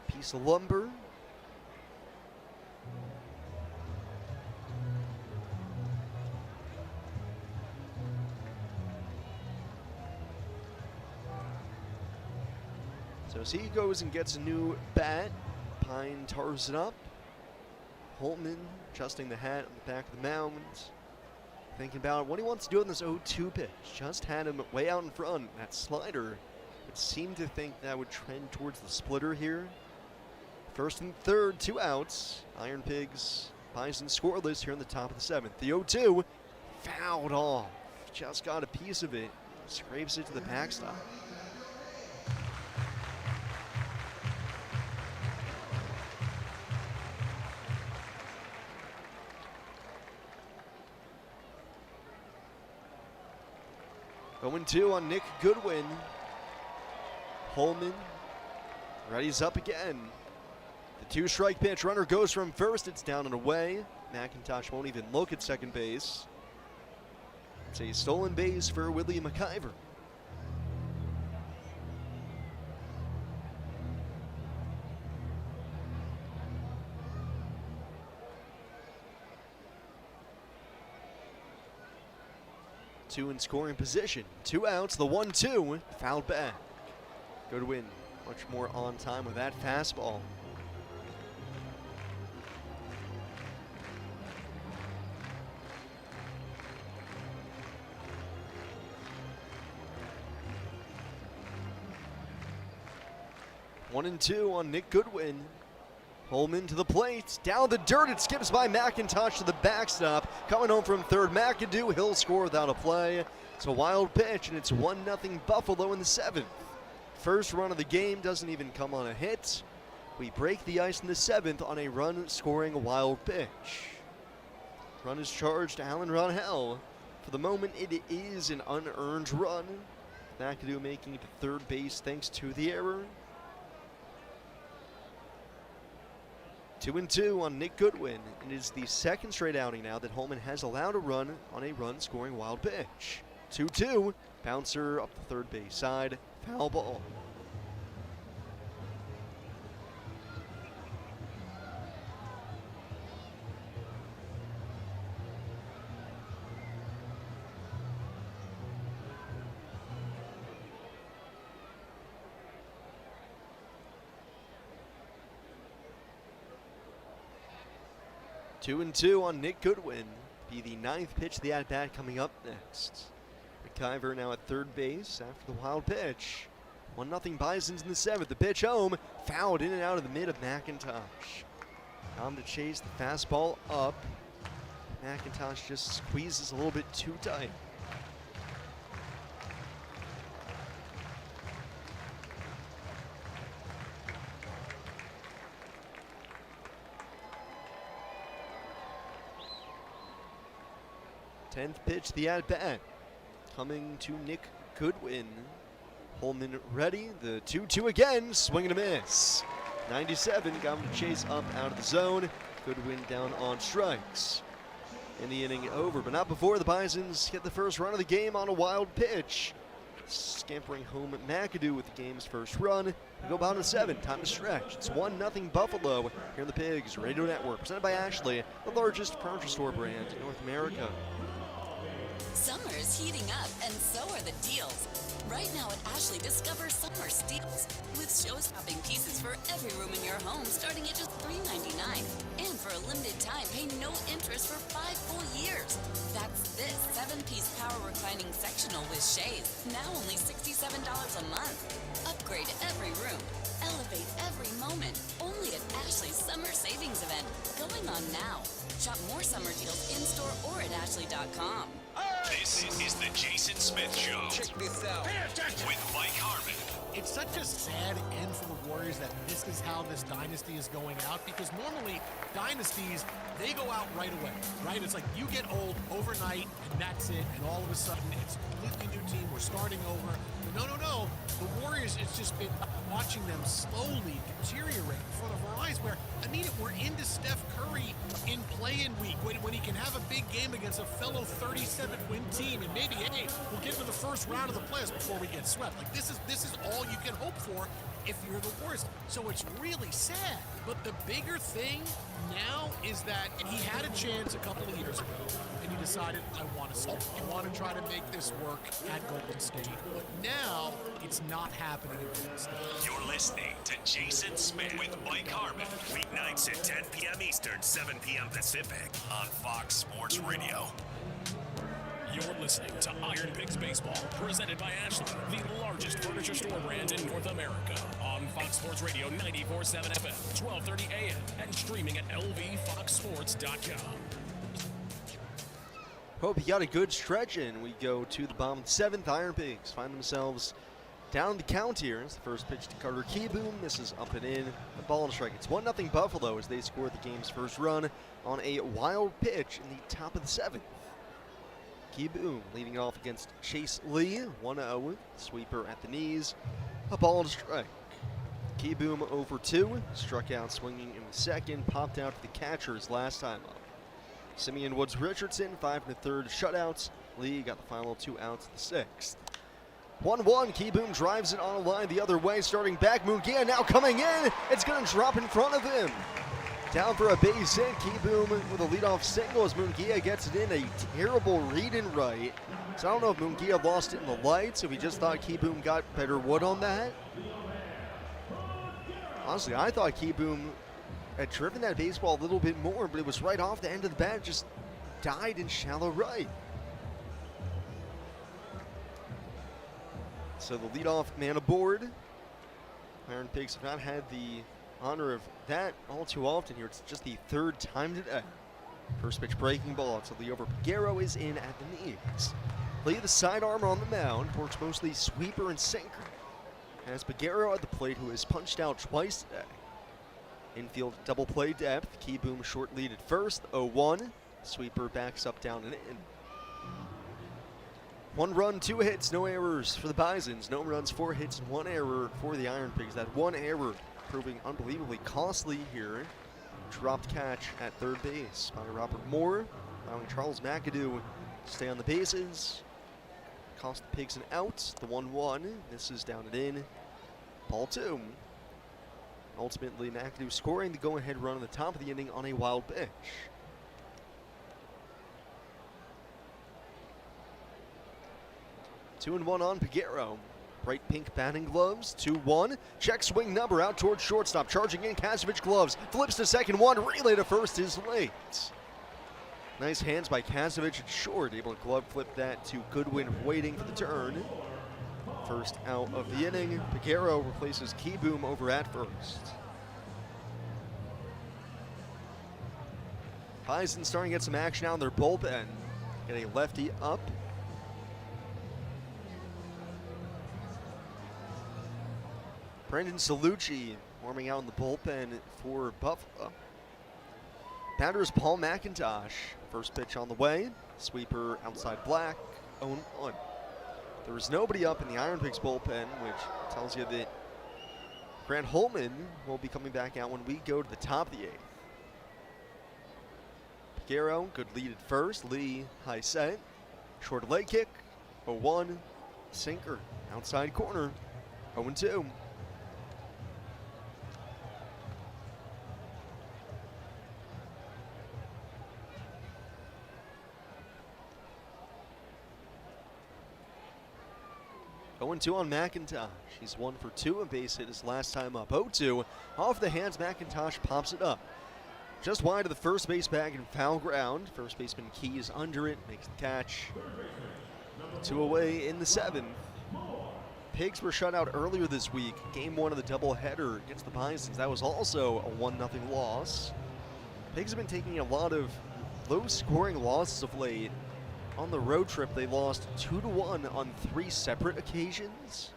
piece of lumber. So as he goes and gets a new bat, Pine tars it up. Holtman adjusting the hat on the back of the mound. Thinking about what he wants to do on this 0-2 pitch. Just had him way out in front. That slider, it seemed to think that would trend towards the splitter here. 1st and 3rd, 2 outs. IronPigs, Bisons scoreless here in the top of the 7th. The 0-2, fouled off. Just got a piece of it. Scrapes it to the backstop. Going 2 on Nick Goodwin. Holman readies up again. The 2-strike pitch. Runner goes from first. It's down and away. McIntosh won't even look at second base. It's a stolen base for Willie McIver. Two in scoring position. 2 outs. The 1-2 fouled back. Goodwin much more on time with that fastball. One and 2 on Nick Goodwin. Holman to the plate, down the dirt, it skips by McIntosh to the backstop. Coming home from third, McAdoo, he'll score without a play. It's a wild pitch, and it's 1-0 Buffalo in the 7th. First run of the game doesn't even come on a hit. We break the ice in the 7th on a run-scoring wild pitch. Run is charged to Alan Ronhell. For the moment, it is an unearned run. McAdoo making it to third base thanks to the error. 2-2 on Nick Goodwin. It is the 2nd straight outing now that Holman has allowed a run on a run-scoring wild pitch. 2-2, bouncer up the third base side, foul ball. Two and 2 on Nick Goodwin. Be the 9th pitch of the at-bat coming up next. McIver now at third base after the wild pitch. 1-0 Bisons in the 7th. The pitch home, fouled in and out of the mid of McIntosh. Time to chase the fastball up. McIntosh just squeezes a little bit too tight. 10th pitch, the at-bat. Coming to Nick Goodwin. Holman ready. The 2-2 again. Swing and a miss. 97. Got him to chase up out of the zone. Goodwin down on strikes. In the inning over, but not before the Bisons hit the first run of the game on a wild pitch. Scampering home McAdoo with the game's first run. We go bottom of the 7th. Time to stretch. It's 1-0 Buffalo here on the Pigs Radio Network. Presented by Ashley, the largest furniture store brand in North America. Summer's heating up, and so are the deals. Right now at Ashley, discover summer steals with show-stopping pieces for every room in your home, starting at just $3.99. And for a limited time, pay no interest for 5 full years. That's this 7-piece power reclining sectional with shades, now only $67 a month. Upgrade every room, elevate every moment. Only at Ashley's summer savings event, going on now. Shop more summer deals in-store or at ashley.com. This is the Jason Smith Show. Check this out. With Mike Harmon. It's such a sad end for the Warriors that this is how this dynasty is going out, because normally dynasties, they go out right away, right? It's like you get old overnight and that's it, and all of a sudden it's a completely new team, we're starting over. But no. The Warriors, it's just been watching them slowly deteriorate in front of our eyes, where, I mean, we're into Steph Curry in play-in week, when he can have a big game against a fellow 37-win team, and maybe, hey, we'll get to the first round of the playoffs before we get swept. Like, this is all you can hope for if you're the Warriors. So it's really sad. But the bigger thing now is that he had a chance a couple of years ago, and he decided, I want to start. I want to try to make this work at Golden State. But now it's not happening at Golden State. You're listening to Jason Smith with Mike Harmon. Weeknights at 10 p.m. Eastern, 7 p.m. Pacific on Fox Sports Radio. You're listening to Iron Pigs Baseball, presented by Ashley, the largest furniture store brand in North America. On Fox Sports Radio 94.7 FM, 12:30 a.m., and streaming at lvfoxsports.com. Hope you got a good stretch in. We go to the bottom of the 7th. Iron Pigs find themselves down the count here. It's the first pitch to Carter Keyboom. This is up and in. The ball and strike. It's 1-0 Buffalo as they score the game's first run on a wild pitch in the top of the 7th. Keyboom leading off against Chase Lee. 1-0. Sweeper at the knees. A ball and strike. Keyboom over 2. Struck out swinging in the second. Popped out to the catcher his last time up. Simeon Woods-Richardson, 5 1/3 shutouts. Lee got the final 2 outs in the 6th. 1-1. Keyboom drives it on a line the other way. Starting back. Munguia now coming in. It's going to drop in front of him. Down for a base hit. Keyboom with a leadoff single as Munguia gets it in. A terrible read and right. So I don't know if Munguia lost it in the lights, if he just thought Keyboom got better wood on that. Honestly, I thought Keyboom had driven that baseball a little bit more, but it was right off the end of the bat. Just died in shallow right. So the leadoff man aboard. Iron Pigs have not had the honor of that all too often here. It's just the 3rd time today. First pitch breaking ball to Leo Piguero is in at the knees. Lee, the sidearm on the mound, works mostly sweeper and sinker. Has Piguero at the plate, who has punched out twice today. Infield double play depth. Keyboom short lead at first. 0-1. Sweeper backs up, down, and in. 1 run, 2 hits, no errors for the Bisons. No runs, 4 hits, and 1 error for the Iron Pigs. That 1 error proving unbelievably costly here. Dropped catch at 3rd base by Robert Moore, allowing Charles McAdoo to stay on the bases. Cost the Pigs an out. The 1-1. This is down and in. Ball 2. Ultimately, McAdoo scoring the go-ahead run at the top of the inning on a wild pitch. Two and 1 on Piguero. Bright pink batting gloves. 2-1. Check swing number out towards shortstop. Charging in Kasevich gloves. Flips to second one. Relay to first is late. Nice hands by Kasevich at short. Able to glove flip that to Goodwin waiting for the turn. First out of the inning. Piguero replaces Keyboom over at first. Bison starting to get some action out in their bullpen. Get a lefty up. Brendan Salucci warming out in the bullpen for Buffalo. Batter is Paul McIntosh. First pitch on the way. Sweeper outside Black, 0-1. There was nobody up in the IronPigs bullpen, which tells you that Grant Holman will be coming back out when we go to the top of the 8th. Piguero, good lead at first. Lee, high set. Short leg kick, 0-1. Sinker, outside corner, 0-2. Going 2 on McIntosh. He's 1 for 2. A base hit his last time up. 0-2. Off the hands, McIntosh pops it up. Just wide of the first base bag in foul ground. First baseman Key is under it, makes the catch. 2 away in the 7th. Pigs were shut out earlier this week. Game 1 of the doubleheader against the Bisons. That was also a 1-0 loss. Pigs have been taking a lot of low-scoring losses of late. On the road trip, they lost 2-1 on 3 separate occasions.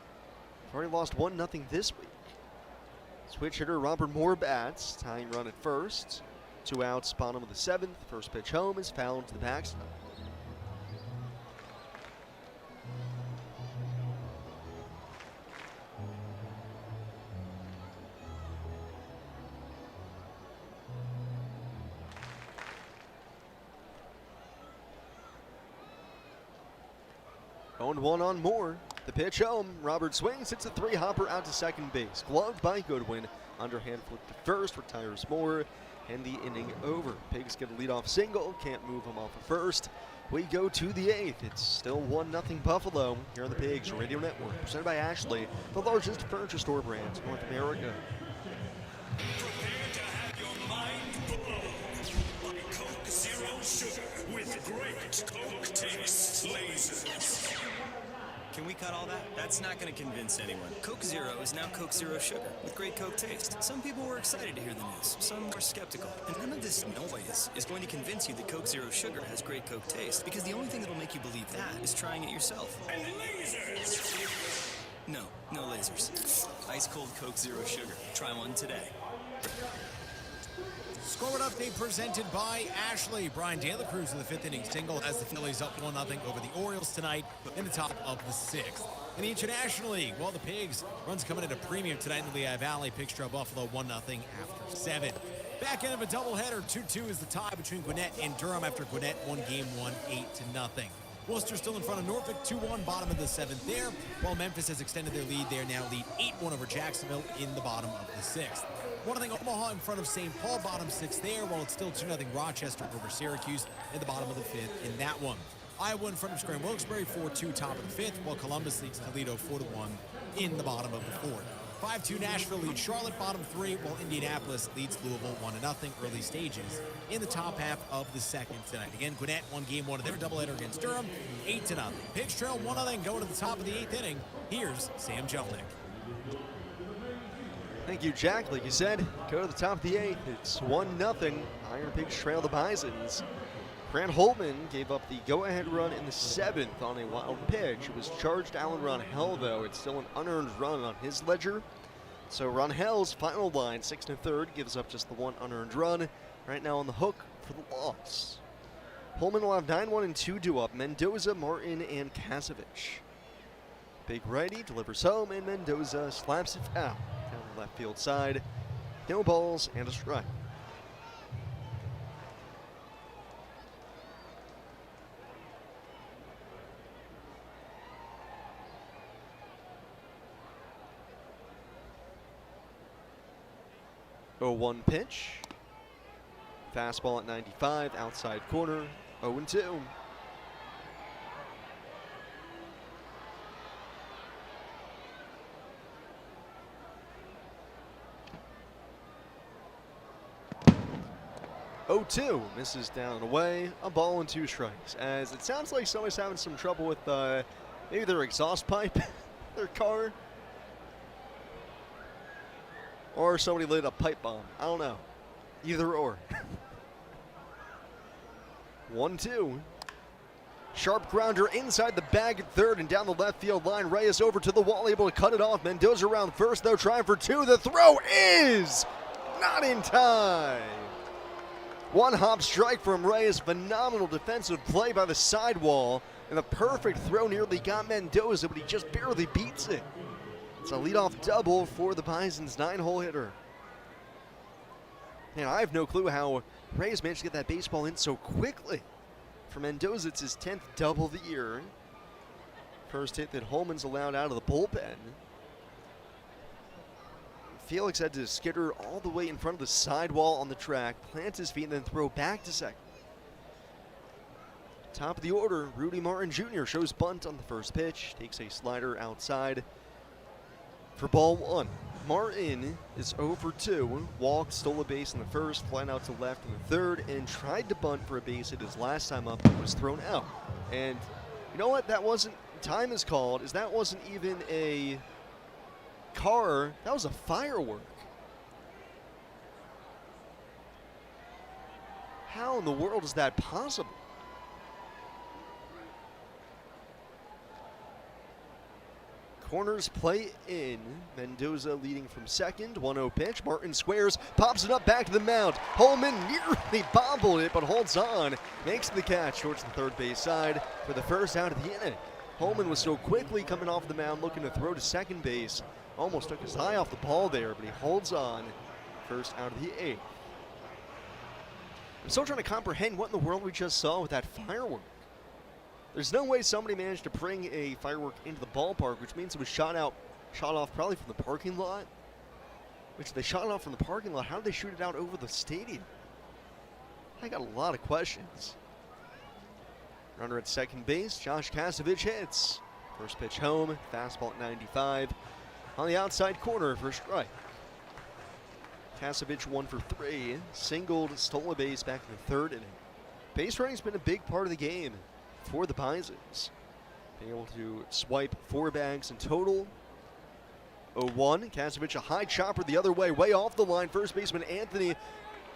They've already lost 1-0 this week. Switch hitter Robert Moore bats, tying run at first. 2 outs, bottom of the 7th. First pitch home is fouled to the backstop. Owned 1 on Moore. The pitch home. Robert swings, hits a 3-hopper out to second base. Gloved by Goodwin. Underhand flip to first, retires Moore, and the inning over. Pigs get a leadoff single. Can't move him off of first. We go to the 8th. It's still 1-0 Buffalo here on the Pigs Radio Network. Presented by Ashley, the largest furniture store brand in North America. Prepare to have your mind blown by Coke Zero Sugar with great Coke taste lasers. Can we cut all that? That's not going to convince anyone. Coke Zero is now Coke Zero Sugar with great Coke taste. Some people were excited to hear the news. Some were skeptical. And none of this noise is going to convince you that Coke Zero Sugar has great Coke taste, because the only thing that'll make you believe that is trying it yourself. And lasers! No lasers. Ice cold Coke Zero Sugar. Try one today. Scoreboard update presented by Ashley. Brian De La Cruz in the 5th inning single as the Phillies up 1-0 over the Orioles tonight in the top of the 6th. In the International League, well, the Pigs runs coming at a premium tonight in the Lehigh Valley. Pigs trail Buffalo 1-0 after 7. Back end of a doubleheader, 2-2 is the tie between Gwinnett and Durham after Gwinnett won game 1 8-0. Worcester still in front of Norfolk, 2-1, bottom of the 7th there, while Memphis has extended their lead. They now lead 8-1 over Jacksonville in the bottom of the 6th. 1-0 Omaha in front of St. Paul, bottom 6th there, while it's still 2-0 Rochester over Syracuse in the bottom of the 5th in that one. Iowa in front of Scranton Wilkes-Barre, 4-2, top of the 5th, while Columbus leads Toledo 4-1 in the bottom of the 4th. 5-2 Nashville leads Charlotte, bottom 3, while Indianapolis leads Louisville 1-0 early stages in the top half of the 2nd tonight. Again, Gwinnett won game 1 of their doubleheader against Durham, 8-0. Pigs trail 1-0 going to the top of the 8th inning. Here's Sam Jelnick. Thank you, Jack. Like you said, go to the top of the 8th. It's 1-0. IronPigs trail the Bisons. Grant Holman gave up the go-ahead run in the 7th on a wild pitch. It was charged Alan Ronhell, though. It's still an unearned run on his ledger. So Ronhell's final line, 6 1/3, gives up just the 1 unearned run. Right now on the hook for the loss. Holman will have 9-1 and 2 due up. Mendoza, Martin, and Kasevich. Big righty delivers home, and Mendoza slaps it out down the left field side. No balls and a strike. Oh, 1 pitch. Fastball at 95, outside corner, 0-2. Misses down and away, a ball and 2 strikes. As it sounds like somebody's having some trouble with maybe their exhaust pipe, their car. Or somebody lit a pipe bomb. I don't know. Either or. 1-2. Sharp grounder inside the bag at 3rd and down the left field line. Reyes over to the wall, able to cut it off. Mendoza around first, though, trying for 2. The throw is not in time. One-hop strike from Reyes. Phenomenal defensive play by the sidewall. And the perfect throw nearly got Mendoza, but he just barely beats it. It's a leadoff double for the Bisons' 9-hole hitter. Man, I have no clue how Reyes managed to get that baseball in so quickly. For Mendoza, it's his 10th double of the year. First hit that Holman's allowed out of the bullpen. Felix had to skitter all the way in front of the sidewall on the track, plant his feet, and then throw back to second. Top of the order, Rudy Martin Jr. shows bunt on the first pitch, takes a slider outside for ball 1. Martin is 0 for 2, walked, stole a base in the first, flying out to left in the third, and tried to bunt for a base hit his last time up, but was thrown out. And you know what? That wasn't, time is called, is that wasn't even a car, that was a firework. How in the world is that possible? Corners play in. Mendoza leading from second. 1-0 pitch. Martin squares, pops it up back to the mound. Holman nearly bobbled it, but holds on. Makes the catch towards the third base side for the first out of the inning. Holman was so quickly coming off the mound looking to throw to second base. Almost took his eye off the ball there, but he holds on. First out of the 8th. I'm still trying to comprehend what in the world we just saw with that firework. There's no way somebody managed to bring a firework into the ballpark, which means it was shot off probably from the parking lot. Which they shot it off from the parking lot. How did they shoot it out over the stadium? I got a lot of questions. Runner at second base, Josh Kasevich hits. First pitch home, fastball at 95. On the outside corner for a strike. Kasevich 1 for 3, singled, stole a base back in the third inning. Base running's been a big part of the game for the Bisons. Being able to swipe 4 bags in total. 0-1, Kasevich a high chopper the other way, way off the line. First baseman Anthony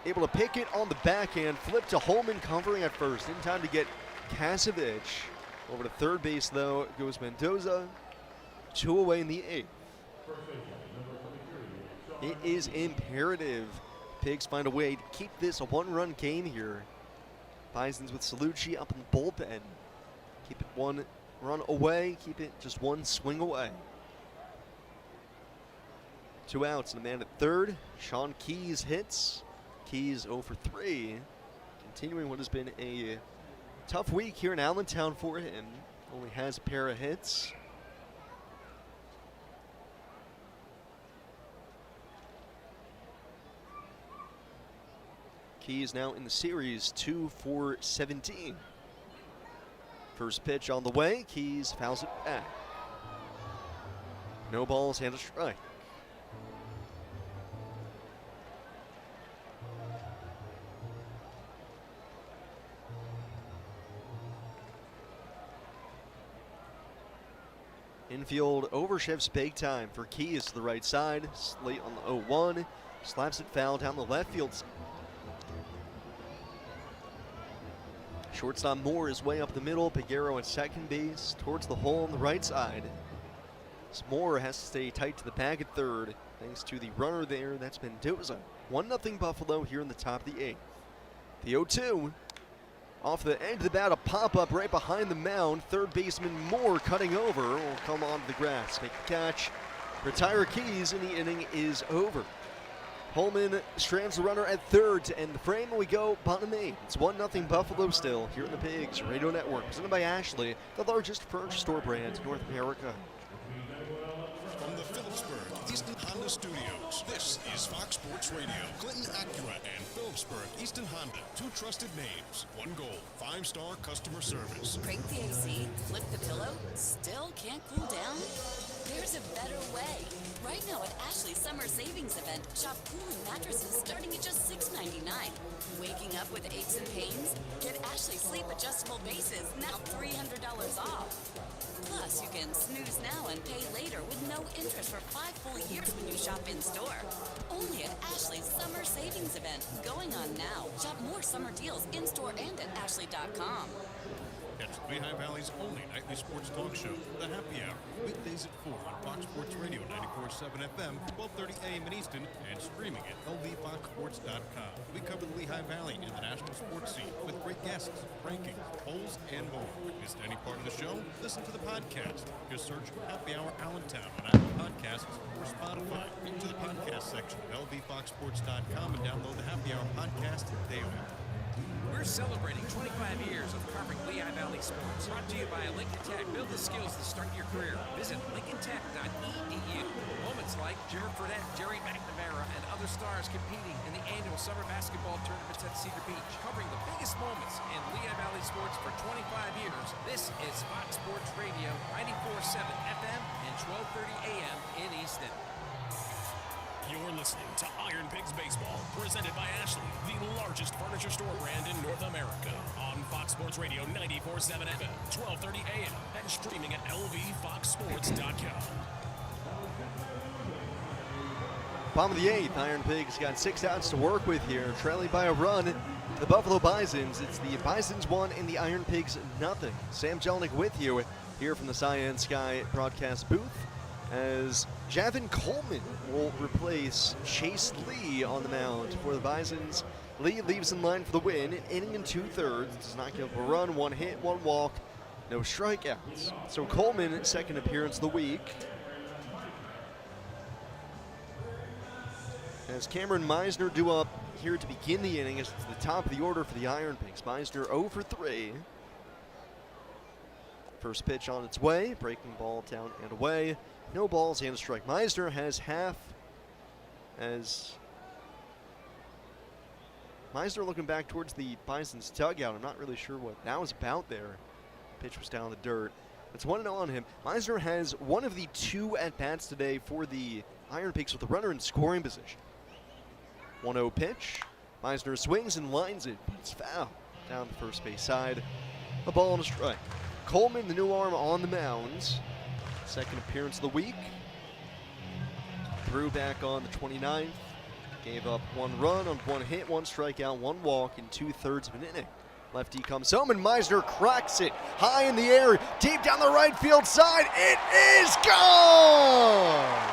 able to pick it on the backhand, flip to Holman covering at first. In time to get Kasevich. Over to third base though goes Mendoza. 2 away in the 8th. It is imperative Pigs find a way to keep this a 1-run game here. Bisons with Salucci up in the bullpen. Keep it 1 run away, keep it just 1 swing away. 2 outs and a man at third. Sean Keys hits. Keys 0 for 3. Continuing what has been a tough week here in Allentown for him. Only has a pair of hits. Keys now in the series, 2 for 17. First pitch on the way, Keys fouls it back. No balls and a strike. Infield overshifts big time for Keys to the right side. Slate on the 0-1, slaps it foul down the left field side. Shortstop Moore is way up the middle. Peguero at second base towards the hole on the right side. As Moore has to stay tight to the bag at third thanks to the runner there. That's Mendoza. 1-0 Buffalo here in the top of the 8th. The 0-2. Off the end of the bat, a pop-up right behind the mound. Third baseman Moore cutting over. Will come onto the grass. Make the catch. Retire Keys, and the inning is over. Holman strands the runner at third to end the frame, and we go bottom 8. It's 1-0 Buffalo still here in the Pigs Radio Network, presented by Ashley, the largest furniture store brand in North America. From the Phillipsburg Easton Honda Studios, this is Fox Sports Radio. Clinton Acura and Phillipsburg Easton Honda, 2 trusted names, 1 goal, 5-star customer service. Crank the AC, flip the pillow, still can't cool down? There's a better way. Right now at Ashley's Summer Savings Event, shop cooling mattresses starting at just $6.99. Waking up with aches and pains? Get Ashley Sleep Adjustable Bases, now $300 off. Plus, you can snooze now and pay later with no interest for 5 full years when you shop in-store. Only at Ashley's Summer Savings Event, going on now. Shop more summer deals in-store and at ashley.com. It's Lehigh Valley's only nightly sports talk show, The Happy Hour, weekdays at 4 on Fox Sports Radio 94.7 FM, 12:30 a.m. in Easton, and streaming at lvfoxsports.com. We cover the Lehigh Valley and the national sports scene with great guests, rankings, polls, and more. Missed any part of the show? Listen to the podcast. Just search Happy Hour Allentown on Apple Podcasts or Spotify. Into the podcast section of lvfoxsports.com and download the Happy Hour podcast daily. We're celebrating 25 years of covering Lehigh Valley sports. Brought to you by Lincoln Tech. Build the skills to start your career. Visit lincolntech.edu. Moments like Jimmer Fredette, Jerry McNamara, and other stars competing in the annual summer basketball tournaments at Cedar Beach. Covering the biggest moments in Lehigh Valley sports for 25 years. This is Fox Sports Radio 94.7 FM and 12:30 a.m. in Easton. You're listening to Iron Pigs Baseball, presented by Ashley, the largest furniture store brand in North America. On Fox Sports Radio 94.7 FM, 12:30 a.m. and streaming at lvfoxsports.com. Bottom of the 8th, Iron Pigs got 6 outs to work with here, trailing by a run. The Buffalo Bisons, it's the Bisons 1 and the Iron Pigs nothing. Sam Jelinek with you here from the Cyan Sky broadcast booth, as Javin Coleman will replace Chase Lee on the mound for the Bisons. Lee leaves in line for the win, an inning and 2/3, does not give up a run, 1 hit, 1 walk, no strikeouts. So Coleman, second appearance of the week. As Cameron Meisner due up here to begin the inning, it's the top of the order for the Iron Pigs. Meisner 0 for 3. First pitch on its way, breaking ball down and away. No balls and a strike. Meisner has half, as Meisner looking back towards the Bison's dugout. I'm not really sure what that was about there. Pitch was down in the dirt. It's 1-0 on him. Meisner has one of the 2 at-bats today for the Iron Pigs with the runner in scoring position. 1-0 pitch. Meisner swings and lines it, but it's foul down the first base side. A ball and a strike. Coleman, the new arm on the mound. Second appearance of the week. Threw back on the 29th. Gave up 1 run on 1 hit, 1 strikeout, 1 walk in 2/3 of an inning. Lefty comes home and Meisner cracks it high in the air, deep down the right field side. It is gone!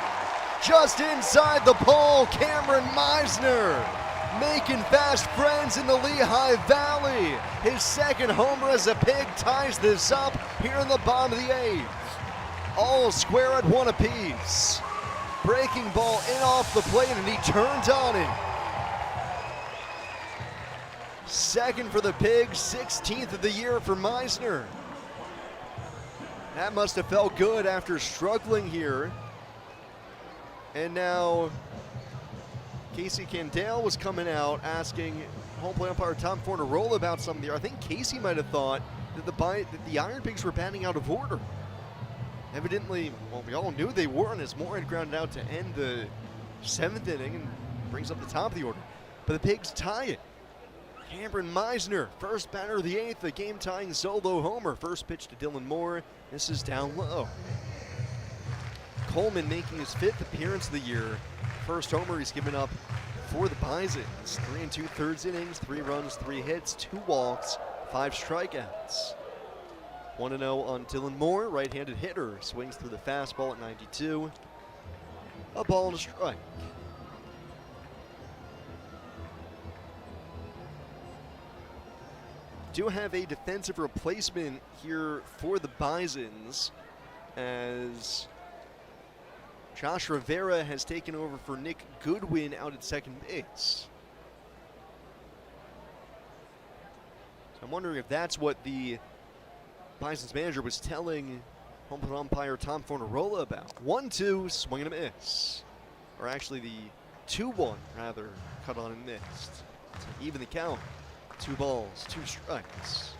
Just inside the pole, Cameron Meisner making fast friends in the Lehigh Valley. His second homer as a Pig ties this up here in the bottom of the 8th. All square at 1 apiece. Breaking ball in off the plate, and he turned on it. Second for the Pigs, 16th of the year for Meisner. That must have felt good after struggling here. And now Casey Candale was coming out asking home plate umpire Tom Fornarola about something there. I think Casey might have thought that the Iron Pigs were batting out of order. Evidently, well, we all knew they weren't, as Moore had grounded out to end the 7th inning and brings up the top of the order. But the Pigs tie it. Cameron Meisner, first batter of the 8th, the game-tying solo homer. First pitch to Dylan Moore. This is down low. Coleman making his 5th appearance of the year. First homer he's given up for the Bisons. 3 2/3 innings, 3 runs, 3 hits, 2 walks, 5 strikeouts. 1-0 on Dylan Moore, right-handed hitter. Swings through the fastball at 92. A ball and a strike. Do have a defensive replacement here for the Bisons, as Josh Rivera has taken over for Nick Goodwin out at second base. So I'm wondering if that's what the Bison's manager was telling home plate umpire Tom Fornarola about. 1-2, swing and a miss. Or actually the 2-1, rather, cut on and missed. To even the count, 2 balls, 2 strikes.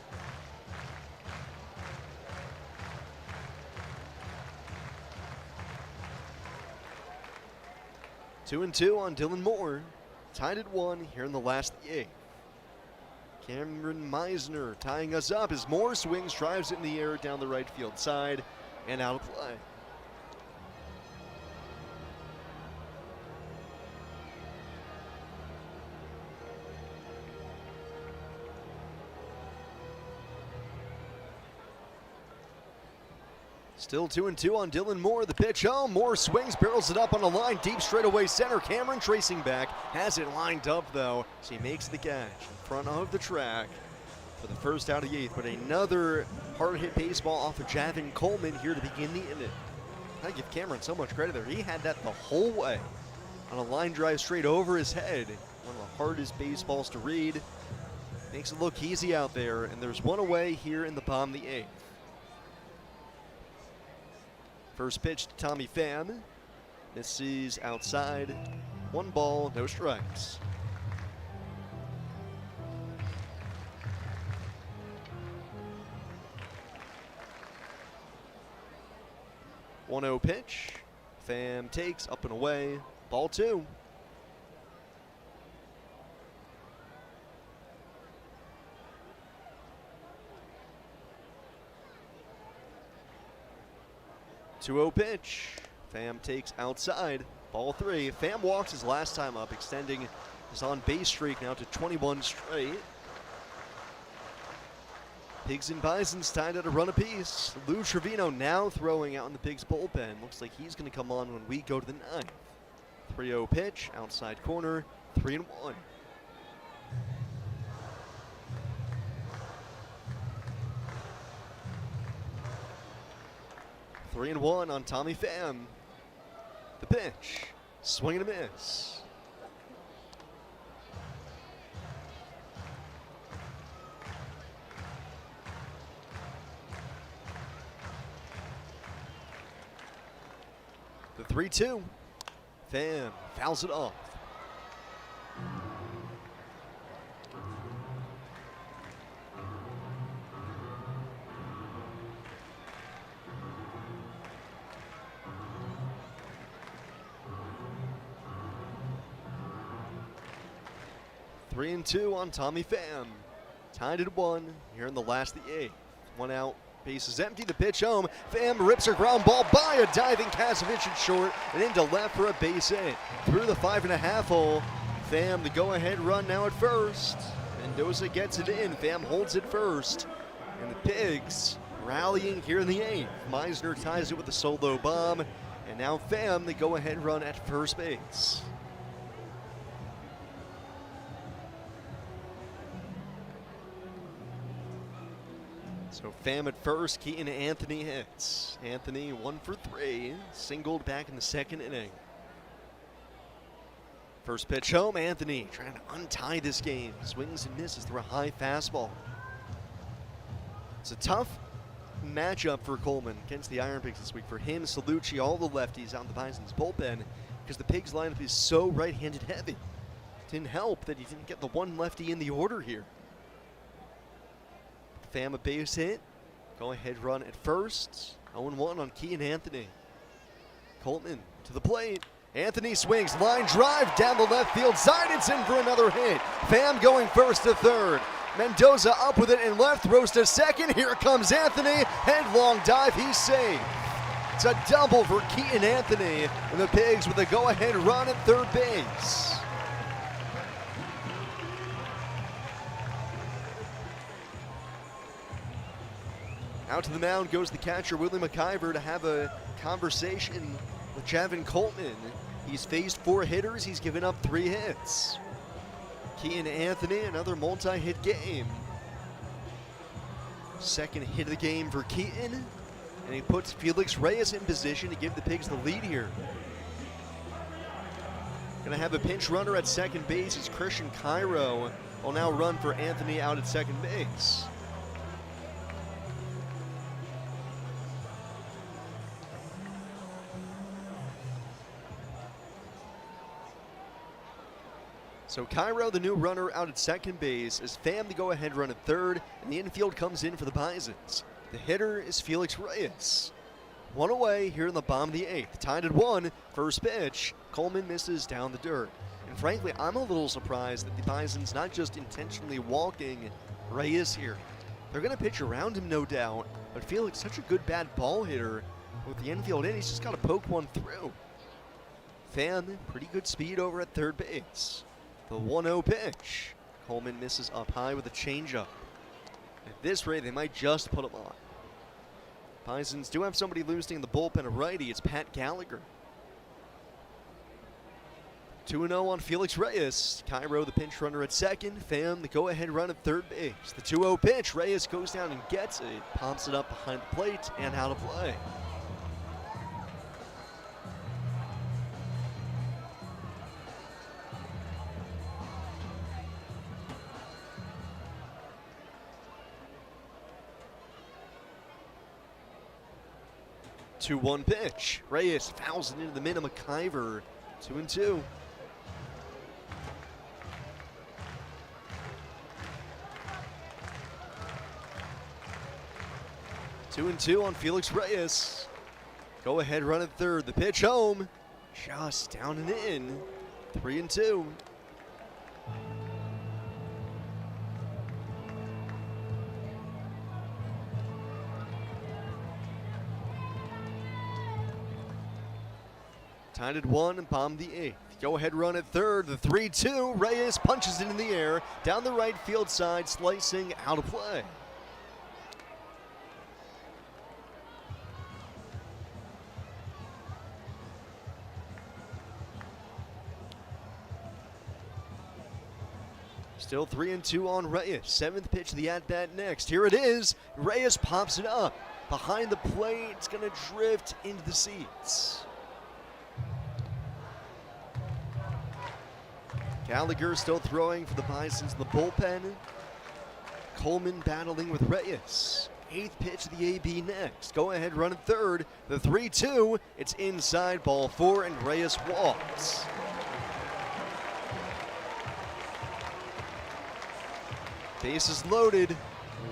Two and 2 on Dylan Moore. Tied at 1 here in the last of the 8th. Cameron Meisner tying us up as Moore swings, drives it in the air down the right field side and out of play. Still 2-2 on Dylan Moore. The pitch home. Moore swings, barrels it up on the line. Deep straightaway center. Cameron tracing back. Has it lined up, though. So he makes the catch in front of the track for the first out of the 8th. But another hard-hit baseball off of Javin Coleman here to begin the inning. I give Cameron so much credit there. He had that the whole way on a line drive straight over his head. One of the hardest baseballs to read. Makes it look easy out there. And there's one away here in the bottom of the 8th. First pitch to Tommy Pham. Misses outside. 1 ball, no strikes. One 1-0 pitch. Pham takes up and away. Ball 2. Two-0 pitch. Pham takes outside. Ball 3. Pham walks his last time up, extending his on-base streak now to 21 straight. Pigs and Bisons tied at a run apiece. Lou Trevino now throwing out in the Pigs bullpen. Looks like he's going to come on when we go to the 9th. 3-0 pitch, outside corner, 3-1. Three and 1 on Tommy Pham. The pitch, swing and a miss. The 3-2. Pham fouls it off. Three and 2 on Tommy Pham. Tied at 1 here in the last of the 8th. 1 out, bases empty, the pitch home. Pham rips a ground ball by a diving Kasevich at short and into left for a base hit. Through the 5.5 hole. Pham the go-ahead run now at first. Mendoza gets it in. Pham holds it first. And the Pigs rallying here in the 8th. Meisner ties it with a solo bomb. And now Pham the go-ahead run at first base. So Pham at first, Keaton Anthony hits. Anthony 1 for 3, singled back in the 2nd inning. First pitch home, Anthony trying to untie this game. Swings and misses through a high fastball. It's a tough matchup for Coleman against the IronPigs this week. For him, Salucci, all the lefties out in the Bisons bullpen because the Pigs lineup is so right-handed heavy. Didn't help that he didn't get the one lefty in the order here. Pham a base hit. Go ahead run at first. 0-1 on Keaton Anthony. Coltman to the plate. Anthony swings. Line drive down the left field side. It's in for another hit. Pham going first to third. Mendoza up with it and left. Throws to second. Here comes Anthony. Headlong dive. He's safe. It's a double for Keaton Anthony. And the Pigs with a go-ahead run at third base. Out to the mound goes the catcher, Willie McIver, to have a conversation with Javin Coleman. He's faced 4 hitters. He's given up 3 hits. Keaton Anthony, another multi-hit game. Second hit of the game for Keaton. And he puts Felix Reyes in position to give the Pigs the lead here. Gonna have a pinch runner at second base as Christian Cairo will now run for Anthony out at second base. So Cairo, the new runner, out at second base, as Pham the go-ahead run at third, and the infield comes in for the Bisons. The hitter is Felix Reyes. 1 away here in the bottom of the 8th. Tied at 1, first pitch. Coleman misses down the dirt. And frankly, I'm a little surprised that the Bisons not just intentionally walking Reyes here. They're going to pitch around him, no doubt, but Felix, such a good bad ball hitter. With the infield in, he's just got to poke one through. Pham, pretty good speed over at third base. The 1-0 pitch. Coleman misses up high with a changeup. At this rate, they might just put him on. Bisons do have somebody losing in the bullpen, a righty. It's Pat Gallagher. 2-0 on Felix Reyes. Cairo, the pinch runner at second. Pham, the go-ahead run at third base. The 2-0 pitch. Reyes goes down and gets it. Pops it up behind the plate and out of play. The 2-1 pitch. Reyes fouls it into the middle. McIver, 2-2. Two and two on Felix Reyes. Go ahead run at third. The pitch home. Just down and in. 3-2. Tied at 1 and bottom of the 8th. Go ahead run at third. The 3-2. Reyes punches it in the air. Down the right field side, slicing out of play. Still 3-2 on Reyes. 7th pitch of the at-bat next. Here it is. Reyes pops it up. Behind the plate, it's going to drift into the seats. Gallagher still throwing for the Bisons in the bullpen. Coleman battling with Reyes. 8th pitch of the AB next. Go ahead run at third. The 3-2. It's inside, ball 4, and Reyes walks. Bases loaded,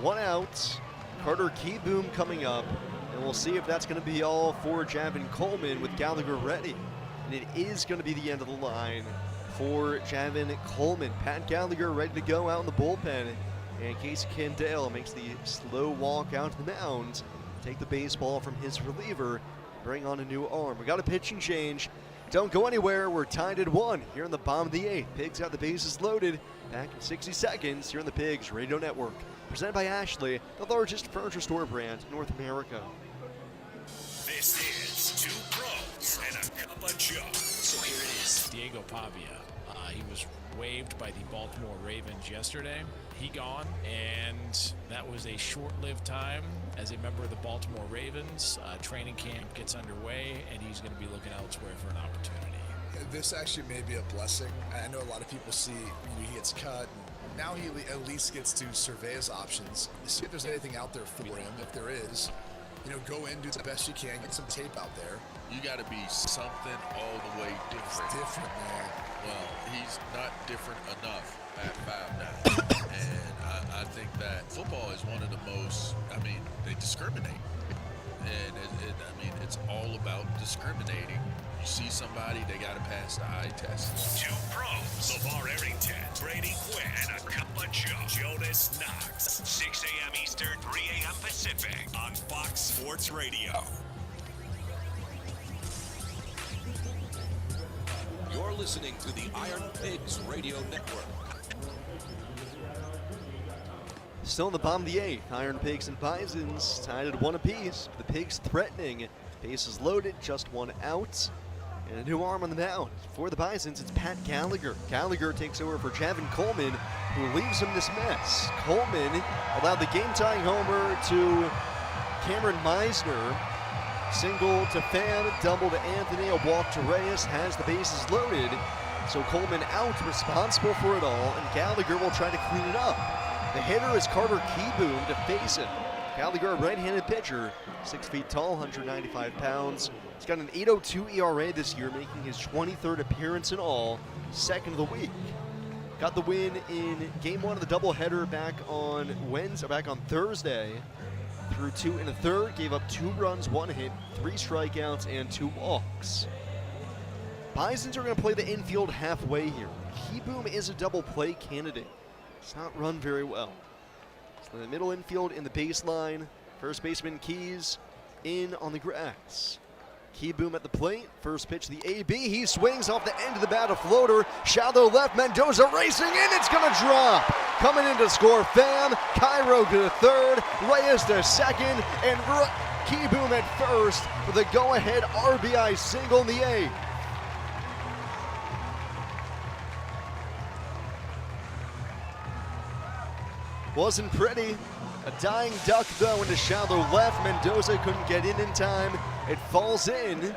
1 out. Carter Keyboom coming up, and we'll see if that's going to be all for Javin Coleman with Gallagher ready. And it is going to be the end of the line for Javin Coleman. Pat Gallagher ready to go out in the bullpen, and Casey Candale makes the slow walk out to the mound, take the baseball from his reliever, bring on a new arm. We got a pitching change. Don't go anywhere. We're tied at 1 here in the bottom of the 8th. Pigs got the bases loaded. Back in 60 seconds here on the Pigs Radio Network. Presented by Ashley, the largest furniture store brand in North America. This is Two Pros and a Cup of Joe. So here it is. Diego Pavia. He was waived by the Baltimore Ravens yesterday. He gone, and that was a short-lived time as a member of the Baltimore Ravens. Training camp gets underway, and he's going to be looking elsewhere for an opportunity. This actually may be a blessing. I know a lot of people see he gets cut. Now he at least gets to survey his options, see if there's anything out there for him. If there is, go in, do the best you can, get some tape out there. You got to be something all the way different. It's different, man. Well, he's not different enough at 5'9". And I think that football is one of the most, they discriminate. And it's all about discriminating. You see somebody, they got to pass the eye test. Two Pros, LeVar Arrington, Brady Quinn, and a Cup of Joe, Jonas Knox. 6 a.m. Eastern, 3 a.m. Pacific on Fox Sports Radio. You're listening to the Iron Pigs Radio Network. Still in the bottom of the 8th. Iron Pigs and Bisons tied at 1 apiece. The Pigs threatening. Bases loaded, just 1 out. And a new arm on the mound. For the Bisons, it's Pat Gallagher. Gallagher takes over for Javin Coleman, who leaves him this mess. Coleman allowed the game-tying homer to Cameron Meisner. Single to Pham, double to Anthony, a walk to Reyes, has the bases loaded. So Coleman out, responsible for it all, and Gallagher will try to clean it up. The hitter is Carter Keyboom to face him. Gallagher, a right-handed pitcher, 6 feet tall, 195 pounds. He's got an 8.02 ERA this year, making his 23rd appearance in all, second of the week. Got the win in Game 1 of the doubleheader back on Thursday. Threw 2 1/3, gave up 2 runs, 1 hit, 3 strikeouts, and 2 walks. Bisons are going to play the infield halfway here. Keyboom is a double play candidate. It's not run very well. So the middle infield in the baseline. First baseman Keys in on the grass. Keyboom at the plate. First pitch the AB. He swings off the end of the bat, a floater. Shallow left. Mendoza racing in. It's going to drop. Coming in to score Pham. Cairo to third. Reyes to second. And Keyboom at first with a go-ahead RBI single in the 8th. Wasn't pretty. A dying duck, though, into shallow left. Mendoza couldn't get in time. It falls in.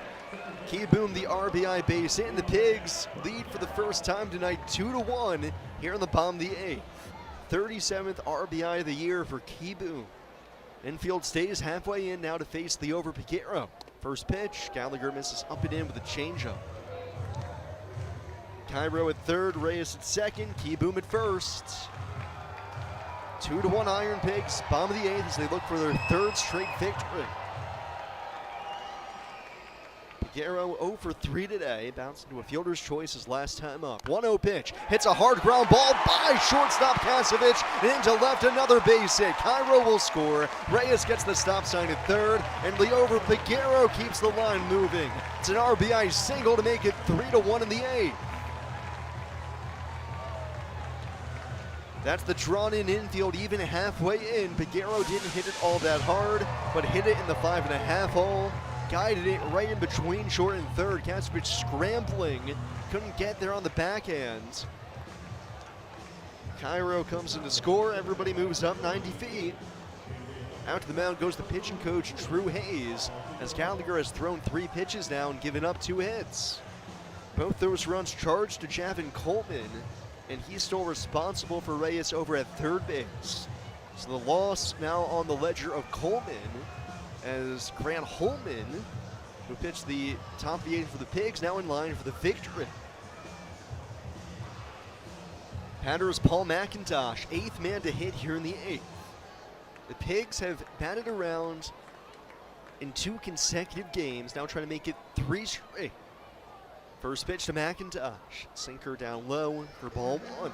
Keyboom, the RBI base hit, and the Pigs lead for the first time tonight, 2-1 here in the bottom of the 8th. 37th RBI of the year for Keyboom. Infield stays halfway in now to face Liover Piguero. First pitch, Gallagher misses up and in with a changeup. Cairo at third, Reyes at second, Keyboom at first. 2-1 Iron Pigs, bottom of the 8th as they look for their third straight victory. Piguero 0 for 3 today, bounced into a fielder's choice his last time up. 1-0 pitch, hits a hard ground ball by shortstop Kasevich, and into left another base hit. Cairo will score, Reyes gets the stop sign at third, and Liover Piguero keeps the line moving. It's an RBI single to make it 3-1 in the 8th. That's the drawn-in infield, even halfway in. Piguero didn't hit it all that hard, but hit it in the 5.5 hole. Guided it right in between short and third. Kasevich scrambling, couldn't get there on the backhand. Cairo comes in to score. Everybody moves up 90 feet. Out to the mound goes the pitching coach, Drew Hayes, as Gallagher has thrown 3 pitches now and given up 2 hits. Both those runs charged to Javin Coleman, and he's still responsible for Reyes over at third base. So the loss now on the ledger of Coleman, as Grant Holman, who pitched the top of the 8th for the Pigs, now in line for the victory. Batters Paul McIntosh, 8th man to hit here in the 8th. The Pigs have batted around in 2 consecutive games, now trying to make it 3 straight. First pitch to McIntosh, sinker down low for ball 1.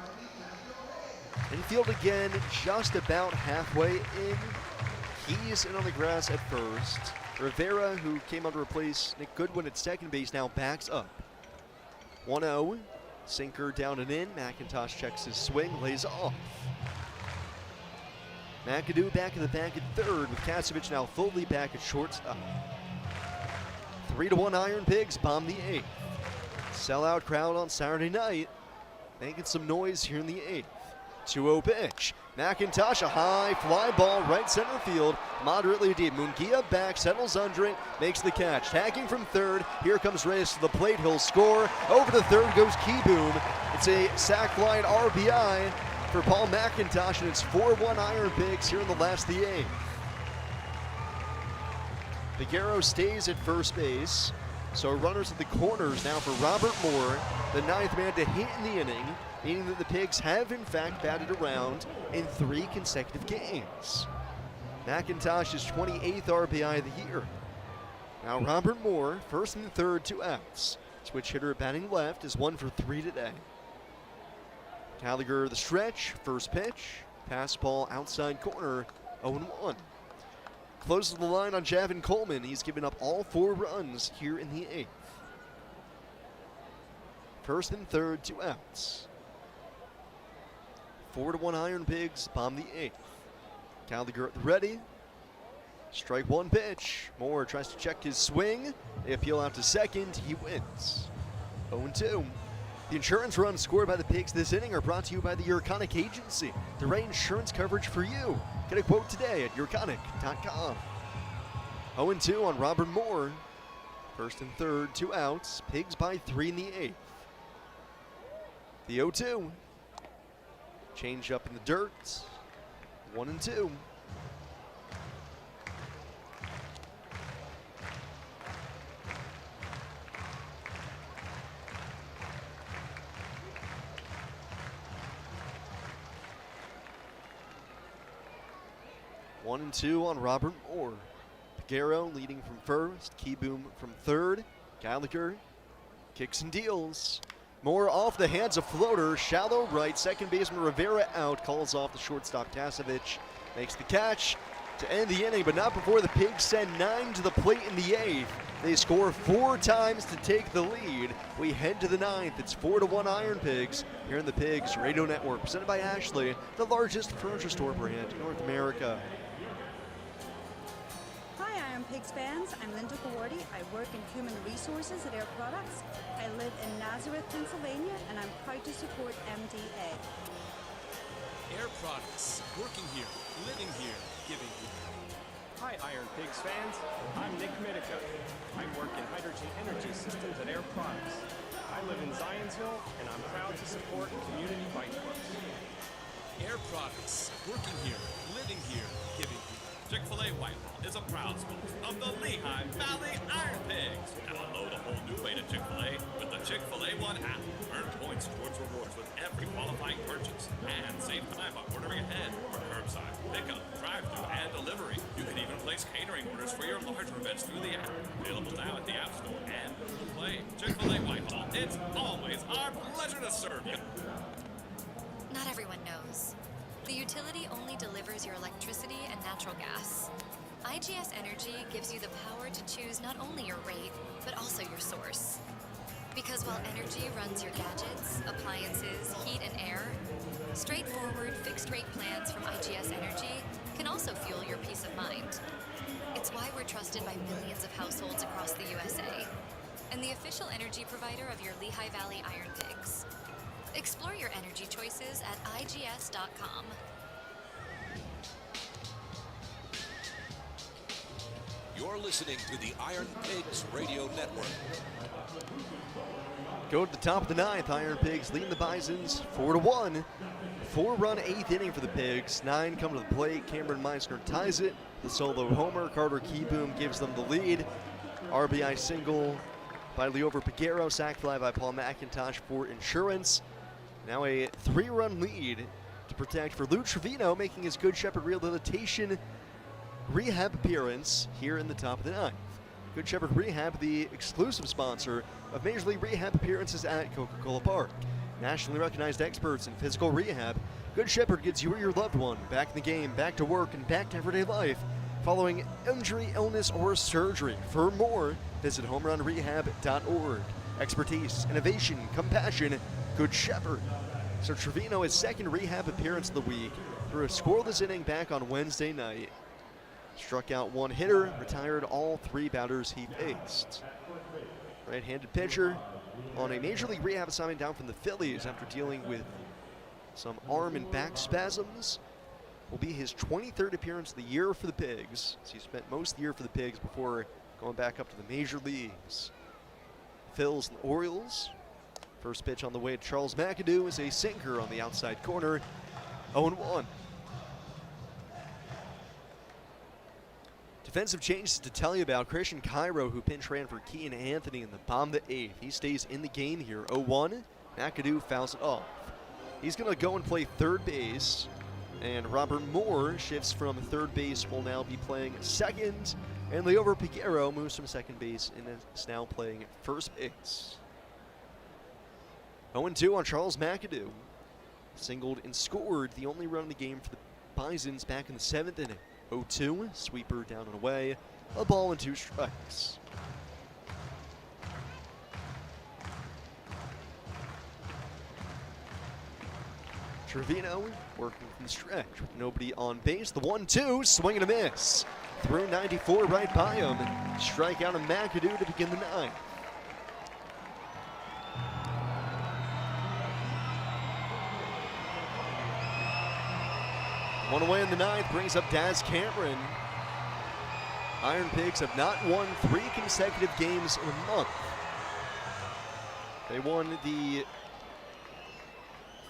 Infield again, just about halfway in. He's in on the grass at first. Rivera, who came on to replace Nick Goodwin at second base, now backs up. 1-0, sinker down and in. McIntosh checks his swing, lays off. McAdoo back in the back at third, with Kasevich now fully back at shortstop. 3-1 Iron Pigs bomb the 8th. Sellout crowd on Saturday night, making some noise here in the 8th. 2-0 pitch. McIntosh, a high fly ball right center field, moderately deep. Munguia back, settles under it, makes the catch. Tagging from third, here comes Reyes to the plate, he'll score. Over to third goes Keyboom. It's a sac fly and RBI for Paul McIntosh, and it's 4-1 Iron Pigs here in the last of the 8th. Piguero stays at first base. So runners at the corners now for Robert Moore, the 9th man to hit in the inning, meaning that the Pigs have in fact batted around in 3 consecutive games. McIntosh's 28th RBI of the year. Now Robert Moore, first and third, 2 outs. Switch hitter batting left is 1 for 3 today. Gallagher the stretch, first pitch, pass ball outside corner, 0-1. Closes the line on Javin Coleman. He's given up all 4 runs here in the 8th. First and third, 2 outs. 4-1 Iron Pigs bomb the 8th. Gallagher at the ready. Strike 1 pitch. Moore tries to check his swing. They appeal out to second. He wins. 0-2. The insurance runs scored by the Pigs this inning are brought to you by the Urconic Agency. The right insurance coverage for you. Get a quote today at urconic.com. 0-2 on Robert Moore. First and third, 2 outs. Pigs by 3 in the 8th. The 0-2. Change up in the dirt. 1-2. One and 2 on Robert Moore. Piguero leading from first, Keyboom from third. Gallagher kicks and deals. Moore off the hands of floater, shallow right, second baseman Rivera out, calls off the shortstop Kasevich, makes the catch to end the inning, but not before the Pigs send 9 to the plate in the 8th. They score 4 times to take the lead. We head to the 9th. It's 4-1 Iron Pigs here in the Pigs Radio Network, presented by Ashley, the largest furniture store brand in North America. Pigs fans, I'm Linda Gawardi. I work in human resources at Air Products. I live in Nazareth, Pennsylvania, and I'm proud to support MDA. Air Products, working here, living here, giving here. Hi, Iron Pigs fans. I'm Nick Mitica. I work in hydrogen energy systems at Air Products. I live in Zionsville, and I'm proud to support community bike clubs. Air Products, working here, living here, giving here. Chick-fil-A Whitehall is a proud sponsor of the Lehigh Valley Iron Pigs. Download a whole new way to Chick-fil-A with the Chick-fil-A One app. Earn points towards rewards with every qualifying purchase. And save time by ordering ahead for curbside, pickup, drive-thru, and delivery. You can even place catering orders for your larger events through the app. Available now at the App Store and Google Play. Chick-fil-A Whitehall. It's always our pleasure to serve you. Not everyone knows. The utility only delivers your electricity and natural gas. IGS Energy gives you the power to choose not only your rate, but also your source. Because while energy runs your gadgets, appliances, heat, and air, straightforward fixed-rate plans from IGS Energy can also fuel your peace of mind. It's why we're trusted by millions of households across the USA, and the official energy provider of your Lehigh Valley Iron Pigs. Explore your energy choices at IGS.com. You're listening to the Iron Pigs Radio Network. Go to the top of the ninth. Iron Pigs leading the Bisons 4-1. 4-run eighth inning for the Pigs. 9 come to the plate. Cameron Meisner ties it. The solo homer. Carter Keyboom gives them the lead. RBI single by Leover Piguero. Sac fly by Paul McIntosh for insurance. Now a 3-run lead to protect for Lou Trevino, making his Good Shepherd Rehabilitation Rehab appearance here in the top of the ninth. Good Shepherd Rehab, the exclusive sponsor of Major League Rehab appearances at Coca-Cola Park. Nationally recognized experts in physical rehab, Good Shepherd gets you or your loved one back in the game, back to work, and back to everyday life following injury, illness, or surgery. For more, visit homerunrehab.org. Expertise, innovation, compassion, Good Shepherd. So Trevino, his second rehab appearance of the week, threw a scoreless inning back on Wednesday night. Struck out 1 hitter, retired all 3 batters he faced. Right-handed pitcher on a Major League Rehab assignment down from the Phillies after dealing with some arm and back spasms. Will be his 23rd appearance of the year for the Pigs, as he spent most of the year for the Pigs before going back up to the Major Leagues. Phils and Orioles. First pitch on the way to Charles McAdoo is a sinker on the outside corner. 0-1. Defensive changes to tell you about. Christian Cairo, who pinch ran for Keaton Anthony in the bottom of the 8th. He stays in the game here. 0-1. McAdoo fouls it off. He's going to go and play third base. And Robert Moore shifts from third base, will now be playing second. And Leover Piguero moves from second base and is now playing first base. 0-2 on Charles McAdoo. Singled and scored the only run in the game for the Bisons back in the 7th inning. 0-2, sweeper down and away, a ball and 2 strikes. Trevino working from the stretch with nobody on base. The 1-2, swing and a miss. Through 94 right by him. Strikeout of McAdoo to begin the 9th. One away in the 9th brings up Daz Cameron. Iron Pigs have not won 3 consecutive games in a month. They won the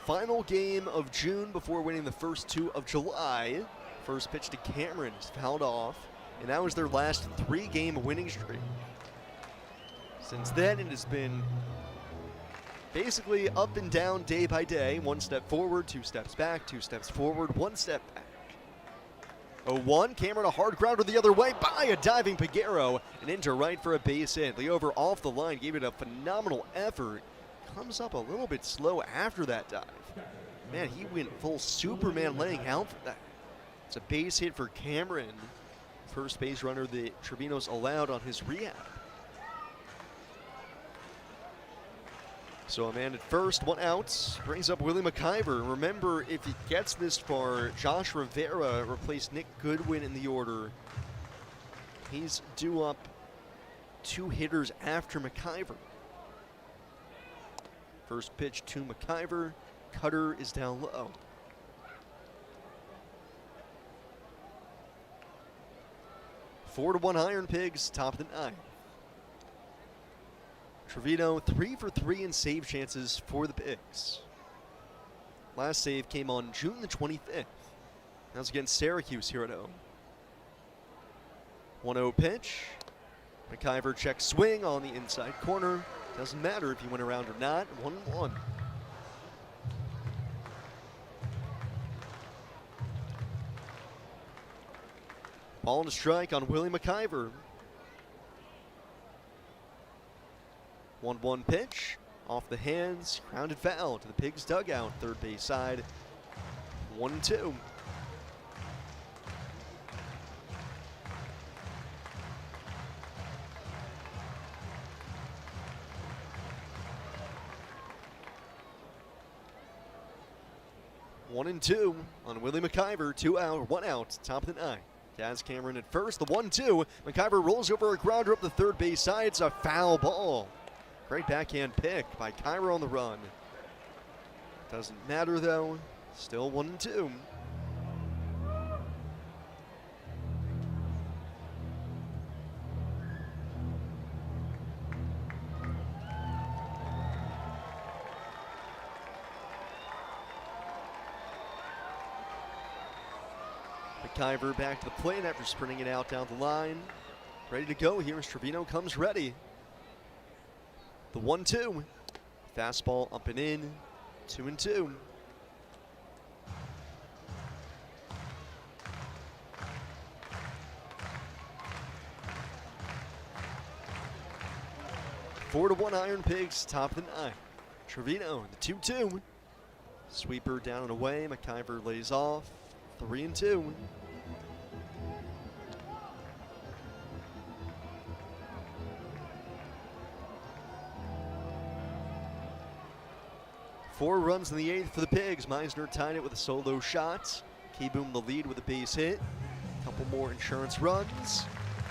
final game of June before winning the first 2 of July. First pitch to Cameron is fouled off, and that was their last 3-game winning streak. Since then, it has been basically up and down day by day. 1 step forward, 2 steps back, 2 steps forward, 1 step back. 0-1, Cameron a hard grounder the other way by a diving Piguero and into right for a base hit. Leover off the line, gave it a phenomenal effort. Comes up a little bit slow after that dive. Man, he went full Superman laying out for that. It's a base hit for Cameron. First base runner that Trevino's allowed on his rehab. So a man at first, 1 out, brings up Willie McIver. Remember, if he gets this far, Josh Rivera replaced Nick Goodwin in the order He's due up 2 hitters after McIver. First pitch to McIver. Cutter is down low. Four to 1 Iron Pigs, top of the 9th. Trevino 3 for 3 in save chances for the Pigs. Last save came on June the 25th. That was against Syracuse here at home. 1-0 pitch. McIver checks swing on the inside corner. Doesn't matter if he went around or not. 1-1. Ball to strike on Willie McIver. 1-1 pitch. Off the hands. Grounded foul to the Pigs dugout. Third base side. 1-2. One and 2 on Willie McIver. 2 out, 1 out. Top of the 9th. Daz Cameron at first. The 1-2. McIver rolls over a grounder up the third base side. It's a foul ball. Great backhand pick by Cairo on the run. Doesn't matter though. Still 1-2. McIver back to the plate after sprinting it out down the line. Ready to go here as Trevino comes ready. The 1-2. Fastball up and in. 2-2. Four to 1 Iron Pigs, top of the 9th. Trevino, the 2-2. Sweeper down and away. McIver lays off. 3-2. Four runs in the 8th for the Pigs. Meisner tied it with a solo shot. Keyboom the lead with a base hit. A couple more insurance runs.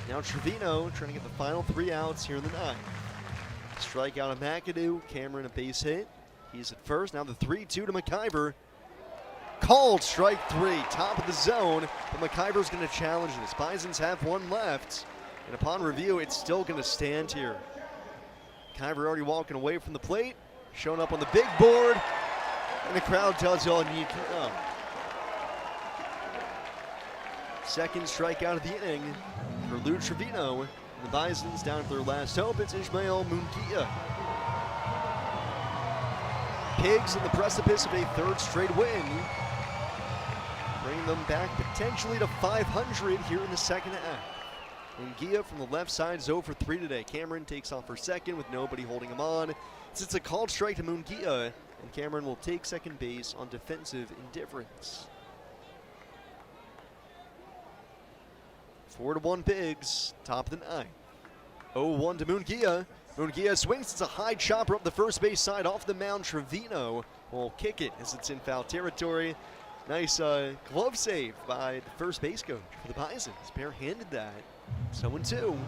Now Trevino trying to get the final 3 outs here in the 9th. Strikeout of McAdoo. Cameron a base hit. He's at first. Now the 3-2 to McIver. Called strike 3. Top of the zone. But McIver's going to challenge this. Bisons have 1 left. And upon review, it's still going to stand here. McIver already walking away from the plate. Showing up on the big board, and the crowd tells you all you need to know. Second strikeout of the inning for Lou Trevino. And the Bisons down to their last hope. It's Ismael Munguia. Pigs on the precipice of a 3rd straight win. Bringing them back potentially to 500 here in the second half. Munguia from the left side is 0 for 3 today. Cameron takes off for second with nobody holding him on. It's a called strike to Munguia, and Cameron will take second base on defensive indifference. 4 to 1 Pigs, top of the 9th. 0-1 to Munguia. Munguia swings. It's a high chopper up the first base side off the mound. Trevino will kick it as it's in foul territory. Nice glove save by the first base coach for the Bisons. Barehanded that. 0-2.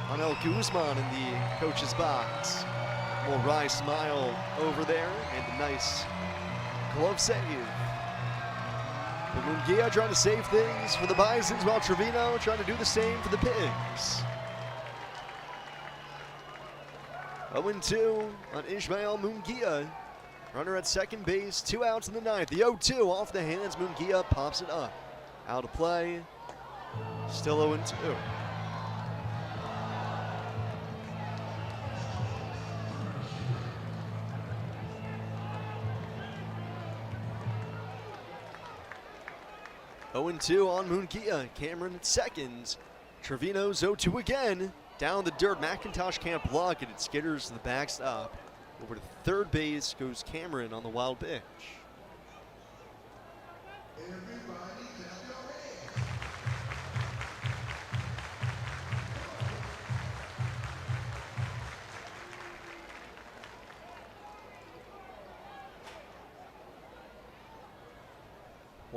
Anel Guzman in the coach's box. Little wry smile over there and a nice glove save. But Munguia trying to save things for the Bisons while Trevino trying to do the same for the Pigs. 0-2 on Ismael Munguia. Runner at second base, 2 outs in the 9th. The 0-2 off the hands. Munguia pops it up. Out of play. Still 0-2. Oh, 0-2 on Munguia. Cameron at second. Trevino's 0-2 again. Down the dirt. McIntosh can't block it. It skitters to the backstop. Over to third base goes Cameron on the wild pitch.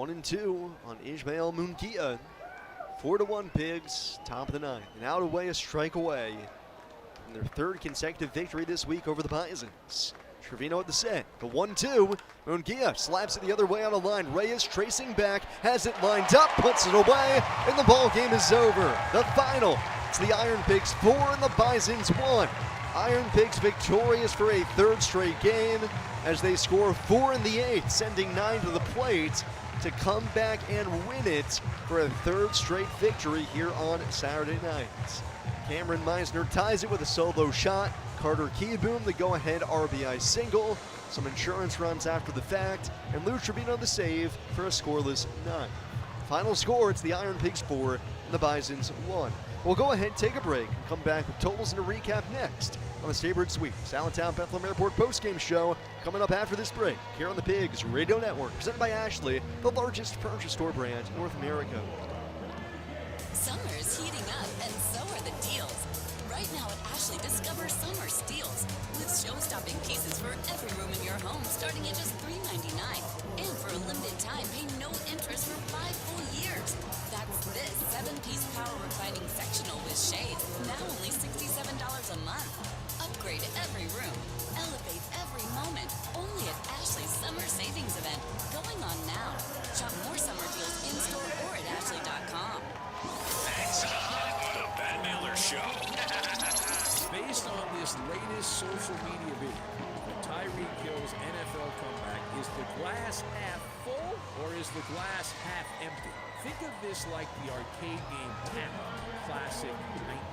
1-2 on Ismael Munguia. 4-1 Pigs, top of the ninth. And out away, a strike away. And their third consecutive victory this week over the Bisons. Trevino at the set. The 1-2. Munguia slaps it the other way on a line. Reyes tracing back, has it lined up, puts it away, and the ball game is over. The final. It's the IronPigs 4 and the Bisons 1. IronPigs victorious for a third straight game as they score 4 in the 8th, sending 9 to the plate to come back and win it for a third straight victory here on Saturday night. Cameron Meisner ties it with a solo shot. Carter Keyboom, the go-ahead RBI single. Some insurance runs after the fact, and Lou Trevino the save for a scoreless 9. Final score, it's the IronPigs 4 and the Bisons 1. We'll go ahead, take a break, and come back with totals and a recap next on the Staybird Sweeps Allentown Bethlehem Airport postgame show coming up after this break here on the Pigs Radio Network, presented by Ashley, the largest furniture store brand in North America. Summer's heating up, and so are the deals. Right now at Ashley, discover summer steals with show-stopping pieces for every room in your home, starting at just $3.99. And for a limited time, pay no interest for 5 full years. That's this 7-piece power refining sectional with shades, now only $67 a month. Upgrade every room, elevate every moment. Only at Ashley's Summer Savings Event, going on now. Shop more summer deals in-store or at ashley.com. Thanks, the Ben Miller Show. Based on this latest social media video, the Tyreek Hill's NFL comeback, is the glass half full or is the glass half empty? Think of this like the arcade game Tap, classic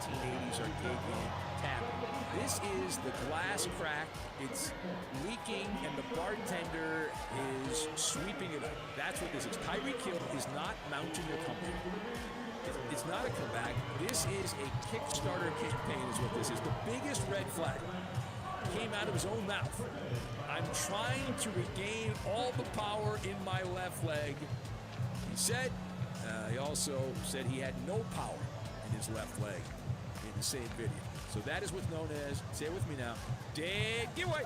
1980s arcade game Tap. This is the glass crack, it's leaking, and the bartender is sweeping it up. That's what this is. Tyreek Hill is not mounting a comeback. It's not a comeback. This is a Kickstarter campaign is what this is. The biggest red flag came out of his own mouth. I'm trying to regain all the power in my left leg, he said. He also said he had no power in his left leg in the same video. So that is what's known as, say it with me now, dead giveaway.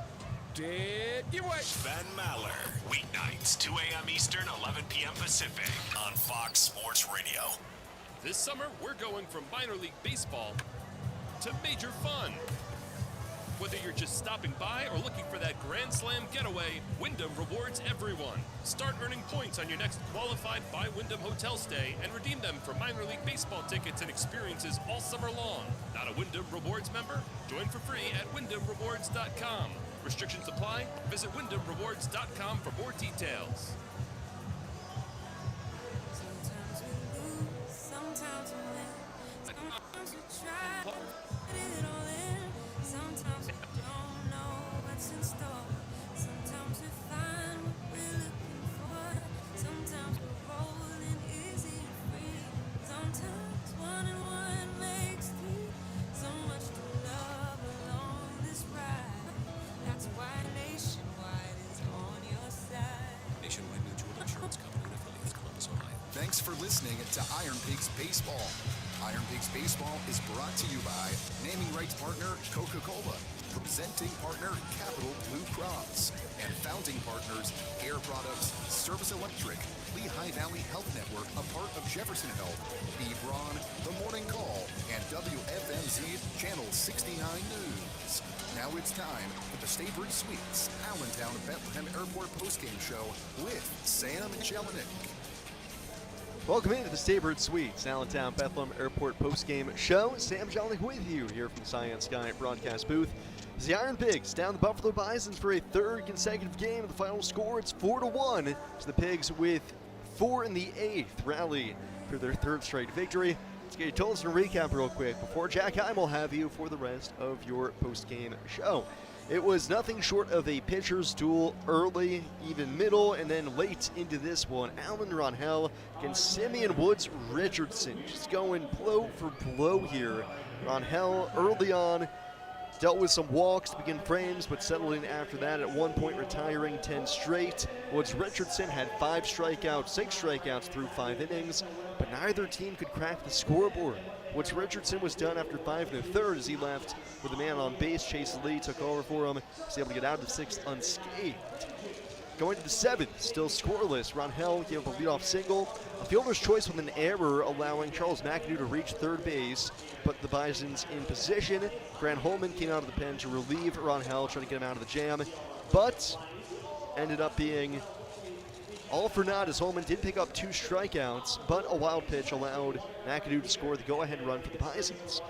Dead giveaway. Ben Maller, weeknights, 2 a.m. Eastern, 11 p.m. Pacific on Fox Sports Radio. This summer, we're going from minor league baseball to major fun. Whether you're just stopping by or looking for that Grand Slam getaway, Wyndham rewards everyone. Start earning points on your next qualified by Wyndham hotel stay and redeem them for minor league baseball tickets and experiences all summer long. Not a Wyndham Rewards member? Join for free at WyndhamRewards.com. Restrictions apply. Visit WyndhamRewards.com for more details. Sometimes we lose, sometimes we win. Sometimes we try to put it all in. Sometimes we don't know what's in store. Sometimes we find what we're looking for. Sometimes we're rolling easy and free. Sometimes 1 and 1 makes 3. So much to love along this ride. That's why Nationwide is on your side. Nationwide Mutual Insurance Company and affiliates, Columbus, Ohio. Thanks for listening to IronPigs Baseball. IronPigs Baseball is brought to you by naming rights partner Coca-Cola, presenting partner Capital Blue Cross, and founding partners Air Products, Service Electric, Lehigh Valley Health Network, a part of Jefferson Health, B. Braun, The Morning Call, and WFMZ Channel 69 News. Now it's time for the Staybird Sweeps Allentown Bethlehem Airport postgame show with Sam Jelinek. Welcome into the Staybird Suites, Allentown Bethlehem Airport postgame show. Sam Jelinek with you here from the Cyan Sky broadcast booth. As the IronPigs down the Buffalo Bisons for a third consecutive game. The final score, it's 4-1. So the Pigs with 4 in the 8th rally for their third straight victory. Let's get your totals and a recap real quick before Jack Heim will have you for the rest of your postgame show. It was nothing short of a pitcher's duel early, even middle, and then late into this one. Alan Ronhell against Simeon Woods Richardson. Just going blow for blow here. Ronhell early on dealt with some walks to begin frames, but settled in after that, at one point retiring 10 straight. Woods Richardson had 5 strikeouts, 6 strikeouts through 5 innings, but neither team could crack the scoreboard. Woods Richardson was done after 5 1/3 as he left with a man on base. Chase Lee took over for him. Was able to get out of the 6th unscathed. Going to the 7th, still scoreless. Ron Hell gave up a leadoff single. A fielder's choice with an error, allowing Charles McAdoo to reach third base, but the Bisons in position. Grant Holman came out of the pen to relieve Ron Hell, trying to get him out of the jam, but ended up being all for naught as Holman did pick up 2 strikeouts, but a wild pitch allowed McAdoo to score the go-ahead run for the Bisons.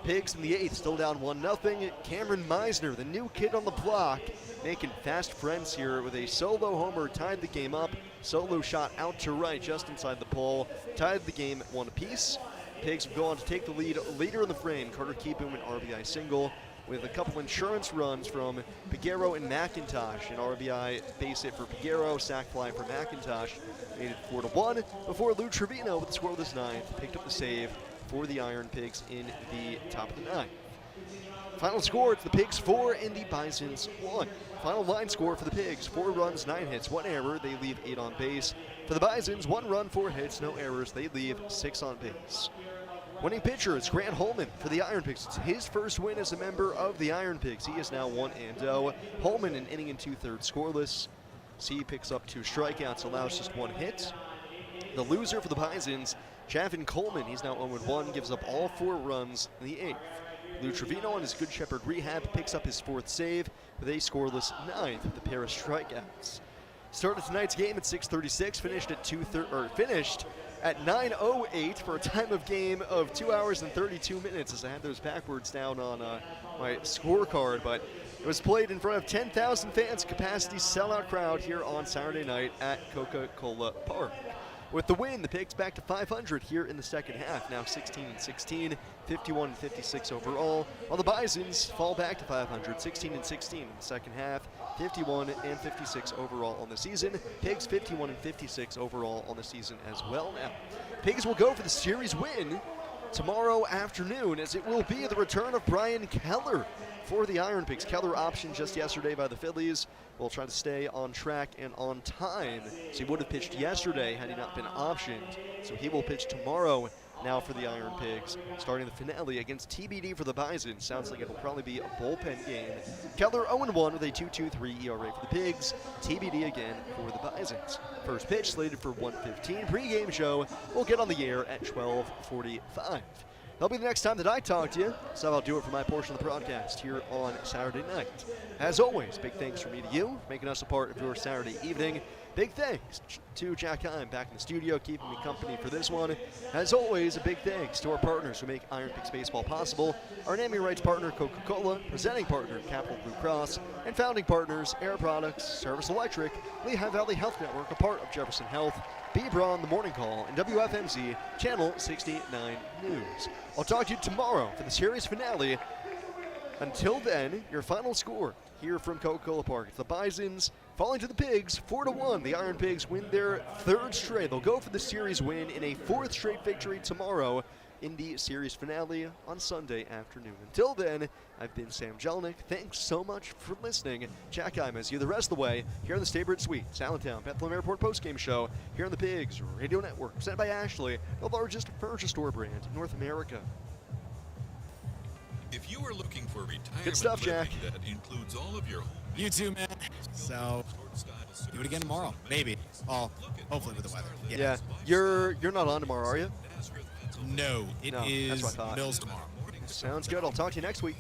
Pigs in the 8th, still down 1-0. Cameron Meisner, the new kid on the block, making fast friends here with a solo homer, tied the game up. Solo shot out to right, just inside the pole, tied the game at 1 apiece. Pigs will go on to take the lead later in the frame. Carter Keeboom, an RBI single, with a couple insurance runs from Piguero and McIntosh. An RBI base hit for Piguero, sac fly for McIntosh, made it 4-1, before Lou Trevino with the scoreless 9th picked up the save for the Iron Pigs in the top of the 9th. Final score, it's the Pigs 4 and the Bisons 1. Final line score for the Pigs, 4 runs, 9 hits, 1 error. They leave 8 on base. For the Bisons, 1 run, 4 hits, no errors. They leave 6 on base. Winning pitcher is Grant Holman for the Iron Pigs. It's his first win as a member of the Iron Pigs. He is now 1-0. Holman, an inning and 2/3 scoreless. C picks up 2 strikeouts, allows just 1 hit. The loser for the Bisons, Javin Coleman, he's now 0-1, gives up all 4 runs in the 8th. Lou Trevino on his Good Shepherd rehab picks up his 4th save with a scoreless 9th with a pair of strikeouts. Started tonight's game at 6:36, finished at 9:08 for a time of game of 2 hours and 32 minutes, as I had those backwards down on my scorecard, but it was played in front of 10,000 fans, capacity sellout crowd here on Saturday night at Coca-Cola Park. With the win, the Pigs back to 500 here in the second half, now 16-16, 51-56 overall, while the Bisons fall back to 500, 16-16 in the second half, 51-56 overall on the season. Pigs 51-56 overall on the season as well now. Pigs will go for the series win tomorrow afternoon, as it will be the return of Brian Keller for the Iron Pigs. Keller optioned just yesterday by the Phillies. Will try to stay on track and on time. So he would have pitched yesterday had he not been optioned. So he will pitch tomorrow now for the Iron Pigs, starting the finale against TBD for the Bison. Sounds like it'll probably be a bullpen game. Keller 0-1 with a 2.23 ERA for the Pigs. TBD again for the Bisons. First pitch slated for 1:15. Pre-game show will get on the air at 12:45. That'll be the next time that I talk to you, so I'll do it for my portion of the broadcast here on Saturday night. As always, big thanks from me to you, making us a part of your Saturday evening. Big thanks to Jack Heim back in the studio, keeping me company for this one. As always, a big thanks to our partners who make Iron Pigs Baseball possible. Our naming rights partner, Coca-Cola, presenting partner, Capital Blue Cross, and founding partners, Air Products, Service Electric, Lehigh Valley Health Network, a part of Jefferson Health, B-Braun, The Morning Call, and WFMZ, Channel 69 News. I'll talk to you tomorrow for the series finale. Until then, your final score here from Coca-Cola Park. It's the Bisons falling to the Pigs, 4-1. The Iron Pigs win their 3rd straight. They'll go for the series win in a 4th straight victory tomorrow in the series finale on Sunday afternoon. Until then, I've been Sam Jelinek. Thanks so much for listening. Jack Imas, you the rest of the way here in the Staybridge Suites, Allentown, Bethlehem Airport postgame show here on the Pigs Radio Network, presented by Ashley, the largest furniture store brand in North America. If you are looking for retirement Good stuff, Jack. that includes all of your home You too, man. So, do it again tomorrow. Maybe. Well, hopefully with the weather. Yeah. You're not on tomorrow, are you? No, it is that's what I thought. Mills tomorrow. Sounds good. I'll talk to you next week.